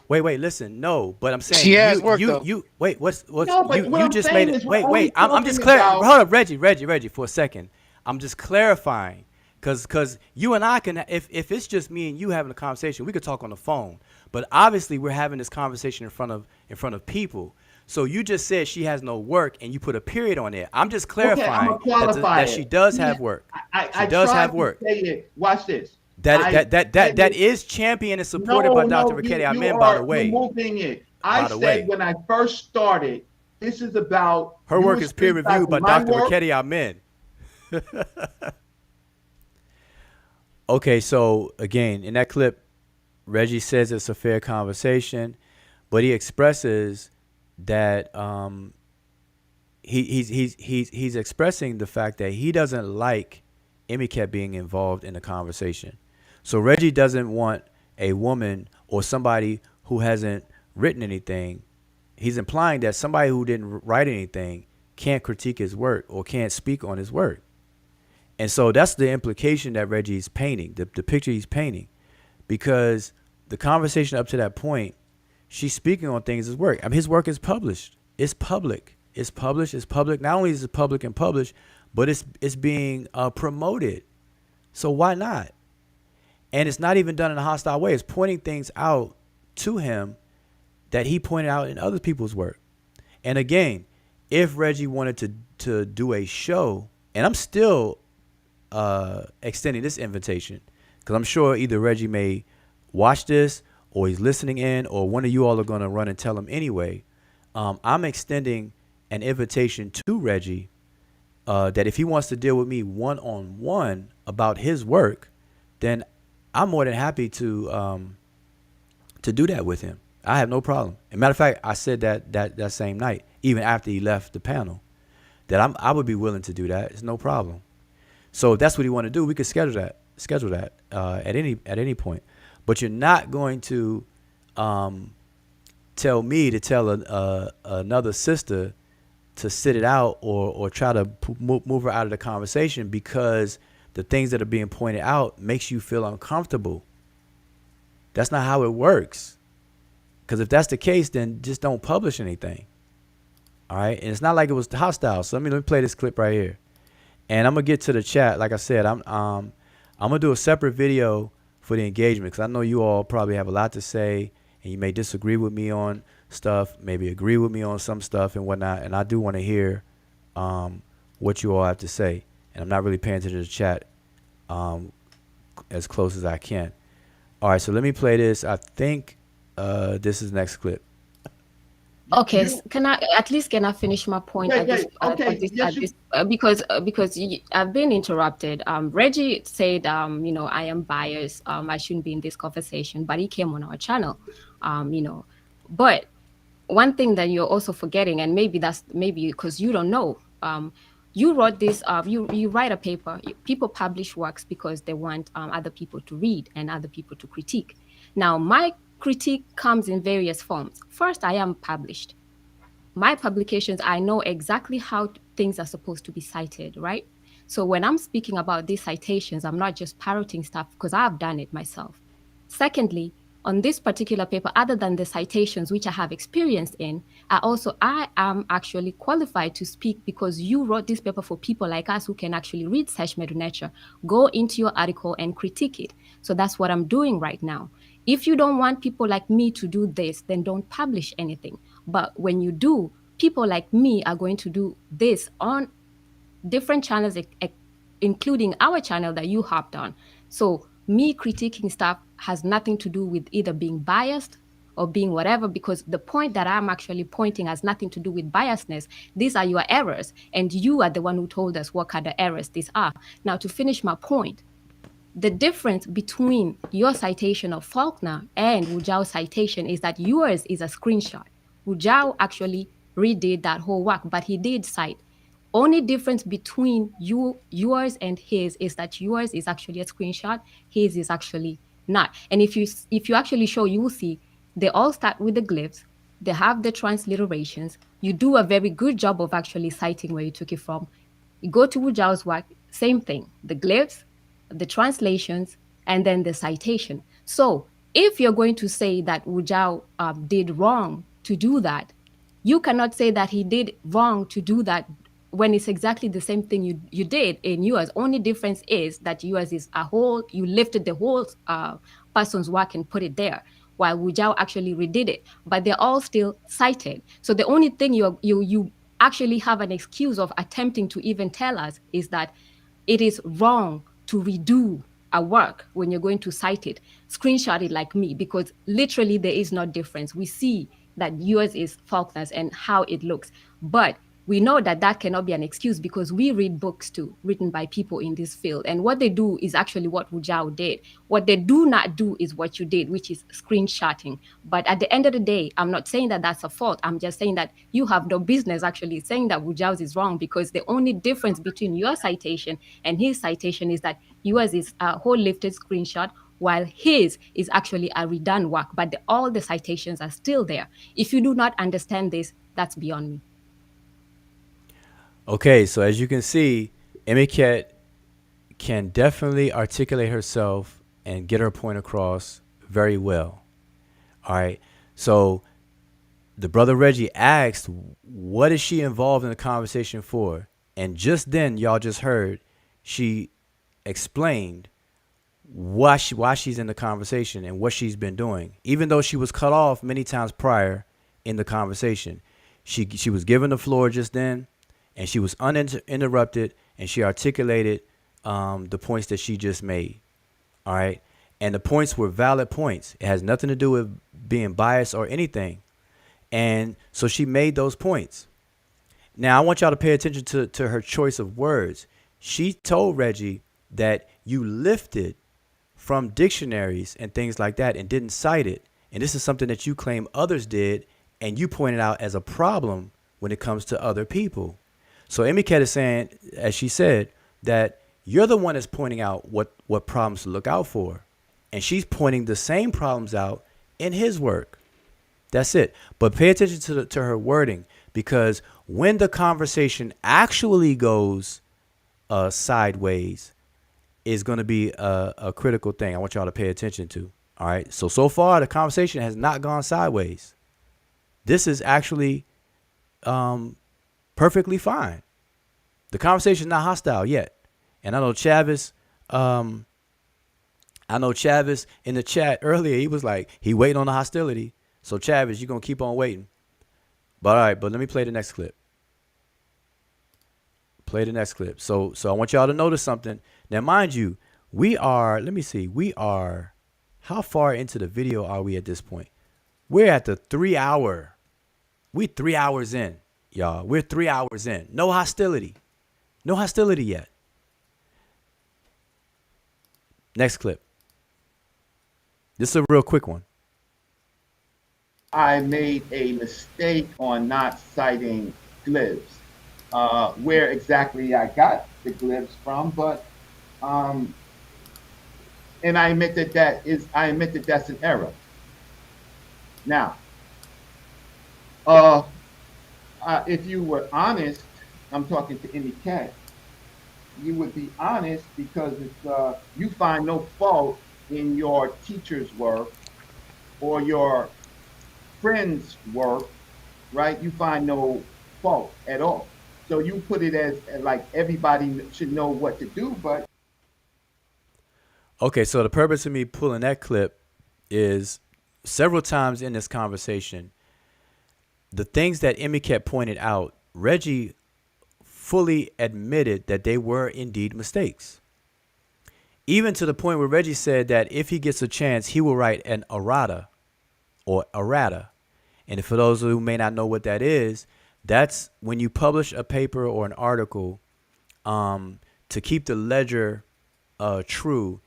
Wait, listen. No, but I'm saying she has work though. Wait, what's no, but you what I'm just saying made it. is we're Wait. I'm only just talking clarifying. about- Hold up, Reggie, for a second. I'm just clarifying because you and I can, if it's just me and you having a conversation, we could talk on the phone. But obviously, we're having this conversation in front of people. So you just said she has no work, and you put a period on it. I'm just clarifying that she does have work. She does have work. Watch this. That is championed and supported by Dr. Raketti Amen, by the way. Removing it. I said when I first started, this is about her work is peer reviewed by Dr. Raketti Amen. Okay, so again, in that clip, Reggie says it's a fair conversation, but he expresses that he's expressing the fact that he doesn't like Emiket being involved in the conversation. So Reggie doesn't want a woman or somebody who hasn't written anything. He's implying that somebody who didn't write anything can't critique his work or can't speak on his work. And so that's the implication that Reggie's painting, the picture he's painting, because the conversation up to that point, she's speaking on things his work. I mean, his work is published. It's public. It's published. It's public. Not only is it public and published, but it's being promoted. So why not? And it's not even done in a hostile way. It's pointing things out to him that he pointed out in other people's work. And again, if Reggie wanted to do a show, and I'm still extending this invitation, because I'm sure either Reggie may watch this or he's listening in, or one of you all are going to run and tell him anyway. I'm extending an invitation to Reggie that if he wants to deal with me one-on-one about his work, then I'm more than happy to do that with him. I have no problem. As a matter of fact, I said that same night, even after he left the panel, that I would be willing to do that. It's no problem. So if that's what you want to do, we could schedule that at any point. But you're not going to tell me to tell another sister to sit it out or try to move her out of the conversation because the things that are being pointed out makes you feel uncomfortable. That's not how it works. Because if that's the case, then just don't publish anything. All right. And it's not like it was hostile. So let me play this clip right here. And I'm going to get to the chat. Like I said, I'm going to do a separate video for the engagement because I know you all probably have a lot to say and you may disagree with me on stuff, maybe agree with me on some stuff and whatnot. And I do want to hear what you all have to say. And I'm not really paying attention to the chat as close as I can. All right, so let me play this. I think this is the next clip. Okay, can I finish my point because I've been interrupted. Reggie said, I am biased. I shouldn't be in this conversation, but he came on our channel, But one thing that you're also forgetting, and maybe because you don't know, you wrote this. You write a paper. People publish works because they want other people to read and other people to critique. Now, my critique comes in various forms. First, I am published. My publications, I know exactly how things are supposed to be cited, right? So when I'm speaking about these citations, I'm not just parroting stuff because I've done it myself. Secondly, on this particular paper, other than the citations which I have experience in, I am actually qualified to speak because you wrote this paper for people like us who can actually read Sesh, Medew, Netcher, go into your article and critique it. So that's what I'm doing right now. If you don't want people like me to do this, then don't publish anything. But when you do, people like me are going to do this on different channels, including our channel that you hopped on. So me critiquing stuff has nothing to do with either being biased or being whatever, because the point that I'm actually pointing has nothing to do with biasness. These are your errors, and you are the one who told us what kind of errors these are. Now, to finish my point, the difference between your citation of Faulkner and Wu Jiao's citation is that yours is a screenshot. Wu Jiao actually redid that whole work, but he did cite. Only difference between yours and his is that yours is actually a screenshot, his is actually not. And if you actually show, you will see they all start with the glyphs. They have the transliterations. You do a very good job of actually citing where you took it from. You go to Wu Jiao's work, same thing. The glyphs, the translations, and then the citation. So if you're going to say that Wu Jiao did wrong to do that, you cannot say that he did wrong to do that when it's exactly the same thing you did in yours. Only difference is that yours is a whole, you lifted the whole person's work and put it there, while Wu Jiao actually redid it. But they're all still cited. So the only thing you actually have an excuse of attempting to even tell us is that it is wrong to redo a work when you're going to cite it, screenshot it like me, because literally there is no difference. We see that yours is Faulkner's and how it looks. But We know that that cannot be an excuse because we read books too, written by people in this field. And what they do is actually what Wu Zhao did. What they do not do is what you did, which is screenshotting. But at the end of the day, I'm not saying that that's a fault. I'm just saying that you have no business actually saying that Wu Zhao's is wrong, because the only difference between your citation and his citation is that yours is a whole lifted screenshot, while his is actually a redone work. But all the citations are still there. If you do not understand this, that's beyond me. Okay, so as you can see, Emiket can definitely articulate herself and get her point across very well. All right, so the brother Reggie asked, what is she involved in the conversation for? And just then, y'all just heard, she explained why she's in the conversation and what she's been doing, even though she was cut off many times prior in the conversation. She was given the floor just then, and she was uninterrupted, and she articulated the points that she just made. All right, and the points were valid points. It has nothing to do with being biased or anything. And so she made those points. Now I want y'all to pay attention to her choice of words. She told Reggie that you lifted from dictionaries and things like that and didn't cite it. And this is something that you claim others did, and you pointed out as a problem when it comes to other people. So Emiket is saying, as she said, that you're the one that's pointing out what problems to look out for. And she's pointing the same problems out in his work. That's it. But pay attention to her wording, because when the conversation actually goes sideways, is going to be a critical thing I want y'all to pay attention to. All right. So far, the conversation has not gone sideways. This is actually perfectly fine. The conversation is not hostile yet. And I know Chavis in the chat earlier, he was like, he waiting on the hostility. So Chavis, you're going to keep on waiting. But all right, but let me play the next clip. So I want y'all to notice something. Now, mind you, we are, how far into the video are we at this point? We're at the 3 hour. We're 3 hours in, y'all. We're 3 hours in. No hostility yet. Next clip. This is a real quick one. I made a mistake on not citing glibs. Where exactly I got the glibs from, but and I admit that that's an error. Now, if you were honest, I'm talking to any cat, you would be honest, because it's, you find no fault in your teacher's work or your friend's work, right? You find no fault at all. So you put it as like everybody should know what to do, but. Okay, so the purpose of me pulling that clip is several times in this conversation, the things that Emiket pointed out, Reggie fully admitted that they were indeed mistakes. Even to the point where Reggie said that if he gets a chance, he will write an errata or errata. And for those who may not know what that is, that's when you publish a paper or an article to keep the ledger true.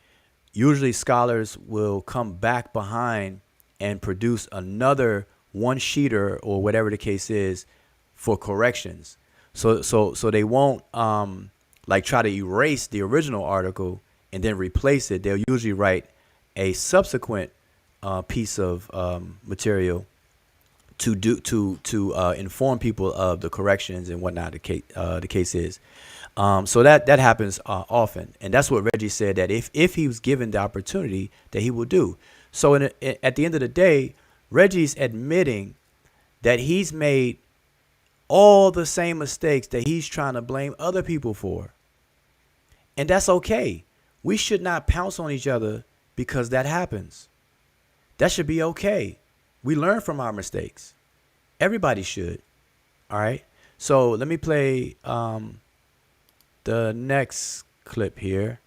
Usually scholars will come back behind and produce another one-sheeter or whatever the case is for corrections. So they won't like try to erase the original article and then replace it. They'll usually write a subsequent piece of material to inform people of the corrections and whatnot the case is. So that happens often, and that's what Reggie said, that if he was given the opportunity, that he will do. So at the end of the day, Reggie's admitting that he's made all the same mistakes that he's trying to blame other people for, and that's okay. We should not pounce on each other because that happens. That should be okay. We learn from our mistakes. Everybody should. All right. So let me play the next clip here.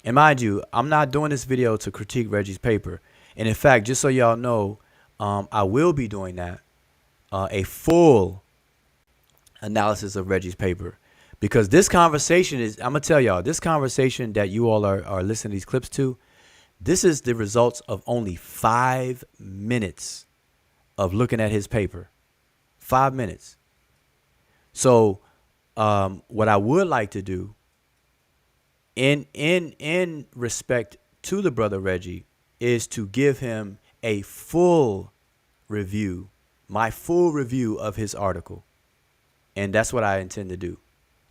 And mind you, I'm not doing this video to critique Reggie's paper. And in fact, just so y'all know, I will be doing that. A full analysis of Reggie's paper. Because this conversation is, I'm going to tell y'all, this conversation that you all are listening to these clips to, this is the results of only 5 minutes of looking at his paper. 5 minutes. So what I would like to do in respect to the brother Reggie is to give him a full review, my full review of his article. And that's what I intend to do.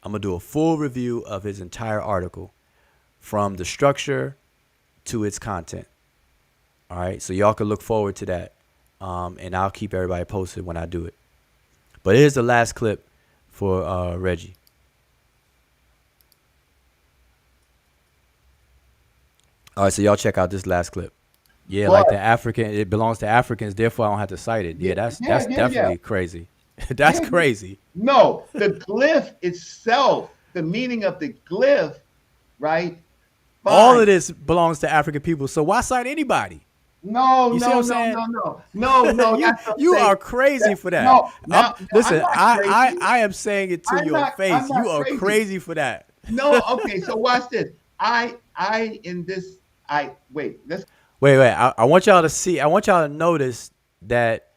I'm going to do a full review of his entire article from the structure to its content. All right. So y'all can look forward to that. And I'll keep everybody posted when I do it. But here's the last clip for Reggie. All right, so y'all check out this last clip. Yeah, But- like the African, it belongs to Africans, therefore I don't have to cite it. Yeah, that's definitely crazy. That's Yeah. crazy. No, the glyph itself, the meaning of the glyph, right? All Fine. of this belongs to African people, so why cite anybody? No, You see what no, I'm saying? no. you that's what I'm you saying. are crazy for that. No, listen, I'm not I crazy. am saying it to I'm your not- face. I'm not You are crazy. crazy for that. No, okay, so watch this. Wait. I want y'all to see. I want y'all to notice that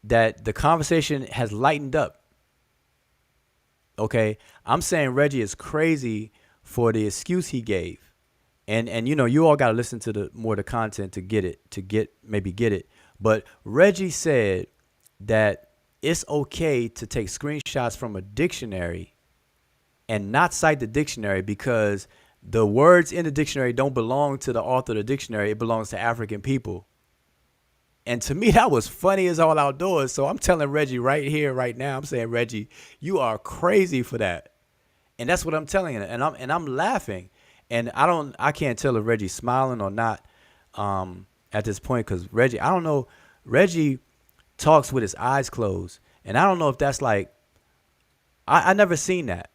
the conversation has lightened up. Okay, I'm saying Reggie is crazy for the excuse he gave, and you know you all got to listen to the content to get it. But Reggie said that it's okay to take screenshots from a dictionary and not cite the dictionary because the words in the dictionary don't belong to the author of the dictionary. It belongs to African people. And to me, that was funny as all outdoors. So I'm telling Reggie right here, right now, I'm saying, Reggie, you are crazy for that. And that's what I'm telling him. And I'm laughing. And I can't tell if Reggie's smiling or not at this point, because Reggie, I don't know. Reggie talks with his eyes closed. And I don't know if that's like, I never seen that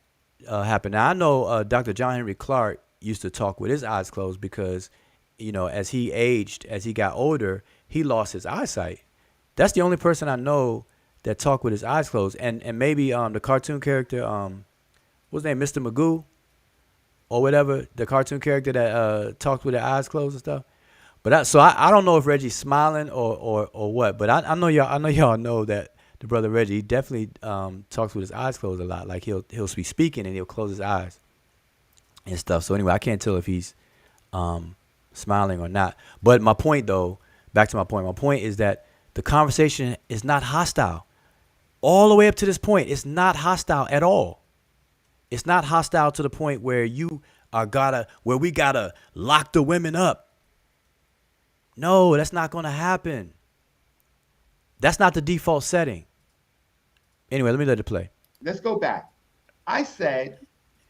happen. Now, I know Dr. John Henry Clark used to talk with his eyes closed because, you know, as he aged, as he got older, he lost his eyesight. That's the only person I know that talked with his eyes closed. And maybe the cartoon character, what's his name, Mr. Magoo or whatever, the cartoon character that talked with their eyes closed and stuff. But I don't know if Reggie's smiling or what. But I know y'all know that the brother Reggie definitely talks with his eyes closed a lot. Like he'll be speaking and he'll close his eyes and stuff. So anyway, I can't tell if he's smiling or not. But my point, though, back to my point is that the conversation is not hostile. All the way up to this point, it's not hostile at all. It's not hostile to the point where where we gotta lock the women up. No, that's not gonna happen. That's not the default setting. Anyway, let me let it play. Let's go back. I said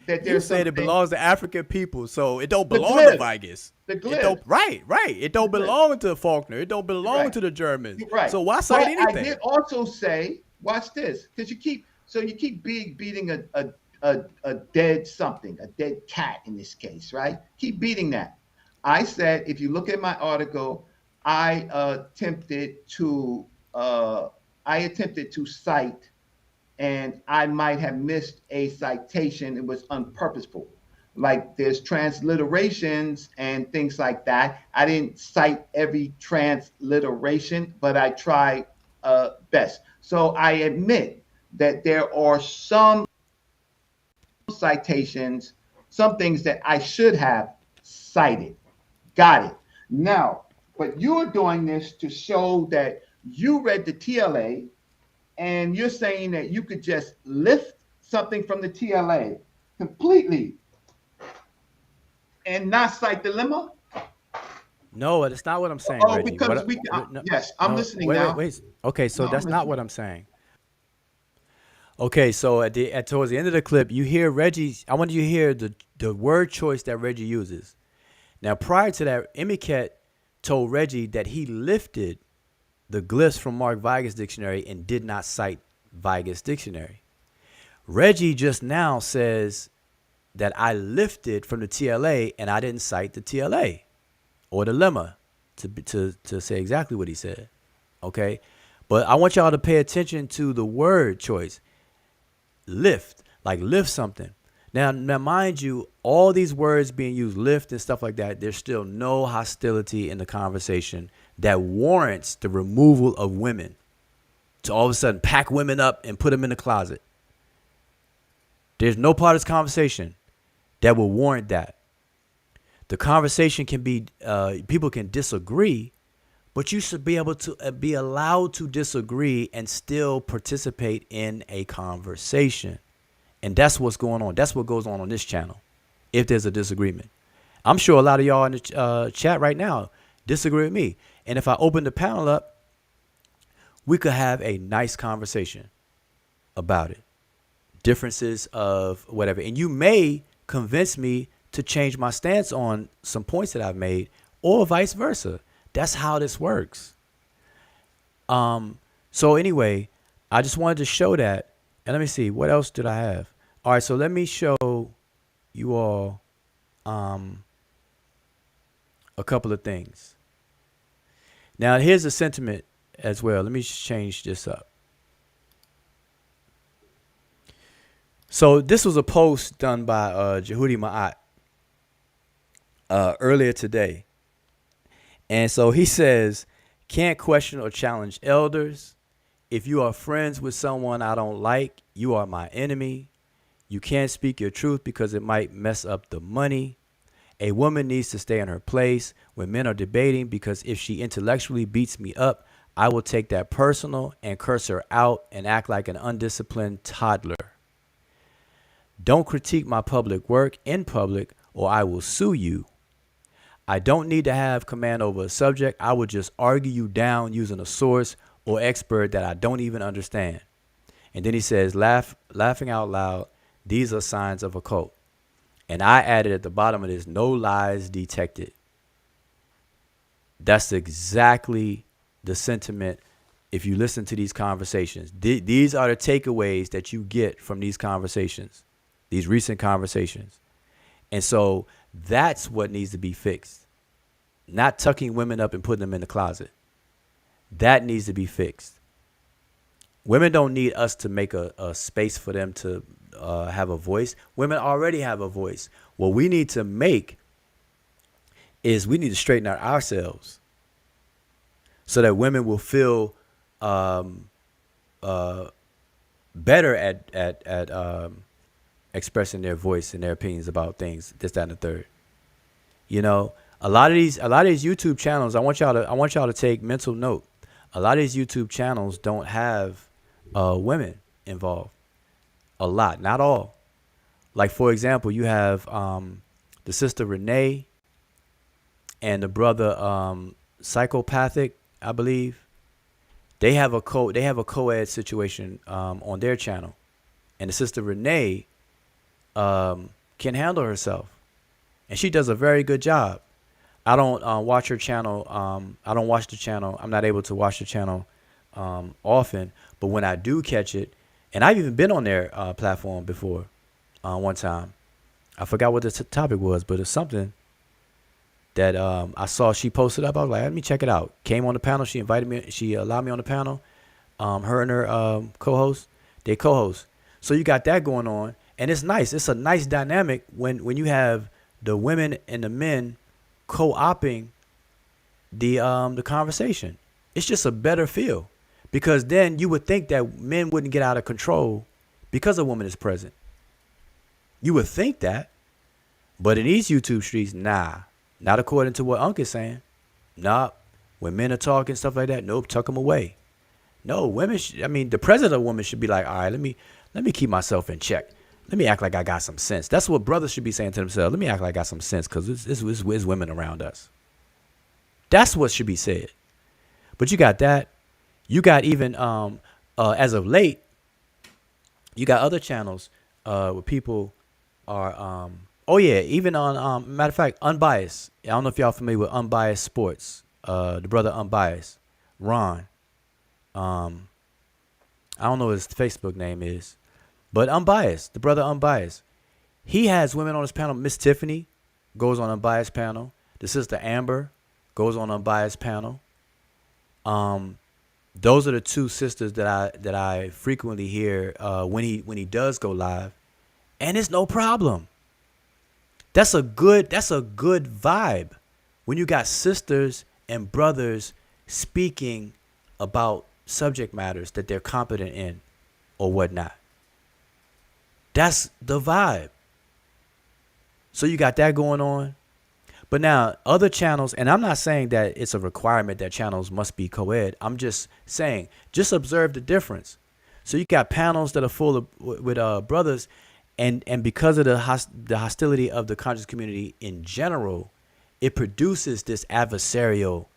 that You there's said it something- belongs to African people, so it don't The belong glyph. to Vegas. The It glyph. don't, right. It don't The glyph. belong to Faulkner. It don't belong Right. to the Germans. Right. So why But cite I anything? did also say, watch this, because you keep beating a dead something, a dead cat in this case, right? Keep beating that. I said, if you look at my article, I attempted to cite, and I might have missed a citation. It was unpurposeful. Like there's transliterations and things like that. I didn't cite every transliteration, but I tried best. So I admit that there are some citations, some things that I should have cited. Got it. Now, but you're doing this to show that you read the TLA and you're saying that you could just lift something from the TLA completely and not cite the lemma? No, that's not what I'm saying, Oh, Reggie. because yes, I'm listening now. Wait. Okay, so No, that's I'm not listening. what I'm saying. Okay, so towards the end of the clip, you hear Reggie. I want you to hear the word choice that Reggie uses. Now, prior to that, Emiket told Reggie that he lifted the glyphs from Mark Vigas' dictionary and did not cite Vigas' dictionary. Reggie just now says that I lifted from the TLA and I didn't cite the TLA or the lemma to say exactly what he said. Okay, but I want y'all to pay attention to the word choice. lift, like lift something. Now, mind you, all these words being used, lift and stuff like that, there's still no hostility in the conversation that warrants the removal of women to all of a sudden pack women up and put them in the closet. There's no part of this conversation that will warrant that. The conversation can be, people can disagree, but you should be able to be allowed to disagree and still participate in a conversation. And that's what's going on. That's what goes on this channel. If there's a disagreement, I'm sure a lot of y'all in the chat right now disagree with me. And if I open the panel up, we could have a nice conversation about it. Differences of whatever. And you may convince me to change my stance on some points that I've made, or vice versa. That's how this works. So anyway, I just wanted to show that. And let me see, what else did I have? All right, so let me show you all a couple of things. Now, here's a sentiment as well. Let me change this up. So this was a post done by Jehudi Ma'at earlier today. And so he says, can't question or challenge elders. If you are friends with someone I don't like, you are my enemy. You can't speak your truth because it might mess up the money. A woman needs to stay in her place when men are debating, because if she intellectually beats me up, I will take that personal and curse her out and act like an undisciplined toddler. Don't critique my public work in public or I will sue you. I don't need to have command over a subject. I will just argue you down using a source or expert that I don't even understand. And then he says, laughing out loud, these are signs of a cult. And I added at the bottom of this, no lies detected. That's exactly the sentiment if you listen to these conversations. These are the takeaways that you get from these conversations, these recent conversations. And so that's what needs to be fixed. Not tucking women up and putting them in the closet. That needs to be fixed. Women don't need us to make a space for them to have a voice. Women already have a voice. What we need to make is we need to straighten out ourselves so that women will feel better at expressing their voice and their opinions about things, this, that, and the third. You know, a lot of these YouTube channels, I want y'all to take mental note. A lot of these YouTube channels don't have women involved. A lot, not all. Like, for example, you have the sister Renee and the brother Psychopathic, I believe. They have a co-ed situation on their channel, and the sister Renee can handle herself, and she does a very good job. I don't watch her channel. I don't watch the channel. I'm not able to watch the channel often, but when I do catch it, and I've even been on their platform before one time. I forgot what the topic was, but it's something that I saw she posted up. I was like, let me check it out. Came on the panel. She invited me. She allowed me on the panel. Her and her co-host, they co-host. So you got that going on, and it's nice. It's a nice dynamic when you have the women and the men co-opting the conversation. It's just a better feel, because then you would think that men wouldn't get out of control because a woman is present. You would think that, but in these YouTube streets, nah, not according to what Unc is saying. Nah, when men are talking stuff like that, nope, tuck them away. No, women. The president of women should be like, all right, let me keep myself in check. Let me act like I got some sense. That's what brothers should be saying to themselves. Let me act like I got some sense, because it's women around us. That's what should be said. But you got that. You got even as of late, you got other channels where people are even on matter of fact, Unbiased. I don't know if y'all familiar with Unbiased Sports. The brother Unbiased, Ron. I don't know what his Facebook name is, but Unbiased, the brother Unbiased. He has women on his panel. Miss Tiffany goes on Unbiased panel. The sister Amber goes on Unbiased panel. Those are the two sisters that I frequently hear when he does go live, and it's no problem. That's a good vibe when you got sisters and brothers speaking about subject matters that they're competent in or whatnot. That's the vibe. So you got that going on. But now other channels, and I'm not saying that it's a requirement that channels must be co-ed. I'm just saying, just observe the difference. So you got panels that are full of with brothers, and because of the hostility of the conscious community in general, it produces this adversarial,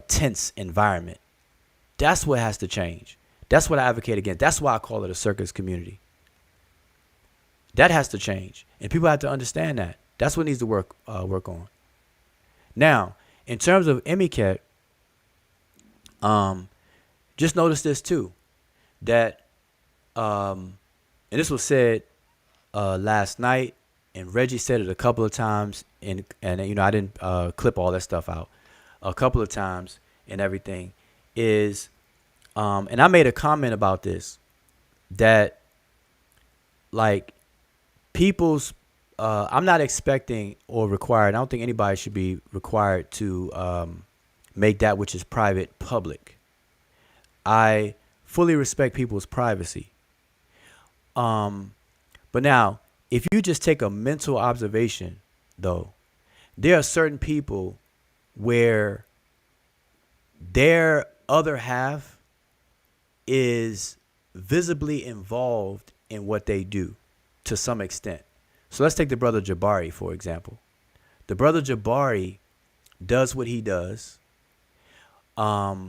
tense environment. That's what has to change. That's what I advocate against. That's why I call it a circus community. That has to change, and people have to understand that. That's what needs to work on. Now, in terms of Emiket, just notice this too, that and this was said last night, and Reggie said it a couple of times, and you know, I didn't clip all that stuff out a couple of times and everything, is and I made a comment about this, that like people's I'm not expecting or required. I don't think anybody should be required to make that which is private public. I fully respect people's privacy. But now, if you just take a mental observation, though, there are certain people where their other half is visibly involved in what they do to some extent. So let's take the brother Jabari, for example. The brother Jabari does what he does. Now,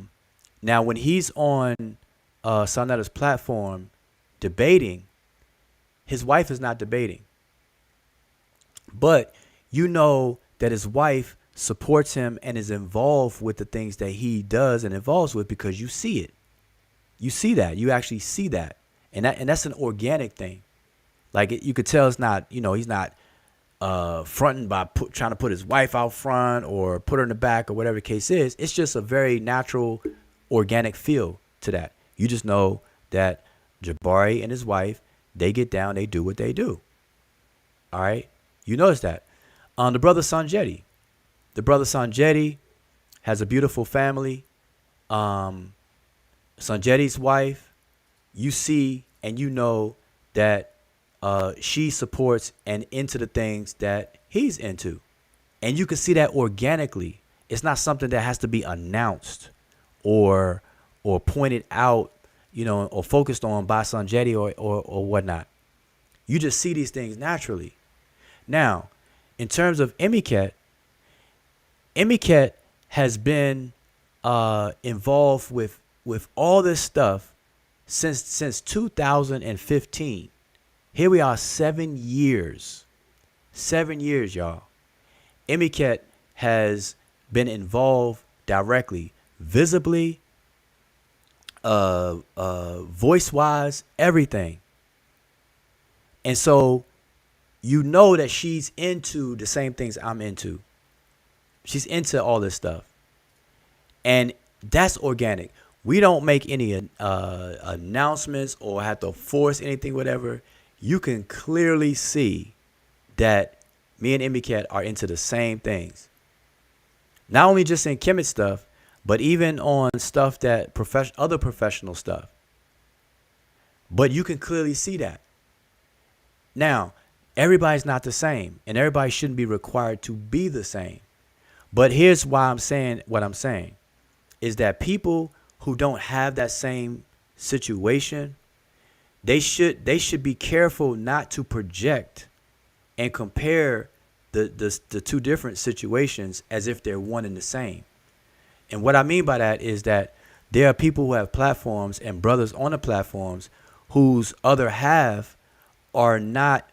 when he's on Sanetta's platform debating, his wife is not debating. But you know that his wife supports him and is involved with the things that he does and involves with, because you see it. You see that. You actually see that. And that's an organic thing. Like, you could tell it's not, you know, he's not fronting by trying to put his wife out front or put her in the back or whatever the case is. It's just a very natural, organic feel to that. You just know that Jabari and his wife, they get down, they do what they do. All right? You notice that. The brother Sanjeti. The brother Sanjeti has a beautiful family. Sanjeti's wife, you see and you know that she supports and into the things that he's into. And you can see that organically. It's not something that has to be announced or pointed out, you know, or focused on by Sanjeti or whatnot. You just see these things naturally. Now, in terms of Emiket has been involved with all this stuff since 2015. Here we are, 7 years. 7 years, y'all. Emiket has been involved directly, visibly, voice-wise, everything. And so you know that she's into the same things I'm into. She's into all this stuff. And that's organic. We don't make any announcements or have to force anything, whatever. You can clearly see that me and Emiket are into the same things. Not only just in Kemet stuff, but even on stuff that other professional stuff. But you can clearly see that. Now, everybody's not the same, and everybody shouldn't be required to be the same. But here's why I'm saying what I'm saying, is that people who don't have that same situation, they should be careful not to project and compare the two different situations as if they're one and the same. And what I mean by that is that there are people who have platforms and brothers on the platforms whose other half are not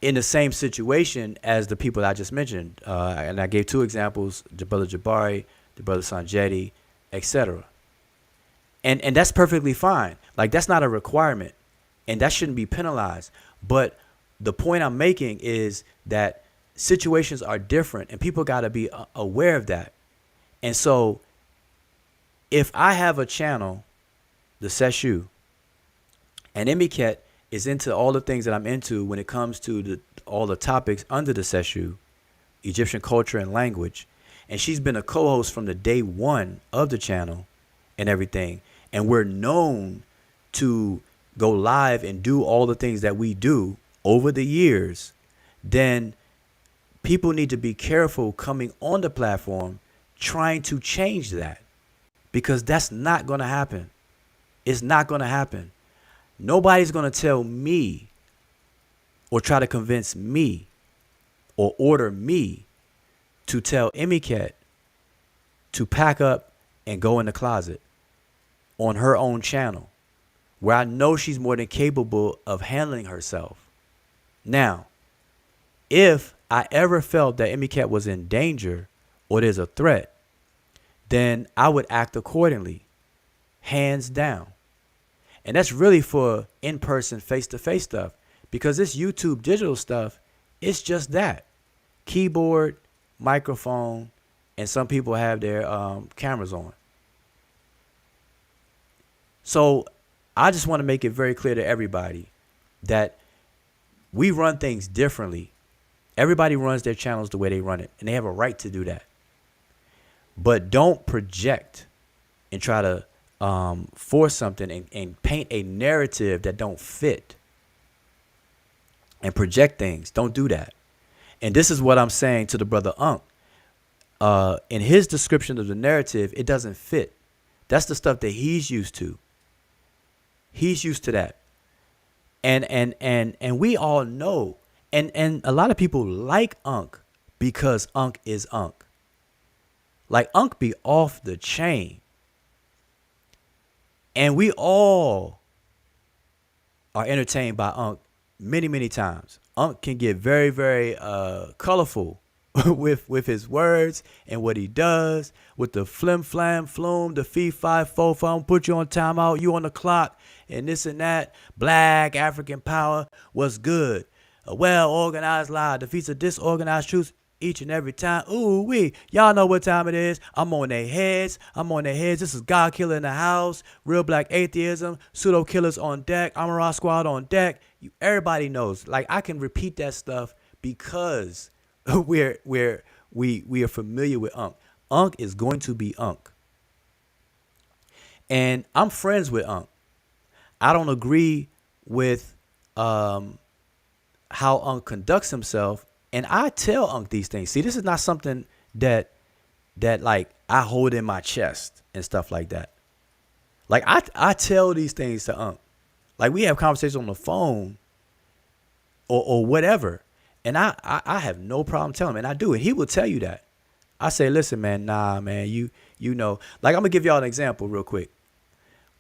in the same situation as the people I just mentioned. And I gave two examples, the brother Jabari, the brother Sanjeti, etc. And that's perfectly fine. Like, that's not a requirement, and that shouldn't be penalized. But the point I'm making is that situations are different, and people got to be aware of that. And so if I have a channel, the Sesh, and Emiket is into all the things that I'm into when it comes to all the topics under the Sesh, Egyptian culture and language, and she's been a co-host from the day one of the channel and everything, and we're known to go live and do all the things that we do over the years, then people need to be careful coming on the platform trying to change that, because that's not going to happen. It's not going to happen. Nobody's going to tell me or try to convince me or order me to tell Emiket to pack up and go in the closet on her own channel, where I know she's more than capable of handling herself. Now, if I ever felt that Emiket was in danger or there's a threat, then I would act accordingly, hands down. And that's really for in-person, face-to-face stuff, because this YouTube digital stuff, it's just that. Keyboard, microphone, and some people have their cameras on. So I just want to make it very clear to everybody that we run things differently. Everybody runs their channels the way they run it, and they have a right to do that. But don't project and try to force something and paint a narrative that don't fit and project things. Don't do that. And this is what I'm saying to the brother Unk. In his description of the narrative, it doesn't fit. That's the stuff that he's used to. He's used to that. And we all know. And a lot of people like Unk because Unk is Unk. Like, Unk be off the chain. And we all are entertained by Unk many, many times. Unk can get very, very colorful with his words and what he does, with the flim flam flume, the fee fi fo fum, put you on timeout, you on the clock, and this and that. Black African power, what's good? A well organized lie defeats a disorganized truth each and every time. Ooh wee, y'all know what time it is. I'm on their heads. This is God Killer in the house. Real black atheism. Pseudo killers on deck. Amara Squad on deck. Everybody knows. Like, I can repeat that stuff because we are familiar with Unk. Unk is going to be Unk. And I'm friends with Unk. I don't agree with how Unk conducts himself. And I tell Unk these things. See, this is not something that like I hold in my chest and stuff like that. Like, I tell these things to Unk. Like, we have conversations on the phone or whatever. And I have no problem telling him, and I do it. He will tell you that. I say, listen, man, nah, man, you know. Like, I'm gonna give y'all an example real quick.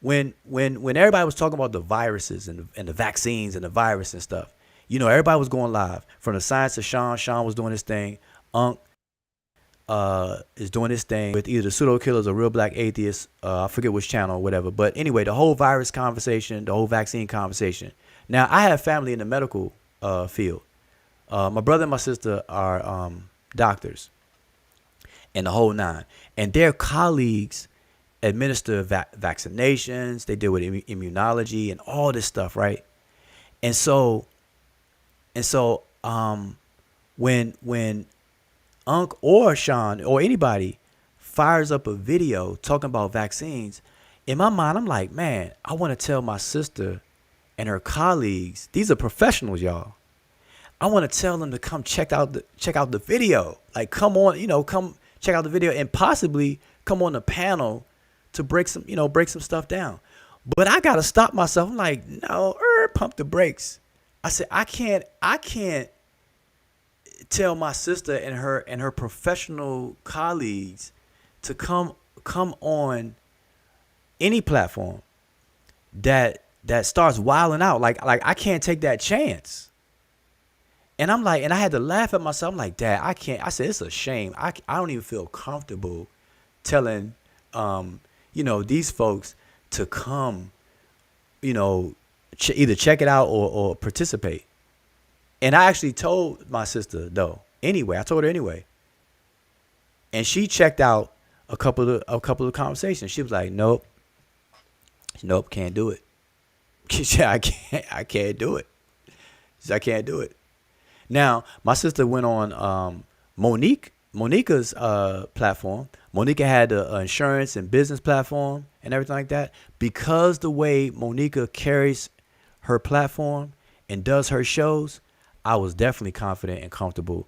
When everybody was talking about the viruses and the vaccines and the virus and stuff, you know, everybody was going live. From the science of Sean. Sean was doing his thing. Unk is doing his thing with either the pseudo killers or real black atheists. I forget which channel or whatever. But anyway, the whole virus conversation, the whole vaccine conversation. Now, I have family in the medical field. My brother and my sister are doctors and the whole nine. And their colleagues administer vaccinations. They deal with immunology and all this stuff, right? And so when Unk or Sean or anybody fires up a video talking about vaccines, in my mind, I'm like, man, I want to tell my sister and her colleagues, these are professionals, y'all. I want to tell them to come check out the video. Like, come on, come check out the video and possibly come on the panel to break some stuff down. But I gotta stop myself. I'm like, no, pump the brakes. I said, I can't tell my sister and her professional colleagues to come on any platform that starts wilding out. Like I can't take that chance. And I'm like, and I had to laugh at myself. I'm like, Dad, I can't. I said, it's a shame. I don't even feel comfortable telling these folks to come, either check it out or participate. And I actually told my sister, though, anyway. I told her anyway. And she checked out a couple of conversations. She was like, nope, can't do it. I can't do it. She said, I can't do it. Now, my sister went on Monica's platform. Monica had the insurance and business platform and everything like that. Because the way Monica carries her platform and does her shows, I was definitely confident and comfortable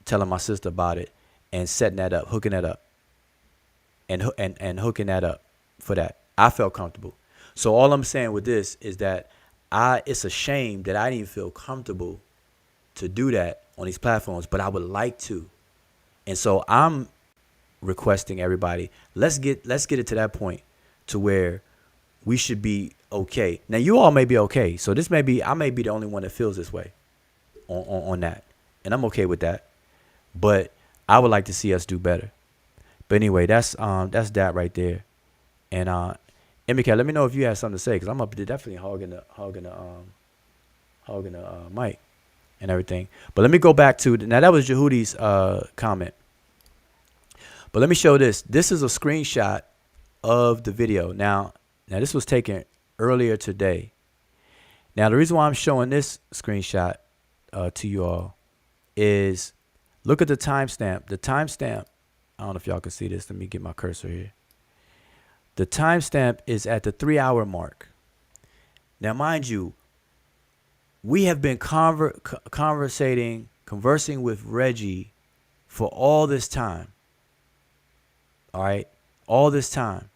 telling my sister about it and setting that up, hooking that up, and hooking that up for that. I felt comfortable. So all I'm saying with this is that it's a shame that I didn't feel comfortable to do that on these platforms, but I would like to. And so I'm requesting everybody, let's get it to that point to where we should be okay. Now you all may be okay. So I may be the only one that feels this way on that. And I'm okay with that. But I would like to see us do better. But anyway, that's that right there. And MK, let me know if you have something to say, because I'm up there definitely hogging the mic and everything. But let me go back to now. That was Jehudi's comment. But let me show this. This is a screenshot of the video. Now this was taken earlier today. Now the reason why I'm showing this screenshot to you all is look at the timestamp. The timestamp. I don't know if y'all can see this. Let me get my cursor here. The timestamp is at the 3-hour mark. Now, mind you, we have been conversing with Reggie for all this time. All right, all this time,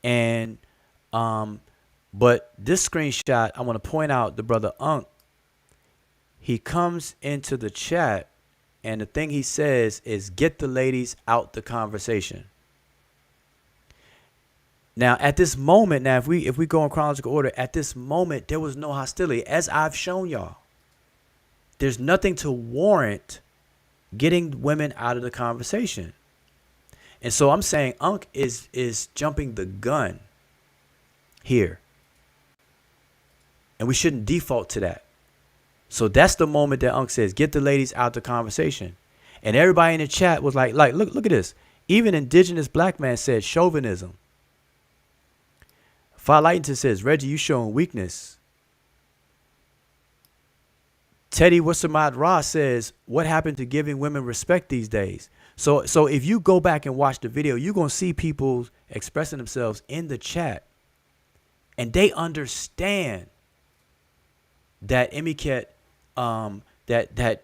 and but this screenshot, I want to point out the brother Unk. He comes into the chat, and the thing he says is, "Get the ladies out the conversation." Now, at this moment, if we go in chronological order, at this moment, there was no hostility. As I've shown y'all, there's nothing to warrant getting women out of the conversation. And so I'm saying Unk is jumping the gun here. And we shouldn't default to that. So that's the moment that Unk says, get the ladies out the conversation. And everybody in the chat was like look at this. Even indigenous black man said chauvinism. Fa Lightington says, Reggie, you showing weakness. Teddy Wassamad Ra says, what happened to giving women respect these days? So if you go back and watch the video, you're going to see people expressing themselves in the chat. And they understand that Emiket, that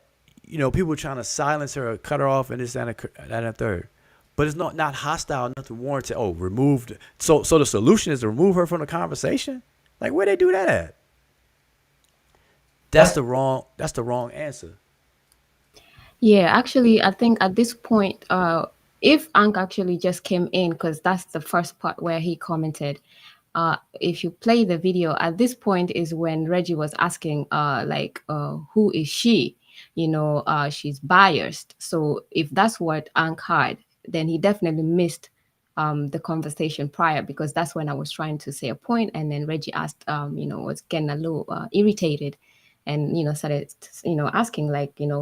people are trying to silence her or cut her off and this and a third. But it's not hostile, nothing warranted. Oh, removed. So the solution is to remove her from the conversation? Like, where they do that at? That's the wrong answer. Yeah, actually, I think at this point, if Ankh actually just came in, because that's the first part where he commented, if you play the video, at this point is when Reggie was asking, who is she? She's biased. So if that's what Ankh had, then he definitely missed the conversation prior, because that's when I was trying to say a point, and then Reggie asked, was getting a little irritated, and started asking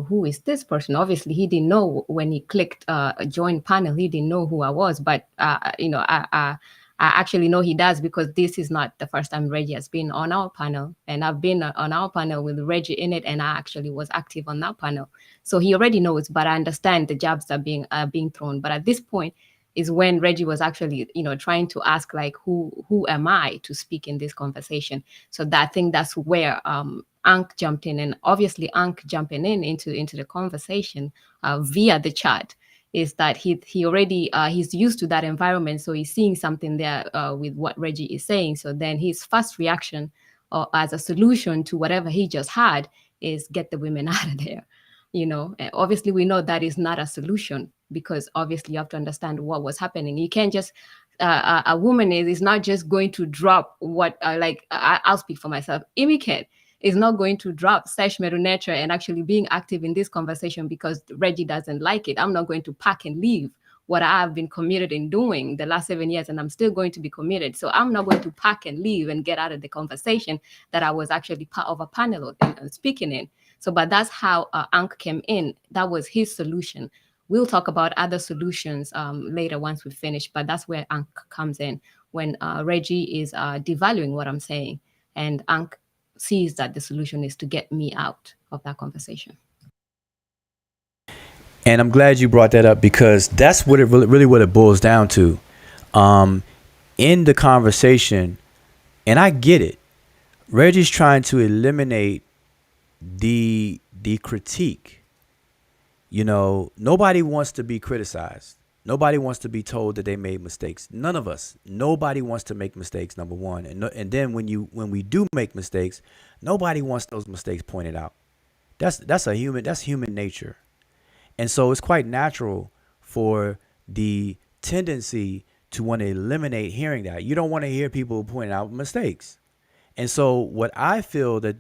who is this person. Obviously he didn't know when he clicked join panel, he didn't know who I was, but I actually know he does, because this is not the first time Reggie has been on our panel, and I've been on our panel with Reggie in it, and I actually was active on that panel, so he already knows. But I understand the jabs are being thrown. But at this point is when Reggie was actually trying to ask who am I to speak in this conversation. So I think that's where Ankh jumped in, and obviously Ankh jumping into the conversation via the chat is that he already he's used to that environment, so he's seeing something there with what Reggie is saying. So then his first reaction as a solution to whatever he just had is get the women out of there. And obviously we know that is not a solution, because obviously you have to understand what was happening. You can't just a woman is not just going to drop what I'll speak for myself. Imiket is not going to drop Sesh, Medew, Netcher and actually being active in this conversation because Reggie doesn't like it. I'm not going to pack and leave what I've been committed in doing the last 7 years, and I'm still going to be committed. So I'm not going to pack and leave and get out of the conversation that I was actually part of a panel and speaking in. So, but that's how Ankh came in. That was his solution. We'll talk about other solutions later once we finish, but that's where Ankh comes in, when Reggie is devaluing what I'm saying, and Ankh sees that the solution is to get me out of that conversation. And I'm glad you brought that up, because that's what it really what it boils down to. In the conversation, and I get it, Reggie's trying to eliminate the critique. You know, nobody wants to be criticized. Nobody wants to be told that they made mistakes. None of us. Nobody wants to make mistakes, number one. And then when we do make mistakes, nobody wants those mistakes pointed out. That's human nature. And so it's quite natural for the tendency to want to eliminate hearing that. You don't want to hear people pointing out mistakes. And so what I feel that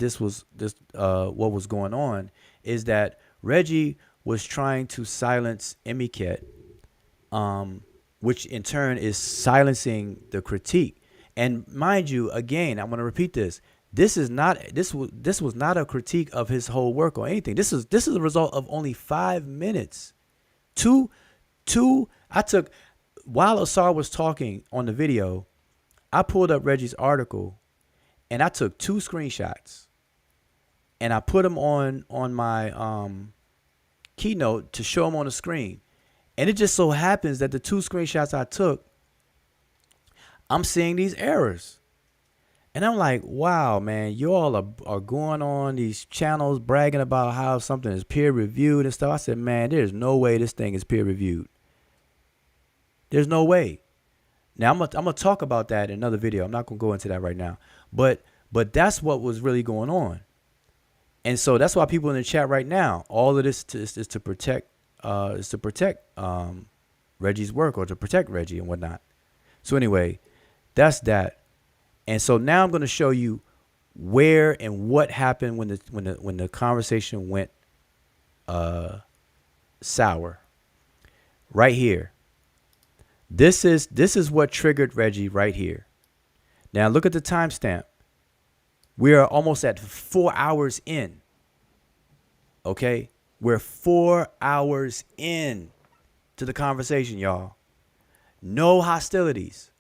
what was going on is that Reggie was trying to silence Emiket, which in turn is silencing the critique. And mind you, again, I'm going to repeat this. This was not a critique of his whole work or anything. This is a result of only 5 minutes. While Asar was talking on the video, I pulled up Reggie's article and I took 2 screenshots and I put them on my keynote to show them on the screen. And it just so happens that the 2 screenshots I took, I'm seeing these errors. And I'm like, wow, man, you all are going on these channels bragging about how something is peer reviewed and stuff. I said, man, there's no way this thing is peer reviewed. There's no way. Now I'm gonna talk about that in another video. I'm not gonna go into that right now. But that's what was really going on. And so that's why people in the chat right now, all of this is to protect Reggie's work, or to protect Reggie and whatnot. So anyway, that's that. And so now I'm going to show you where and what happened when the conversation went sour. Right here. This is what triggered Reggie right here. Now look at the timestamp. We are almost at 4 hours in. Okay? We're 4 hours in to the conversation, y'all. No hostilities.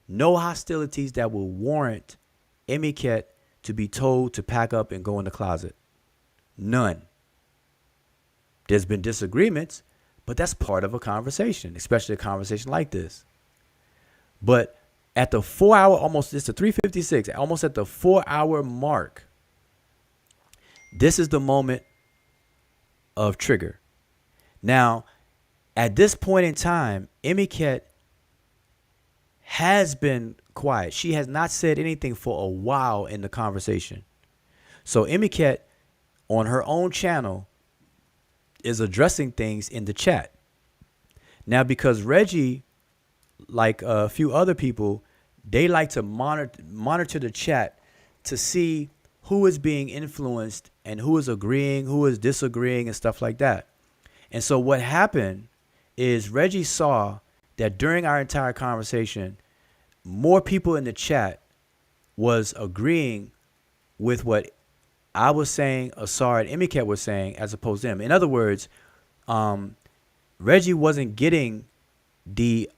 No hostilities that will warrant Emiket to be told to pack up and go in the closet. None. There's been disagreements, but that's part of a conversation, especially a conversation like this. But at the 4 hour, almost, it's a 3:56, almost at the 4 hour mark, this is the moment of trigger. Now, at this point in time, Emiket has been quiet. She has not said anything for a while in the conversation. So Emiket, on her own channel, is addressing things in the chat. Now, because Reggie, like a few other people, they like to monitor the chat to see who is being influenced and who is agreeing, who is disagreeing, and stuff like that. And so what happened is Reggie saw that during our entire conversation, more people in the chat was agreeing with what I was saying, Asar and Emiket was saying, as opposed to him. In other words, Reggie wasn't getting the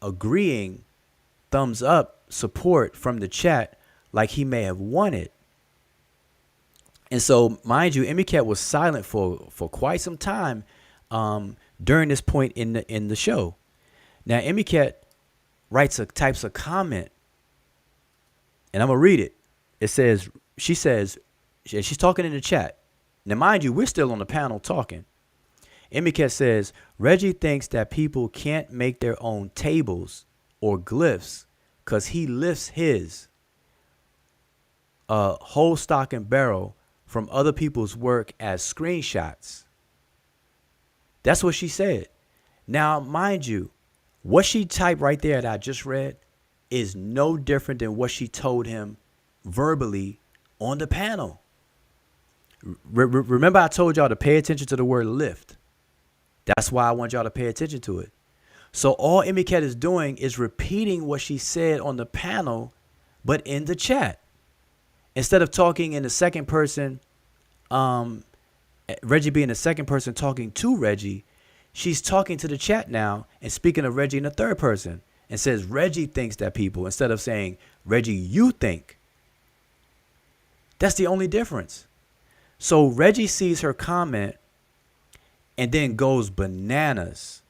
agreeing thumbs up support from the chat like he may have wanted. And so, mind you, Emiket was silent for quite some time during this point in the show. Now, Emiket types a comment, and I'm gonna read it. She says, she's talking in the chat. Now, mind you, we're still on the panel talking. Emiket says, Reggie thinks that people can't make their own tables or glyphs because he lifts his whole stock and barrel from other people's work as screenshots. That's what she said. Now, mind you, what she typed right there that I just read is no different than what she told him verbally on the panel. Remember I told y'all to pay attention to the word lift. That's why I want y'all to pay attention to it. So all Emiket is doing is repeating what she said on the panel, but in the chat. Instead of talking in the second person, Reggie being the second person talking to Reggie, she's talking to the chat now and speaking of Reggie in the third person and says Reggie thinks that people instead of saying Reggie, you think. That's the only difference. So Reggie sees her comment and then goes bananas.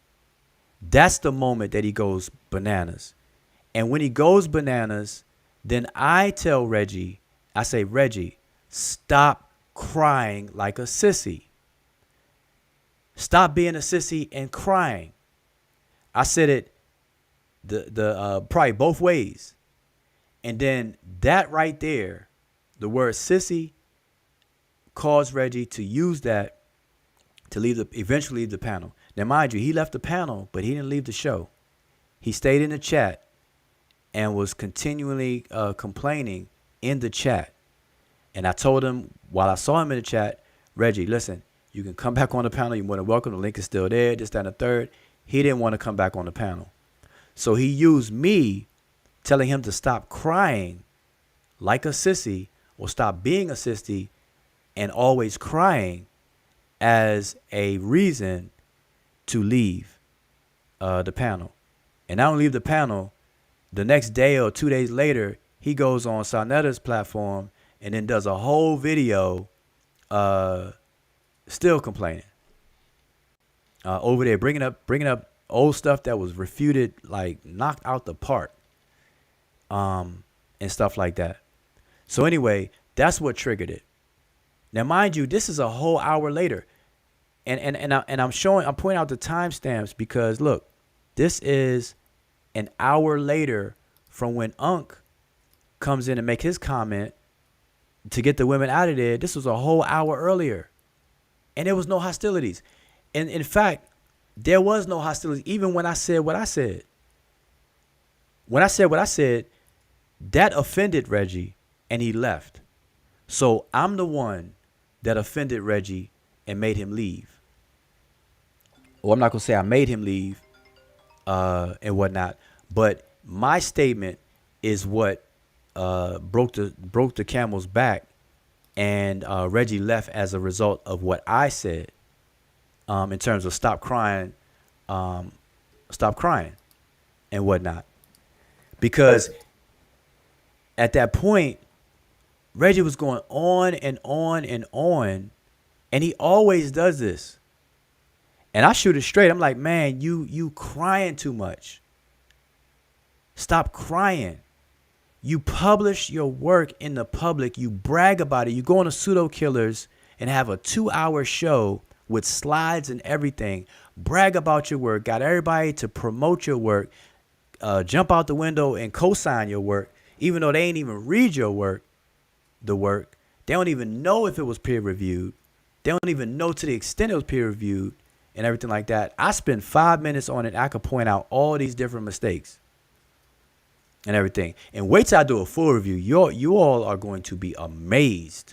That's the moment that he goes bananas. And when he goes bananas, then I tell Reggie, I say, Reggie, stop crying like a sissy. Stop being a sissy and crying. I said it the probably both ways. And then that right there, the word sissy caused Reggie to use that to eventually leave the panel. Now, mind you, he left the panel, but he didn't leave the show. He stayed in the chat and was continually complaining in the chat. And I told him while I saw him in the chat, Reggie, listen, you can come back on the panel. You're more than welcome. The link is still there, this, that, and the third. He didn't want to come back on the panel. So he used me telling him to stop crying like a sissy or stop being a sissy and always crying as a reason to leave the panel. And I don't leave the panel. The next day or 2 days later, he goes on Sonetta's platform and then does a whole video still complaining. Over there, bringing up old stuff that was refuted, like knocked out the park, and stuff like that. So anyway, that's what triggered it. Now, mind you, this is a whole hour later, and I'm pointing out the timestamps because look, this is an hour later from when Unc comes in and make his comment to get the women out of there. This was a whole hour earlier, and there was no hostilities. And in fact, there was no hostility even when I said what I said. When I said what I said, that offended Reggie, and he left. So I'm the one that offended Reggie and made him leave. Well, I'm not gonna say I made him leave and whatnot, but my statement is what broke the camel's back, and Reggie left as a result of what I said in terms of stop crying and whatnot. Because at that point, Reggie was going on and on and on, and he always does this. And I shoot it straight. I'm like, man, you crying too much. Stop crying. You publish your work in the public. You brag about it. You go on a Pseudo Killers and have a 2-hour show with slides and everything. Brag about your work. Got everybody to promote your work. Jump out the window and co-sign your work, even though they ain't even read your work. The work. They don't even know if it was peer reviewed. They don't even know to the extent it was peer reviewed and everything like that. I spent 5 minutes on it. I could point out all these different mistakes and everything. And wait till I do a full review. You all are going to be amazed.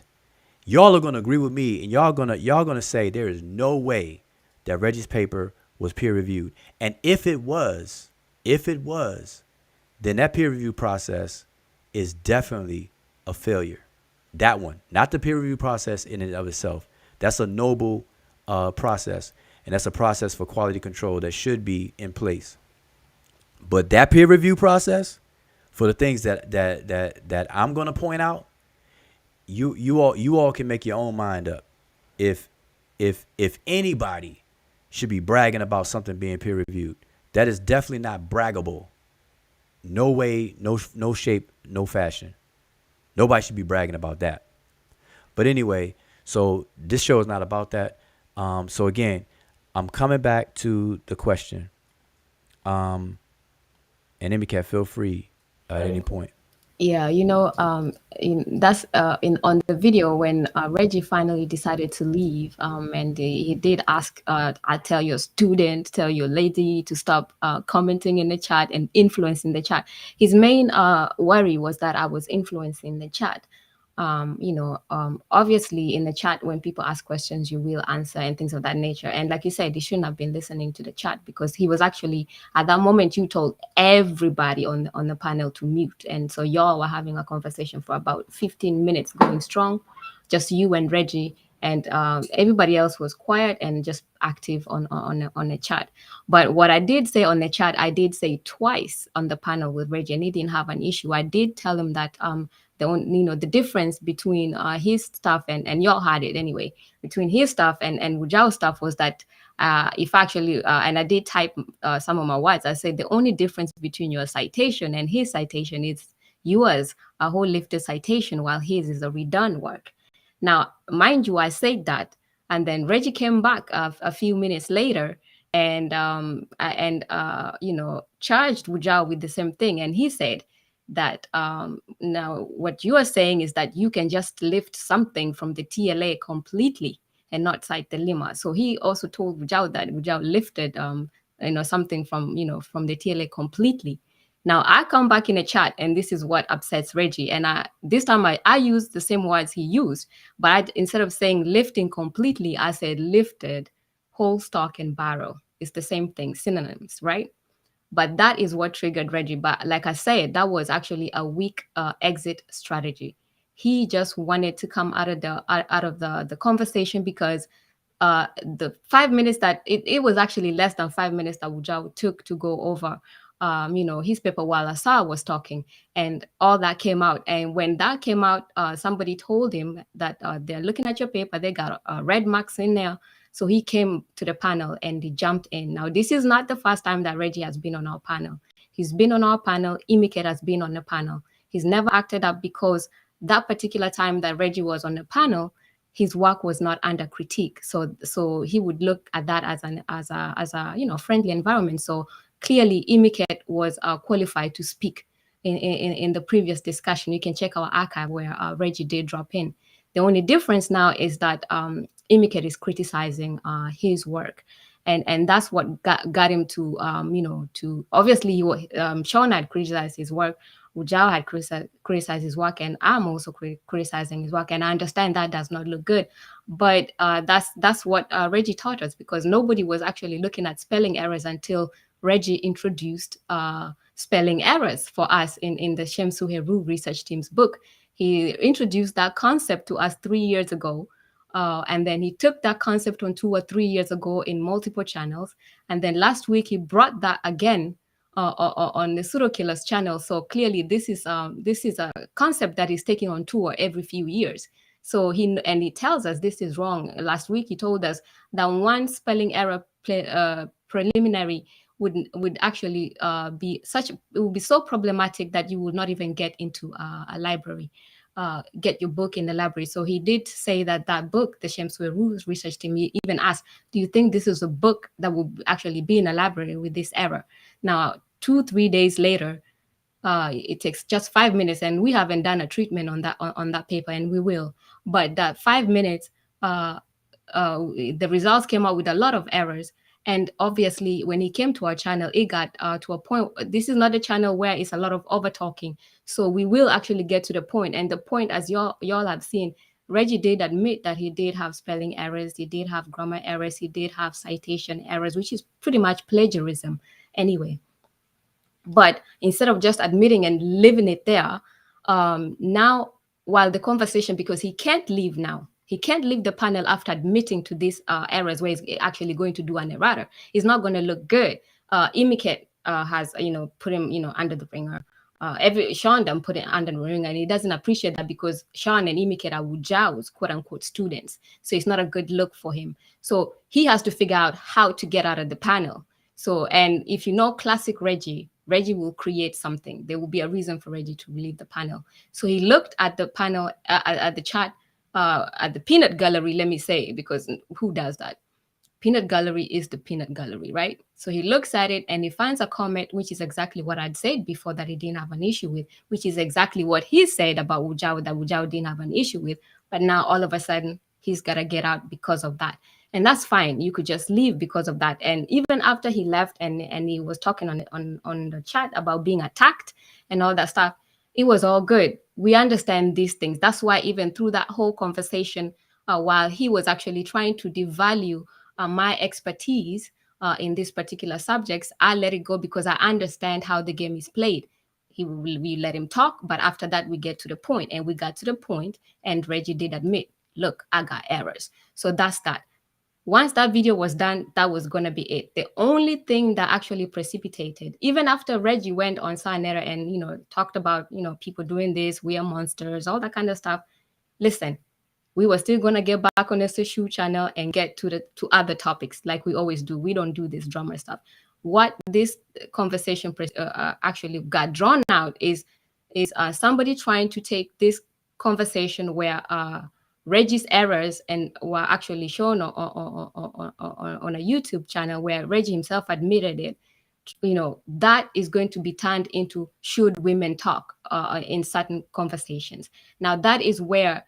Y'all are going to agree with me, and y'all gonna say there is no way that Reggie's paper was peer reviewed. And if it was, then that peer review process is definitely a failure. That one, not the peer review process in and of itself. That's a noble process, and that's a process for quality control that should be in place. But that peer review process, for the things that I'm going to point out, you all can make your own mind up. If anybody should be bragging about something being peer reviewed, that is definitely not braggable. No way, no shape, no fashion. Nobody should be bragging about that. But anyway, so this show is not about that. So again, I'm coming back to the question. And MCAT, feel free at any point. Yeah, that's on the video when Reggie finally decided to leave, and he did ask, I tell your student, tell your lady to stop commenting in the chat and influencing the chat. His main worry was that I was influencing the chat. Obviously in the chat, when people ask questions, you will answer and things of that nature. And like you said, he shouldn't have been listening to the chat, because he was actually, at that moment, you told everybody on the panel to mute. And so y'all were having a conversation for about 15 minutes going strong, just you and Reggie and everybody else was quiet and just active on the chat. But what I did say on the chat, I did say twice on the panel with Reggie, and he didn't have an issue. I did tell him that the difference between his stuff and y'all had it anyway, between his stuff and Wujao's stuff was that if actually and I did type some of my words, I said the only difference between your citation and his citation is yours a whole lifted citation while his is a redone work. Now, mind you, I said that, and then Reggie came back a few minutes later and charged Wujao with the same thing, and he said that now what you are saying is that you can just lift something from the TLA completely and not cite the lemma. So he also told Wujao that Wujao lifted something from the TLA completely. Now I come back in the chat, and this is what upsets Reggie. And this time I used the same words he used, but instead of saying lifting completely, I said lifted whole stock and barrel. It's the same thing, synonyms, right? But that is what triggered Reggie. But like I said, that was actually a weak exit strategy. He just wanted to come out of the conversation because the 5 minutes that it was actually less than 5 minutes that Wujao took to go over his paper while Asa was talking, and all that came out. And when that came out, somebody told him that they're looking at your paper, they got red marks in there. So he came to the panel and he jumped in. Now, this is not the first time that Reggie has been on our panel. He's been on our panel. Imiket has been on the panel. He's never acted up because that particular time that Reggie was on the panel, his work was not under critique. So he would look at that as a friendly environment. So clearly, Imiket was qualified to speak in the previous discussion. You can check our archive where Reggie did drop in. The only difference now is that Imiket is criticizing his work. And that's what got him to obviously Sean had criticized his work, Wujao had criticized his work, and I'm also criticizing his work. And I understand that does not look good, but that's what Reggie taught us, because nobody was actually looking at spelling errors until Reggie introduced spelling errors for us in the Shemsu Heru research team's book. He introduced that concept to us 3 years ago. And then he took that concept on 2 or 3 years ago in multiple channels. And then last week, he brought that again on the Pseudo Killers channel. So clearly, this is a concept that is taking on tour every few years. So he tells us this is wrong. Last week, he told us that one spelling error preliminary would actually be so problematic that you would not even get into a library. Get your book in the library. So he did say that book, the Shemsu Rules research team, he even asked, do you think this is a book that will actually be in a library with this error? Now, 2-3 days later, it takes just 5 minutes, and we haven't done a treatment on that paper, and we will. But that 5 minutes, the results came out with a lot of errors. And obviously, when he came to our channel, it got to a point. This is not a channel where it's a lot of over talking. So we will actually get to the point. And the point, as y'all have seen, Reggie did admit that he did have spelling errors. He did have grammar errors. He did have citation errors, which is pretty much plagiarism anyway. But instead of just admitting and leaving it there, now, while the conversation, because he can't leave now, he can't leave the panel after admitting to these errors where he's actually going to do an errata. It's not going to look good. Imiket has, put him, under the ringer. Sean done put it under the ringer, and he doesn't appreciate that because Sean and Imiket are Wujao's quote unquote students. So it's not a good look for him. So he has to figure out how to get out of the panel. So, and if you know classic Reggie will create something. There will be a reason for Reggie to leave the panel. So he looked at the panel, at the chat, at the peanut gallery, let me say, because who does that? Peanut gallery is the peanut gallery, right? So he looks at it and he finds a comment, which is exactly what I'd said before that he didn't have an issue with, which is exactly what he said about Wujao, that Wujao didn't have an issue with. But now all of a sudden, he's got to get out because of that. And that's fine. You could just leave because of that. And even after he left and he was talking on the chat about being attacked and all that stuff, it was all good. We understand these things. That's why even through that whole conversation, while he was actually trying to devalue my expertise in these particular subjects, I let it go because I understand how the game is played. We let him talk, but after that, we get to the point, and we got to the point, and Reggie did admit, look, I got errors. So that's that. Once that video was done, that was going to be it. The only thing that actually precipitated, even after Reggie went on Cyanera and, talked about, people doing this, we are monsters, all that kind of stuff. Listen, we were still going to get back on the Sesh channel and get to other topics like we always do. We don't do this drama stuff. What this conversation actually got drawn out is somebody trying to take this conversation where Reggie's errors and were actually shown on a YouTube channel where Reggie himself admitted it. That is going to be turned into should women talk in certain conversations. Now that is where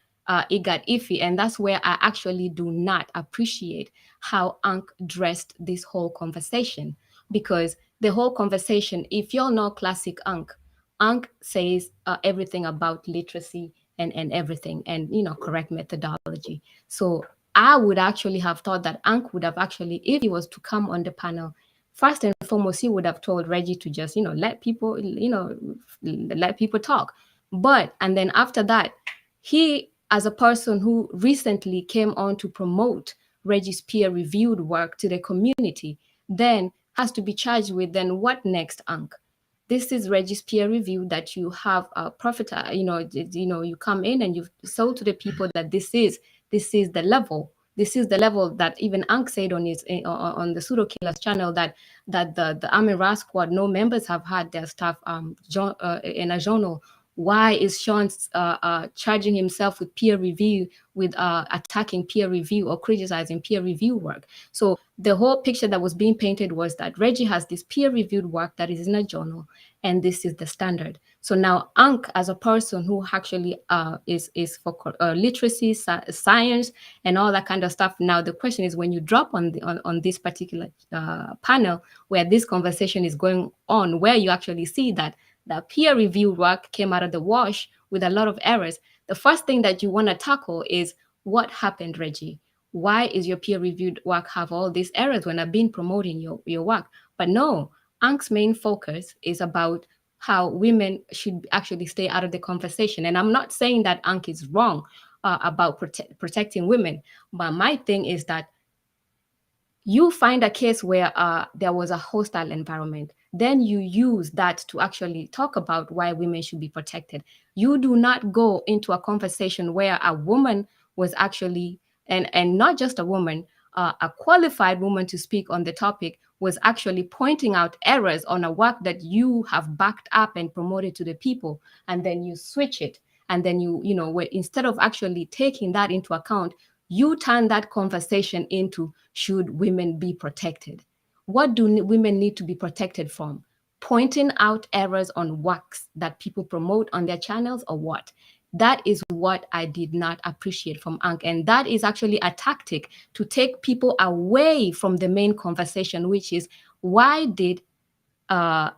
it got iffy, and that's where I actually do not appreciate how Ankh dressed this whole conversation, because the whole conversation, if y'all know classic Ankh says everything about literacy and everything, and correct methodology. So I would actually have thought that Ankh would have actually, if he was to come on the panel, first and foremost, he would have told Reggie to just let people talk. And then after that, he, as a person who recently came on to promote Reggie's peer-reviewed work to the community, then has to be charged with, then what next, Ankh? This is Reggie's peer review that you have a profit, you come in and you've sold to the people that this is the level. This is the level that even Ankh said on his on the Pseudo Killers channel that the Army Ra Squad, no members have had their stuff in a journal. Why is Sean charging himself with peer review, with attacking peer review or criticizing peer review work? So the whole picture that was being painted was that Reggie has this peer-reviewed work that is in a journal, and this is the standard. So now Ankh, as a person who actually is for literacy, science, and all that kind of stuff. Now the question is, when you drop on this particular panel where this conversation is going on, where you actually see that the peer-reviewed work came out of the wash with a lot of errors, the first thing that you want to tackle is what happened, Reggie? Why is your peer-reviewed work have all these errors when I've been promoting your work? But no, Ankh's main focus is about how women should actually stay out of the conversation. And I'm not saying that Ankh is wrong about protecting women, but my thing is that you find a case where there was a hostile environment, then you use that to actually talk about why women should be protected. You do not go into a conversation where a woman was actually, and not just a woman, a qualified woman to speak on the topic was actually pointing out errors on a work that you have backed up and promoted to the people, and then you switch it. And then instead of actually taking that into account, you turn that conversation into should women be protected? What do women need to be protected from? Pointing out errors on works that people promote on their channels, or what? That is what I did not appreciate from Ankh. And that is actually a tactic to take people away from the main conversation, which is why did the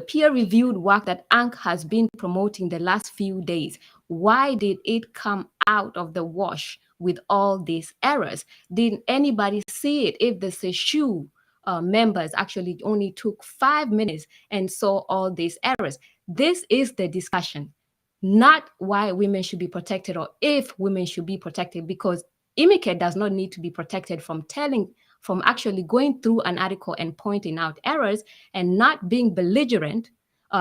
peer-reviewed work that Ankh has been promoting the last few days, why did it come out of the wash with all these errors? Didn't anybody see it? If the Sesh members actually only took 5 minutes and saw all these errors. This is the discussion, not why women should be protected or if women should be protected, because Imike does not need to be protected from actually going through an article and pointing out errors and not being belligerent.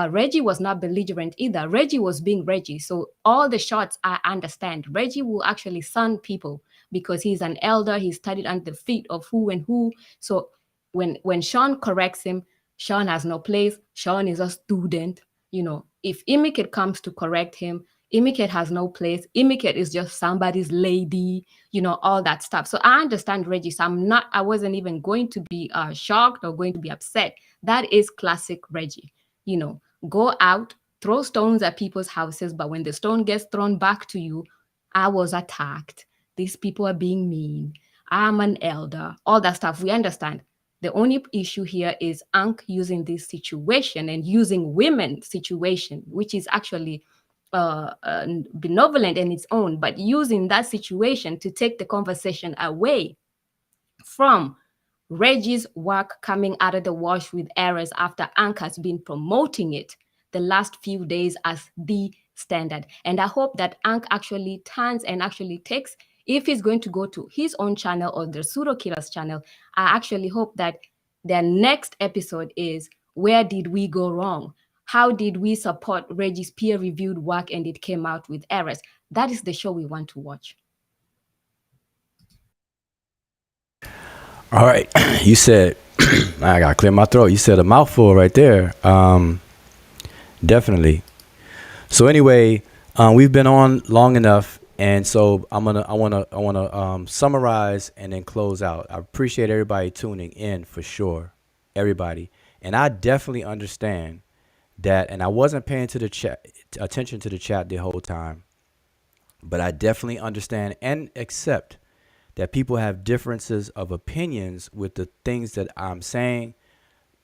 Reggie was not belligerent either. Reggie was being Reggie. So all the shots, I understand. Reggie will actually sun people because he's an elder. He studied under the feet of who and who. So when Sean corrects him, Sean has no place. Sean is a student. If Imike comes to correct him, Imike has no place. Imike is just somebody's lady, all that stuff. So I understand Reggie. So I wasn't even going to be shocked or going to be upset. That is classic Reggie. Go out, throw stones at people's houses, but when the stone gets thrown back to you, I was attacked. These people are being mean. I'm an elder, all that stuff. We understand. The only issue here is Ankh using this situation and using women's situation, which is actually benevolent in its own, but using that situation to take the conversation away from Reggie's work coming out of the wash with errors after Ankh has been promoting it the last few days as the standard. And I hope that Ankh actually turns and actually takes, if he's going to go to his own channel or the Pseudo Killers channel, I actually hope that their next episode is, where did we go wrong? How did we support Reggie's peer-reviewed work and it came out with errors? That is the show we want to watch. All right. You said, I got to clear my throat. You said a mouthful right there. Definitely. So anyway, we've been on long enough. And so I want to summarize and then close out. I appreciate everybody tuning in for sure. Everybody. And I definitely understand that, and I wasn't paying attention to the chat the whole time, but I definitely understand and accept that people have differences of opinions with the things that I'm saying,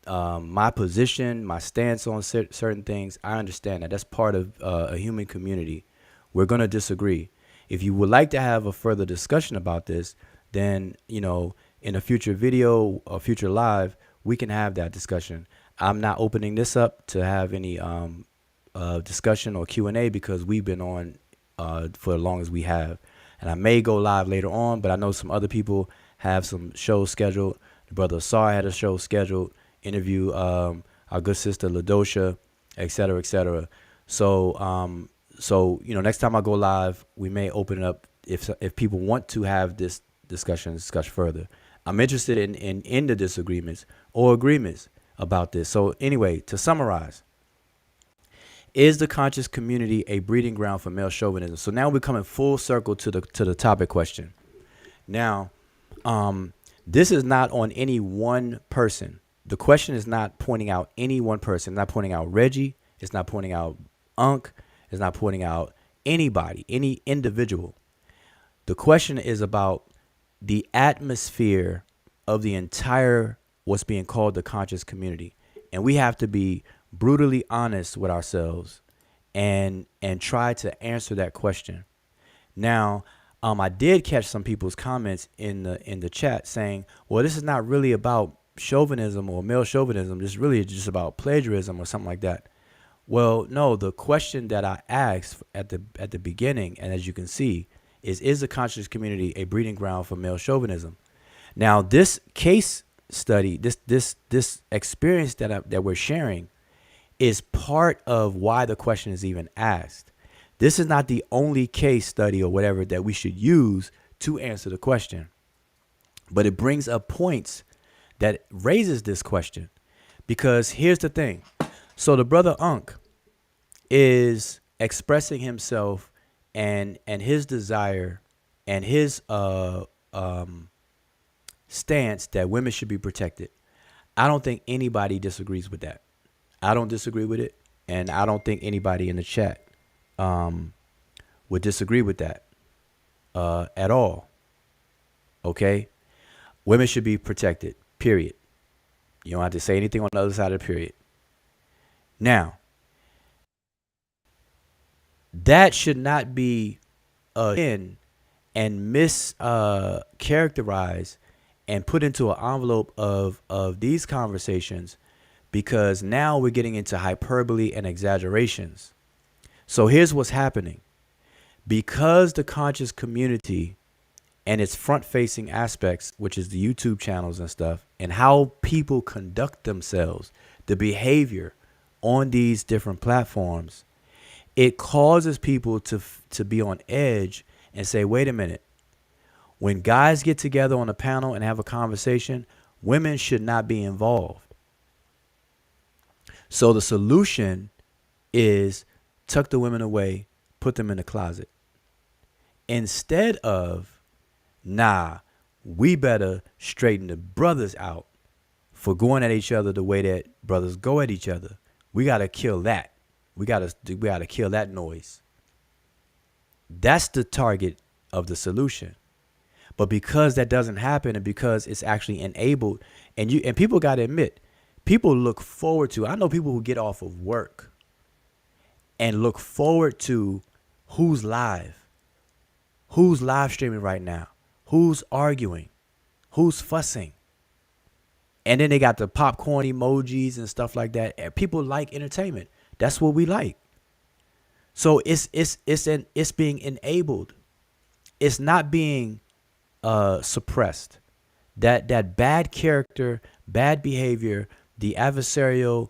my position, my stance on certain things. I understand that. That's part of a human community. We're going to disagree. If you would like to have a further discussion about this, then, in a future video or future live, we can have that discussion. I'm not opening this up to have any discussion or Q&A because we've been on for as long as we have. And I may go live later on, but I know some other people have some shows scheduled. The brother Sar had a show scheduled, interview our good sister LaDosha, et cetera, et cetera. So, next time I go live, we may open it up if people want to have this discussion further. I'm interested in the disagreements or agreements about this. So anyway, to summarize, is the conscious community a breeding ground for male chauvinism? So now we're coming full circle to the topic question. Now, this is not on any one person. The question is not pointing out any one person. It's not pointing out Reggie. It's not pointing out Unc. It's not pointing out anybody, any individual. The question is about the atmosphere of the entire what's being called the conscious community. And we have to be brutally honest with ourselves and try to answer that question. Now, I did catch some people's comments in the chat saying, well, this is not really about chauvinism or male chauvinism. This is really just about plagiarism or something like that. Well, no, the question that I asked at the beginning, and as you can see, is the conscious community a breeding ground for male chauvinism? Now, this case study, this experience that we're sharing is part of why the question is even asked. This is not the only case study or whatever that we should use to answer the question, but it brings up points that raises this question. Because here's the thing. So the brother Unc is expressing himself and his desire and his stance that women should be protected. I don't think anybody disagrees with that. I don't disagree with it, and I don't think anybody in the chat would disagree with that at all. Okay? Women should be protected, period. You don't have to say anything on the other side of the period. Now, that should not be in and mischaracterized and put into an envelope of these conversations, because now we're getting into hyperbole and exaggerations. So here's what's happening. Because the conscious community and its front-facing aspects, which is the YouTube channels and stuff, and how people conduct themselves, the behavior on these different platforms, it causes people to be on edge and say, wait a minute. When guys get together on a panel and have a conversation, women should not be involved. So the solution is tuck the women away, put them in the closet. Instead of, nah, we better straighten the brothers out for going at each other the way that brothers go at each other. We got to kill that. We got to kill that noise. That's the target of the solution. But because that doesn't happen, and because it's actually enabled, and people got to admit, people look forward to, I know people who get off of work and look forward to who's live streaming right now, who's arguing, who's fussing. And then they got the popcorn emojis and stuff like that. And people like entertainment. That's what we like. So it's being enabled. It's not being suppressed. That bad character, bad behavior, the adversarial,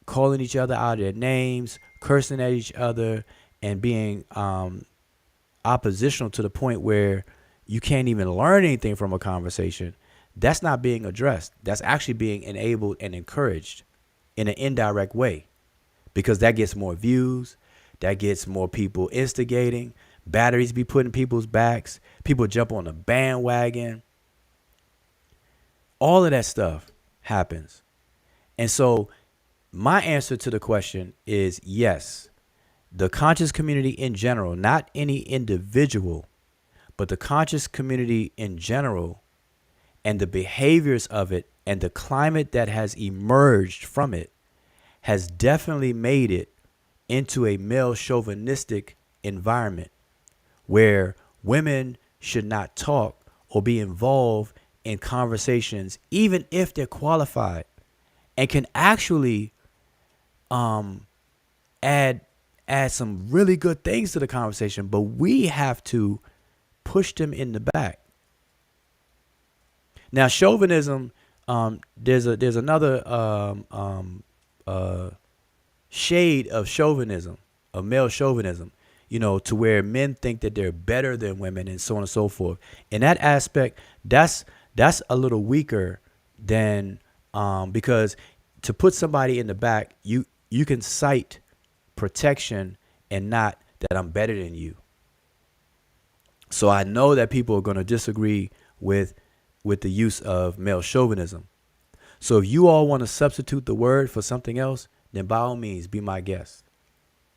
calling each other out of their names, cursing at each other, and being oppositional to the point where you can't even learn anything from a conversation. That's not being addressed. That's actually being enabled and encouraged in an indirect way, because that gets more views, that gets more people instigating, batteries be put in people's backs, people jump on the bandwagon. All of that stuff happens. And so my answer to the question is yes. The conscious community in general, not any individual, but the conscious community in general, and the behaviors of it and the climate that has emerged from it has definitely made it into a male chauvinistic environment where women should not talk or be involved in conversations, even if they're qualified and can actually add some really good things to the conversation, but we have to push them in the back. Now, chauvinism, there's another shade of chauvinism, of male chauvinism, to where men think that they're better than women and so on and so forth. In that aspect, that's a little weaker than because to put somebody in the back, you can cite protection and not that I'm better than you. So I know that people are going to disagree with the use of male chauvinism. So if you all want to substitute the word for something else, then by all means, be my guest.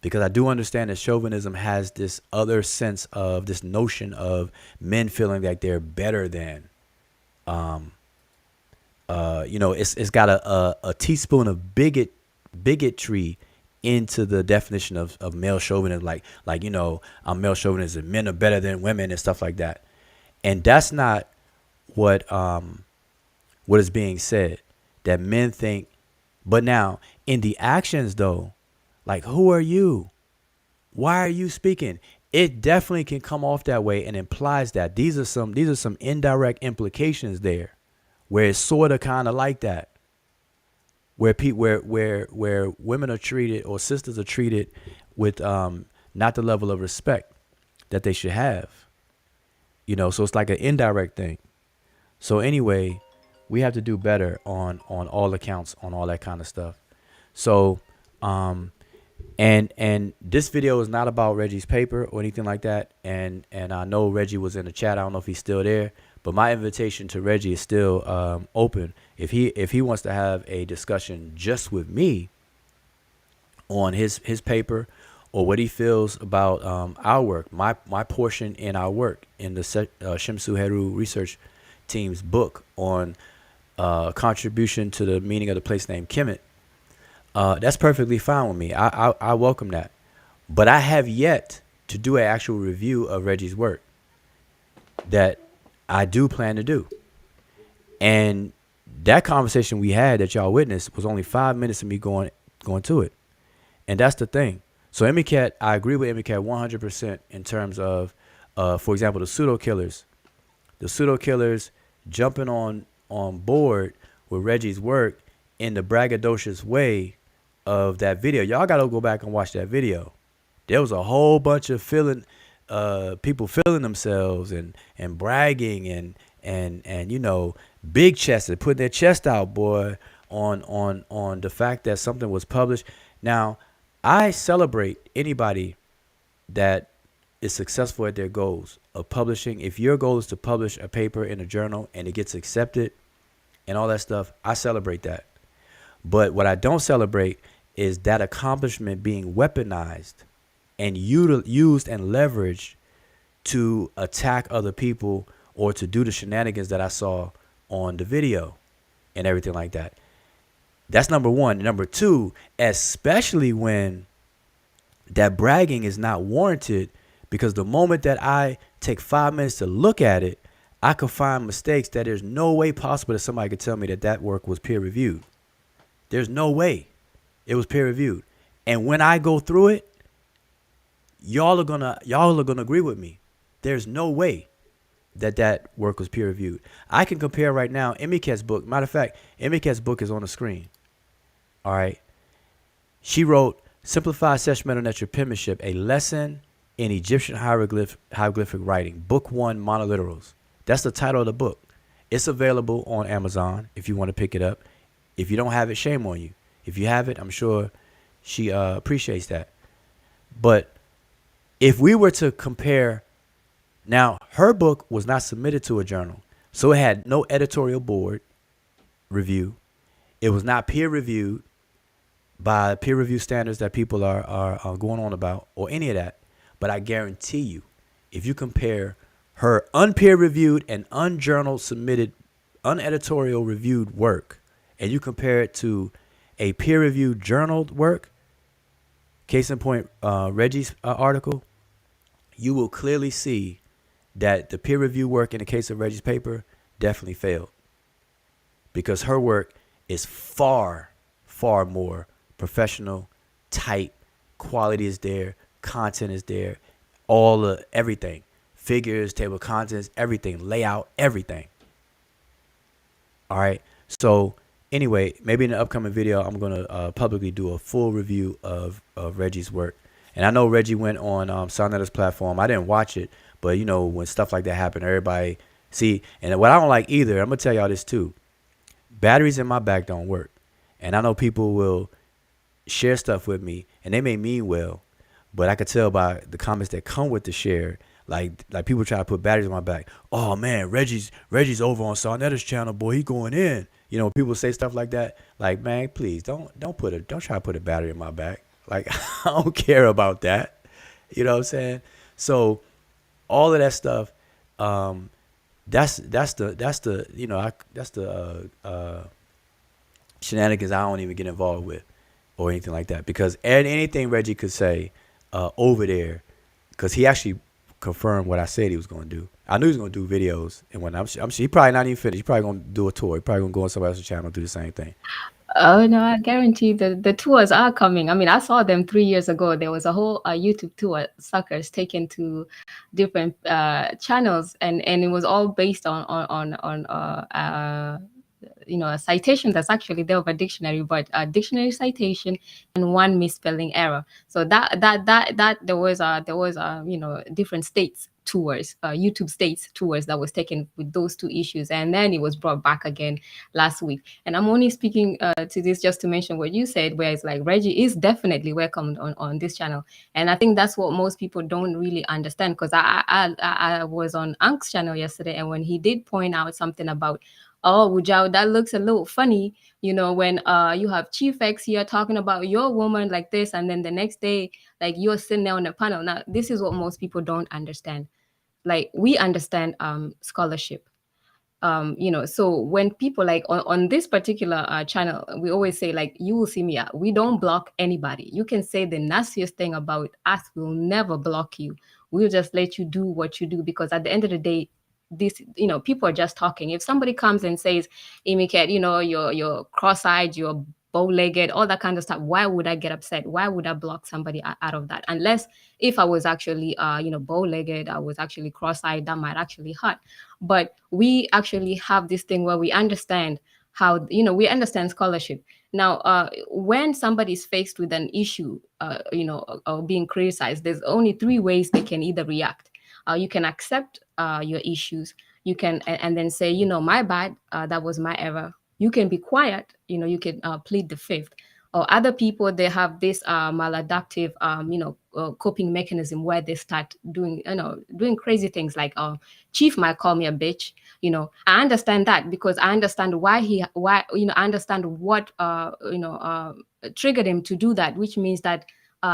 Because I do understand that chauvinism has this other sense of this notion of men feeling like they're better than. It's got a teaspoon of bigotry into the definition of male chauvinism. Like I'm male chauvinist and men are better than women and stuff like that. And that's not what is being said, that men think. But now in the actions though, like, who are you? Why are you speaking? It definitely can come off that way and implies that these are some indirect implications there, where it's sort of kind of like that, where where women are treated, or sisters are treated with not the level of respect that they should have. So it's like an indirect thing. So anyway, we have to do better on all accounts, on all that kind of stuff. So and this video is not about Reggie's paper or anything like that. And I know Reggie was in the chat. I don't know if he's still there, but my invitation to Reggie is still open. If he wants to have a discussion just with me on his paper, or what he feels about our work, my portion in our work in the Shimsu Heru research team's book on contribution to the meaning of the place name Kemet, that's perfectly fine with me. I welcome that. But I have yet to do an actual review of Reggie's work that I do plan to do. And that conversation we had that y'all witnessed was only 5 minutes of me going to it. And that's the thing. So Emicat, I agree with Emicat 100% in terms of, for example, the pseudo killers jumping on board with Reggie's work in the braggadocious way of that video. Y'all got to go back and watch that video. There was a whole bunch of people feeling themselves and bragging and big chested, putting their chest out, boy, on the fact that something was published. Now, I celebrate anybody that is successful at their goals of publishing. If your goal is to publish a paper in a journal and it gets accepted and all that stuff, I celebrate that. But what I don't celebrate is that accomplishment being weaponized and used and leveraged to attack other people or to do the shenanigans that I saw on the video and everything like that. That's number one. Number two, especially when that bragging is not warranted, because the moment that I take 5 minutes to look at it, I could find mistakes that there's no way possible that somebody could tell me that work was peer reviewed. There's no way it was peer reviewed. And when I go through it, y'all are gonna agree with me. There's no way that work was peer reviewed. I can compare right now Emiket's book. Matter of fact, Emiket's book is on the screen. All right. She wrote Simplified, Sesh, Medew, Netcher, Penmanship, a lesson in Egyptian hieroglyphic writing. Book 1, Monoliterals. That's the title of the book. It's available on Amazon if you want to pick it up. If you don't have it, shame on you. If you have it, I'm sure she appreciates that. But if we were to compare, now her book was not submitted to a journal, so it had no editorial board review. It was not peer reviewed by peer review standards that people are going on about or any of that. But I guarantee you, if you compare her unpeer reviewed and unjournal submitted, uneditorial reviewed work, and you compare it to a peer reviewed journaled work, case in point, Reggie's article, you will clearly see that the peer review work in the case of Reggie's paper definitely failed, because her work is far, far more professional, tight, quality is there, content is there, everything, figures, table of contents, everything, layout, everything. All right. So anyway, maybe in the upcoming video, I'm going to publicly do a full review of Reggie's work. And I know Reggie went on Sonnetta's platform. I didn't watch it, but you know, when stuff like that happen, everybody see. And what I don't like either, I'm going to tell y'all this too. Batteries in my back don't work. And I know people will share stuff with me and they may mean well, but I could tell by the comments that come with the share, like people try to put batteries in my back. Oh man, Reggie's over on Sonnetta's channel, boy, he going in. You know, people say stuff like that. Like, man, please don't try to put a battery in my back. Like, I don't care about that. You know what I'm saying? So all of that stuff, that's the you know, that's the shenanigans I don't even get involved with or anything like that, because anything Reggie could say over there, because he actually confirmed what I said he was going to do. I knew he was going to do videos, and when I'm sure he probably not even finished. He's probably going to do a tour. He's probably going to go on somebody else's channel and do the same thing. Oh no, I guarantee the tours are coming. I mean, I saw them 3 years ago. There was a whole YouTube tour, suckers taken to different channels, and it was all based on you know, a citation that's actually there of a dictionary, but a dictionary citation and one misspelling error. So that there was you know, different states tours, YouTube states tours that was taken with those two issues, and then it was brought back again last week. And I'm only speaking to this just to mention what you said, where it's like Reggie is definitely welcomed on this channel, and I think that's what most people don't really understand. Because I was on Ank's channel yesterday, and when he did point out something about, oh, Wujao, that looks a little funny, you know, when you have Chief X here talking about your woman like this, and then the next day, like, you're sitting there on the panel. Now, this is what most people don't understand. Like, we understand scholarship. You know, so when people like on this particular channel, we always say, like, you will see me, we don't block anybody. You can say the nastiest thing about us, we'll never block you. We'll just let you do what you do, because at the end of the day, this, you know, people are just talking. If somebody comes and says, Imiket, you know, you're cross-eyed, you're bow-legged, all that kind of stuff, why would I get upset? Why would I block somebody out of that? Unless if I was actually you know, bow-legged, I was actually cross-eyed, that might actually hurt. But we actually have this thing where we understand how, you know, we understand scholarship. Now, when somebody's faced with an issue, you know, or being criticized, there's only three ways they can either react. You can accept your issues. You can, and then say, you know, my bad, that was my error. You can be quiet, you know, you can plead the fifth. Or other people, they have this maladaptive, you know, coping mechanism where they start doing, you know, doing crazy things like, Chief might call me a bitch. You know, I understand that, because I understand why, you know, I understand what, you know, triggered him to do that, which means that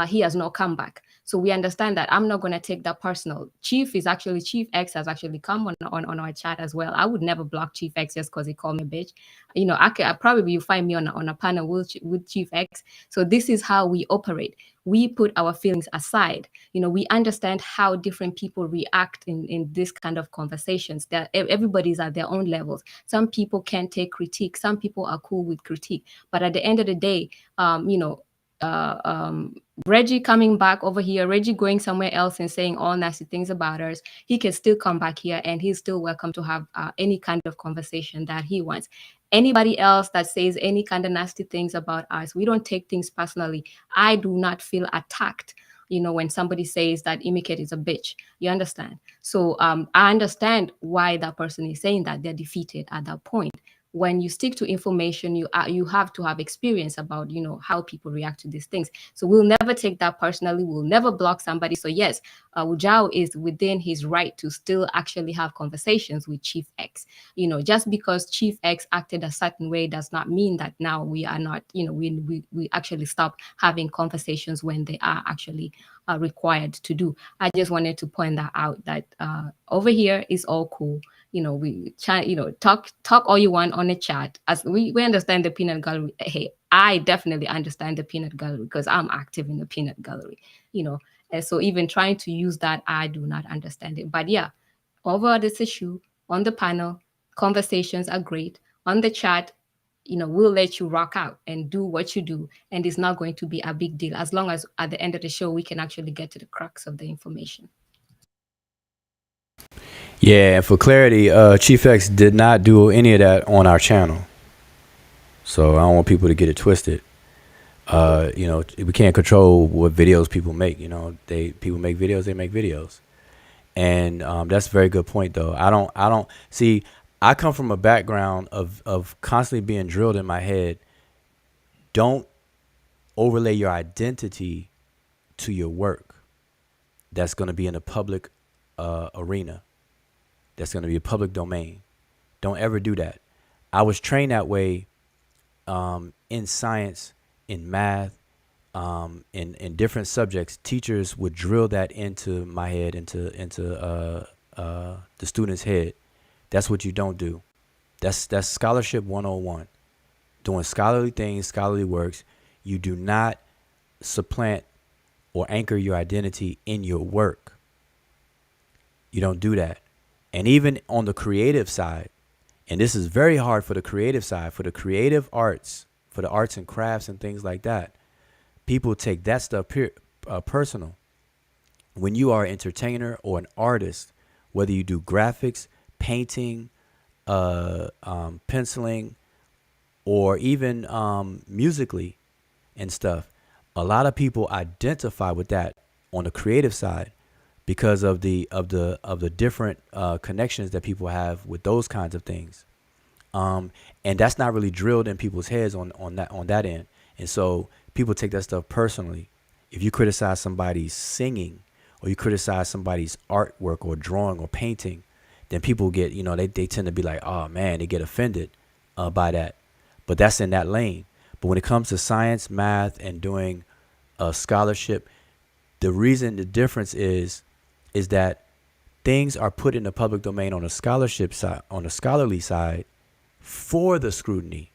he has no comeback. So we understand that. I'm not going to take that personal. Chief X has actually come on our chat as well. I would never block Chief X just because he called me a bitch. You know, I probably you find me on a panel with Chief X. So this is how we operate. We put our feelings aside. You know, we understand how different people react in this kind of conversations. That everybody's at their own levels. Some people can't take critique. Some people are cool with critique. But at the end of the day, you know, Reggie coming back over here, Reggie going somewhere else and saying all nasty things about us, he can still come back here and he's still welcome to have any kind of conversation that he wants. Anybody else that says any kind of nasty things about us, we don't take things personally. I do not feel attacked, when somebody says that Imiket is a bitch. You understand? So I understand why that person is saying that. They're defeated at that point. When you stick to information, you have to have experience about how people react to these things. So we'll never take that personally. We'll never block somebody. So yes, Wujao is within his right to still actually have conversations with Chief X. Just because Chief X acted a certain way does not mean that now we are not, we actually stop having conversations when they are actually required to do. I just wanted to point that out, that over here is all cool. We try, talk all you want on the chat. As we understand the peanut gallery. Hey, I definitely understand the peanut gallery because I'm active in the peanut gallery, And so even trying to use that, I do not understand it. But yeah, over this issue on the panel, conversations are great. On the chat, we'll let you rock out and do what you do. And it's not going to be a big deal as long as at the end of the show, we can actually get to the crux of the information. Yeah, and for clarity, Chief X did not do any of that on our channel. So I don't want people to get it twisted. We can't control what videos people make. People make videos, they make videos. And that's a very good point, though. I don't see. I come from a background of constantly being drilled in my head. Don't overlay your identity to your work. That's going to be in a public arena. That's going to be a public domain. Don't ever do that. I was trained that way in science, in math, in different subjects. Teachers would drill that into my head, into the student's head. That's what you don't do. That's scholarship 101. Doing scholarly things, scholarly works. You do not supplant or anchor your identity in your work. You don't do that. And even on the creative side, and this is very hard for the creative side, for the creative arts, for the arts and crafts and things like that, people take that stuff personal. When you are an entertainer or an artist, whether you do graphics, painting, penciling, or even musically and stuff, a lot of people identify with that on the creative side because of the different connections that people have with those kinds of things, and that's not really drilled in people's heads on that end. And so people take that stuff personally. If you criticize somebody's singing, or you criticize somebody's artwork or drawing or painting, then people get, they tend to be like, oh man, they get offended by that. But that's in that lane. But when it comes to science, math, and doing scholarship, the difference is that things are put in the public domain on a scholarship side, on a scholarly side, for the scrutiny,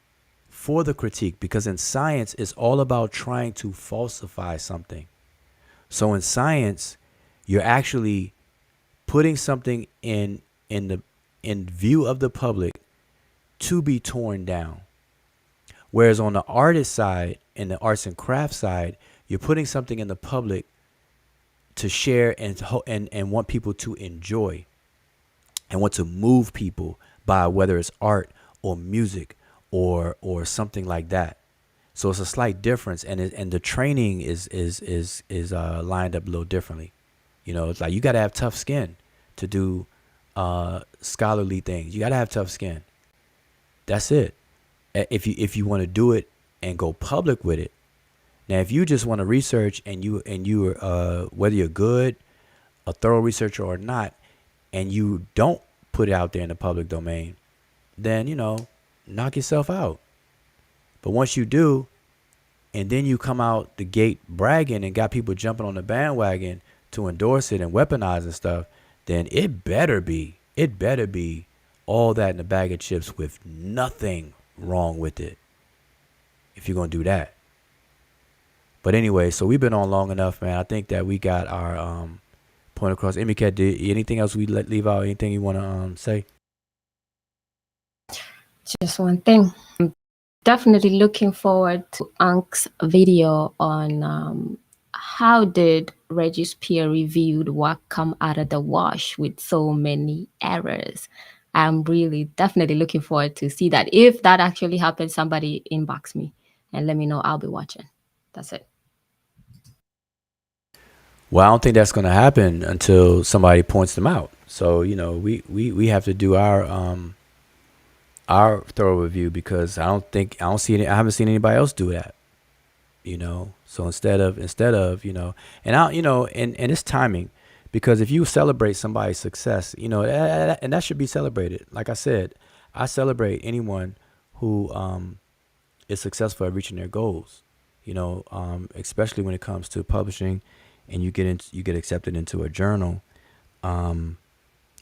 for the critique, because in science, it's all about trying to falsify something. So in science, you're actually putting something in view of the public to be torn down. Whereas on the artist side, in the arts and crafts side, you're putting something in the public to share and want people to enjoy and want to move people by whether it's art or music or something like that. So it's a slight difference, and the training is lined up a little differently. It's like you got to have tough skin to do scholarly things. You got to have tough skin. That's it. If you want to do it and go public with it. Now, if you just want to research and you whether you're good, a thorough researcher or not, and you don't put it out there in the public domain, then knock yourself out. But once you do, and then you come out the gate bragging and got people jumping on the bandwagon to endorse it and weaponize and stuff, then it better be all that in a bag of chips with nothing wrong with it if you're going to do that. But anyway, so we've been on long enough, man. I think that we got our point across. Emicat, anything else we leave out? Anything you want to say? Just one thing. I'm definitely looking forward to Ank's video on how did Reggie's peer-reviewed work come out of the wash with so many errors? I'm really definitely looking forward to see that. If that actually happens, somebody inbox me and let me know. I'll be watching. That's it. Well, I don't think that's going to happen until somebody points them out. So we have to do our thorough review, because I haven't seen anybody else do that. So instead of and it's timing, because if you celebrate somebody's success, and that should be celebrated. Like I said, I celebrate anyone who is successful at reaching their goals. Especially when it comes to publishing, and you get accepted into a journal.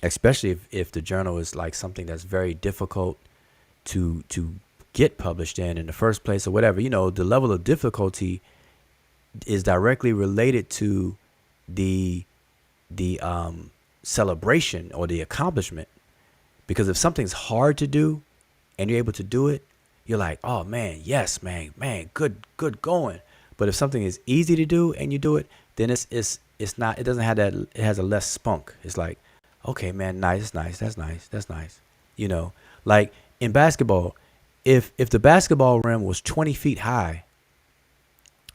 Especially if the journal is like something that's very difficult to get published in the first place, or whatever. The level of difficulty is directly related to the celebration or the accomplishment. Because if something's hard to do and you're able to do it, you're like, oh man, yes, man, good going. But if something is easy to do and you do it, then it's not, it doesn't have that, it has a less spunk. It's like, okay, man, nice, that's nice. Like in basketball, if the basketball rim was 20 feet high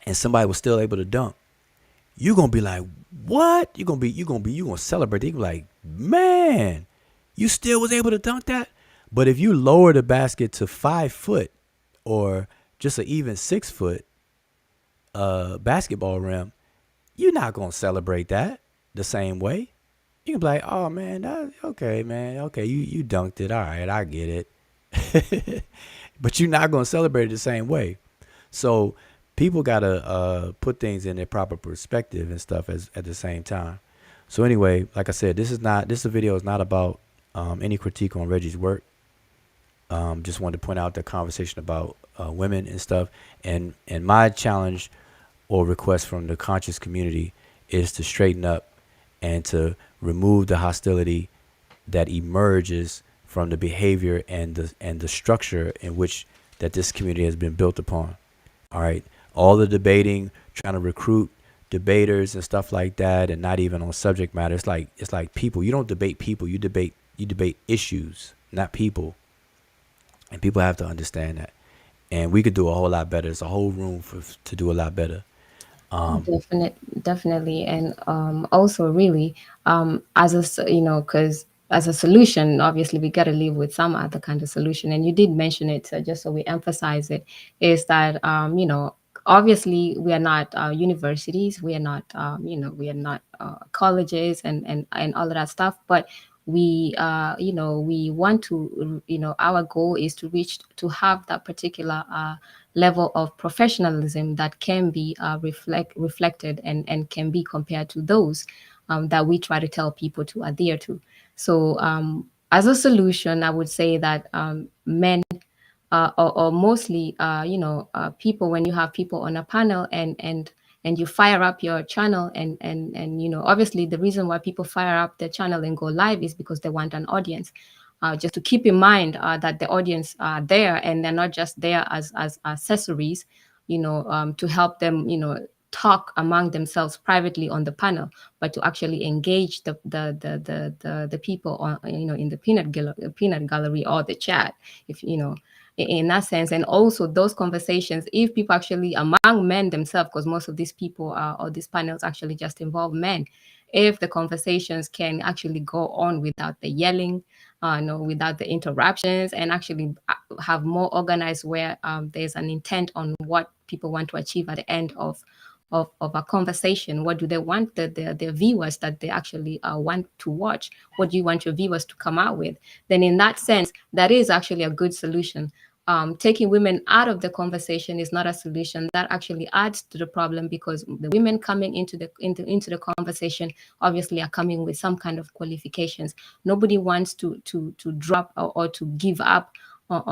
and somebody was still able to dunk, you're gonna be like, what? You're gonna celebrate. You're like, man, you still was able to dunk that? But if you lower the basket to 5 foot, or just an even 6 foot basketball rim, you're not gonna celebrate that the same way. You can be like, oh man, okay, man, okay, you dunked it, all right, I get it. But you're not gonna celebrate it the same way. So people gotta put things in their proper perspective and stuff at the same time. So anyway, like I said, this video is not about any critique on Reggie's work. Just wanted to point out the conversation about women and stuff. And my challenge or request from the conscious community is to straighten up and to remove the hostility that emerges from the behavior and the structure in which that this community has been built upon. All right. All the debating, trying to recruit debaters and stuff like that, and not even on subject matter. It's like people. You don't debate people. You debate issues, not people. And people have to understand that. And we could do a whole lot better. There's a whole room to do a lot better. Definitely, and also really, because as a solution, obviously we got to live with some other kind of solution. And you did mention it, so just so we emphasize it, is that obviously we are not universities, we are not we are not colleges and all of that stuff, but we we want to, our goal is to reach to have that particular level of professionalism that can be reflected and can be compared to those that we try to tell people to adhere to. So as a solution, I would say that men or mostly people, when you have people on a panel and you fire up your channel and obviously the reason why people fire up their channel and go live is because they want an audience. Just to keep in mind that the audience are there and they're not just there as accessories, to help them, talk among themselves privately on the panel, but to actually engage the people on, in the peanut gallery or the chat, if in that sense. And also those conversations, if people actually among men themselves, because most of these people or these panels actually just involve men, if the conversations can actually go on without the yelling, without the interruptions, and actually have more organized, where there's an intent on what people want to achieve at the end of a conversation. What do they want the viewers that they actually want to watch? What do you want your viewers to come out with? Then in that sense, that is actually a good solution. Taking women out of the conversation is not a solution. That actually adds to the problem, because the women coming into the conversation obviously are coming with some kind of qualifications. Nobody wants to drop or to give up or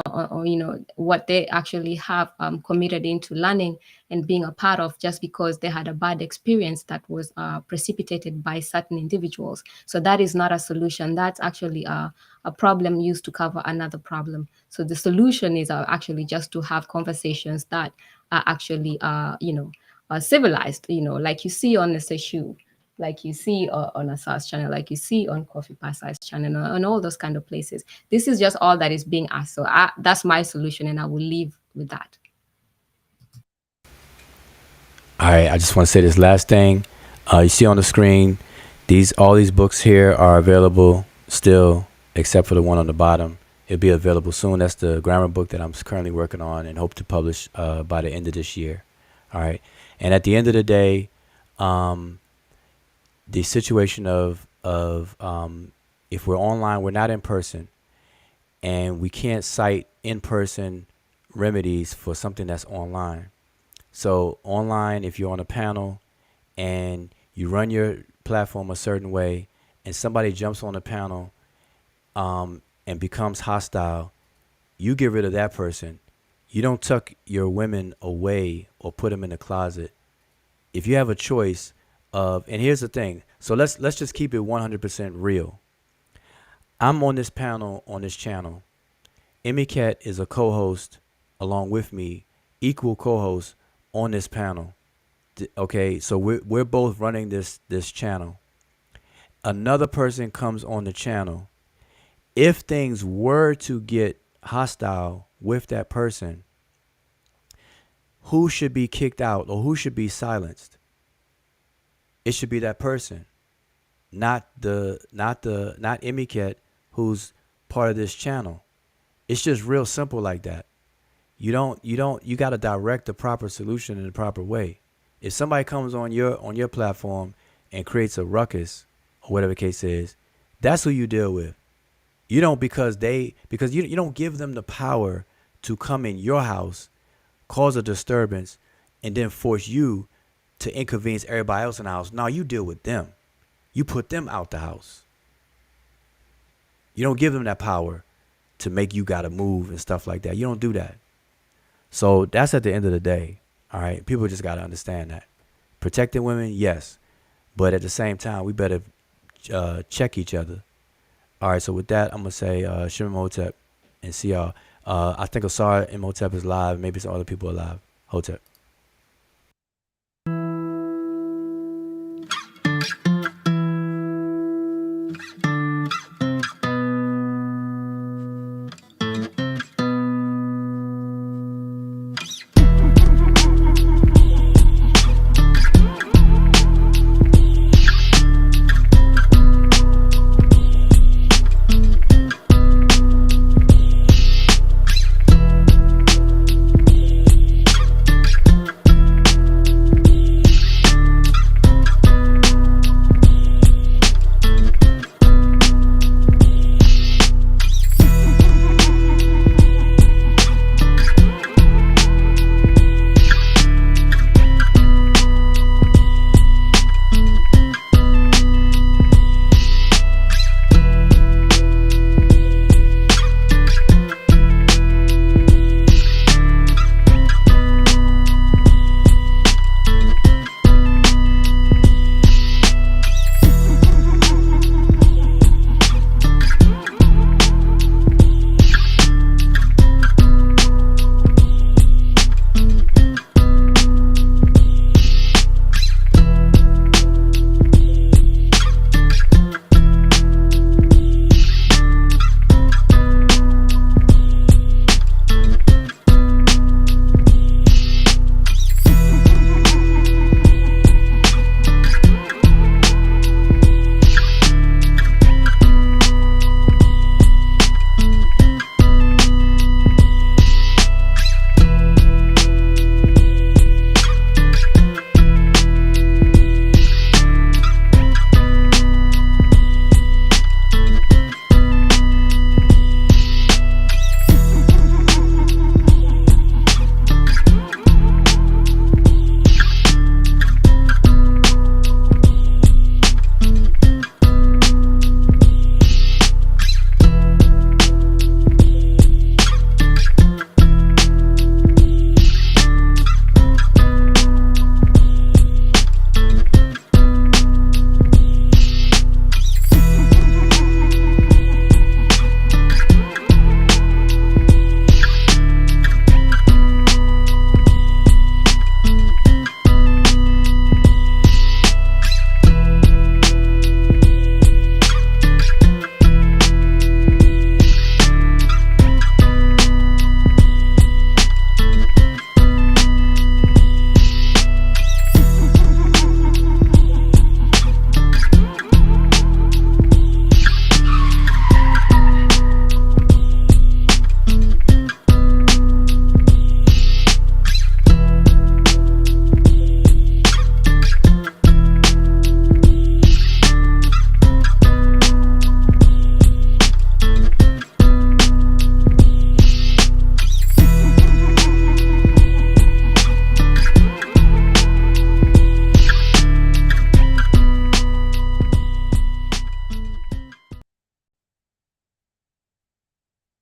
what they actually have committed into learning and being a part of, just because they had a bad experience that was precipitated by certain individuals. So that is not a solution. That's actually a problem used to cover another problem. So the solution is actually just to have conversations that are actually civilized, like you see on the Sesh, like you see on Asar's channel, like you see on Coffee Pasai's channel, and all those kind of places. This is just all that is being asked. So that's my solution, and I will leave with that. All right, I just want to say this last thing. You see on the screen, all these books here are available still, except for the one on the bottom. It'll be available soon. That's the grammar book that I'm currently working on and hope to publish by the end of this year. All right, and at the end of the day, the situation of if we're online, we're not in person, and we can't cite in-person remedies for something that's online. So online, if you're on a panel and you run your platform a certain way and somebody jumps on the panel and becomes hostile, you get rid of that person. You don't tuck your women away or put them in the closet. If you have a choice of, and here's the thing, so let's just keep it 100% real. I'm on this panel on this channel. Emiket is a co-host along with me, equal co-host on this panel. Okay, so we're both running this channel. Another person comes on the channel. If things were to get hostile with that person, who should be kicked out or who should be silenced? It should be that person, not Emiket, who's part of this channel. It's just real simple like that. You got to direct the proper solution in the proper way. If somebody comes on your platform and creates a ruckus or whatever the case is, that's who you deal with. You don't because you don't give them the power to come in your house, cause a disturbance, and then force you to inconvenience everybody else in the house. No, you deal with them. You put them out the house. You don't give them that power to make you gotta move and stuff like that. You don't do that. So that's at the end of the day. All right. People just got to understand that. Protecting women, yes. But at the same time, we better check each other. All right. So with that, I'm going to say Shimon Hotep and see y'all. I think Asar and Hotep is live. Maybe some other people are live. Hotep.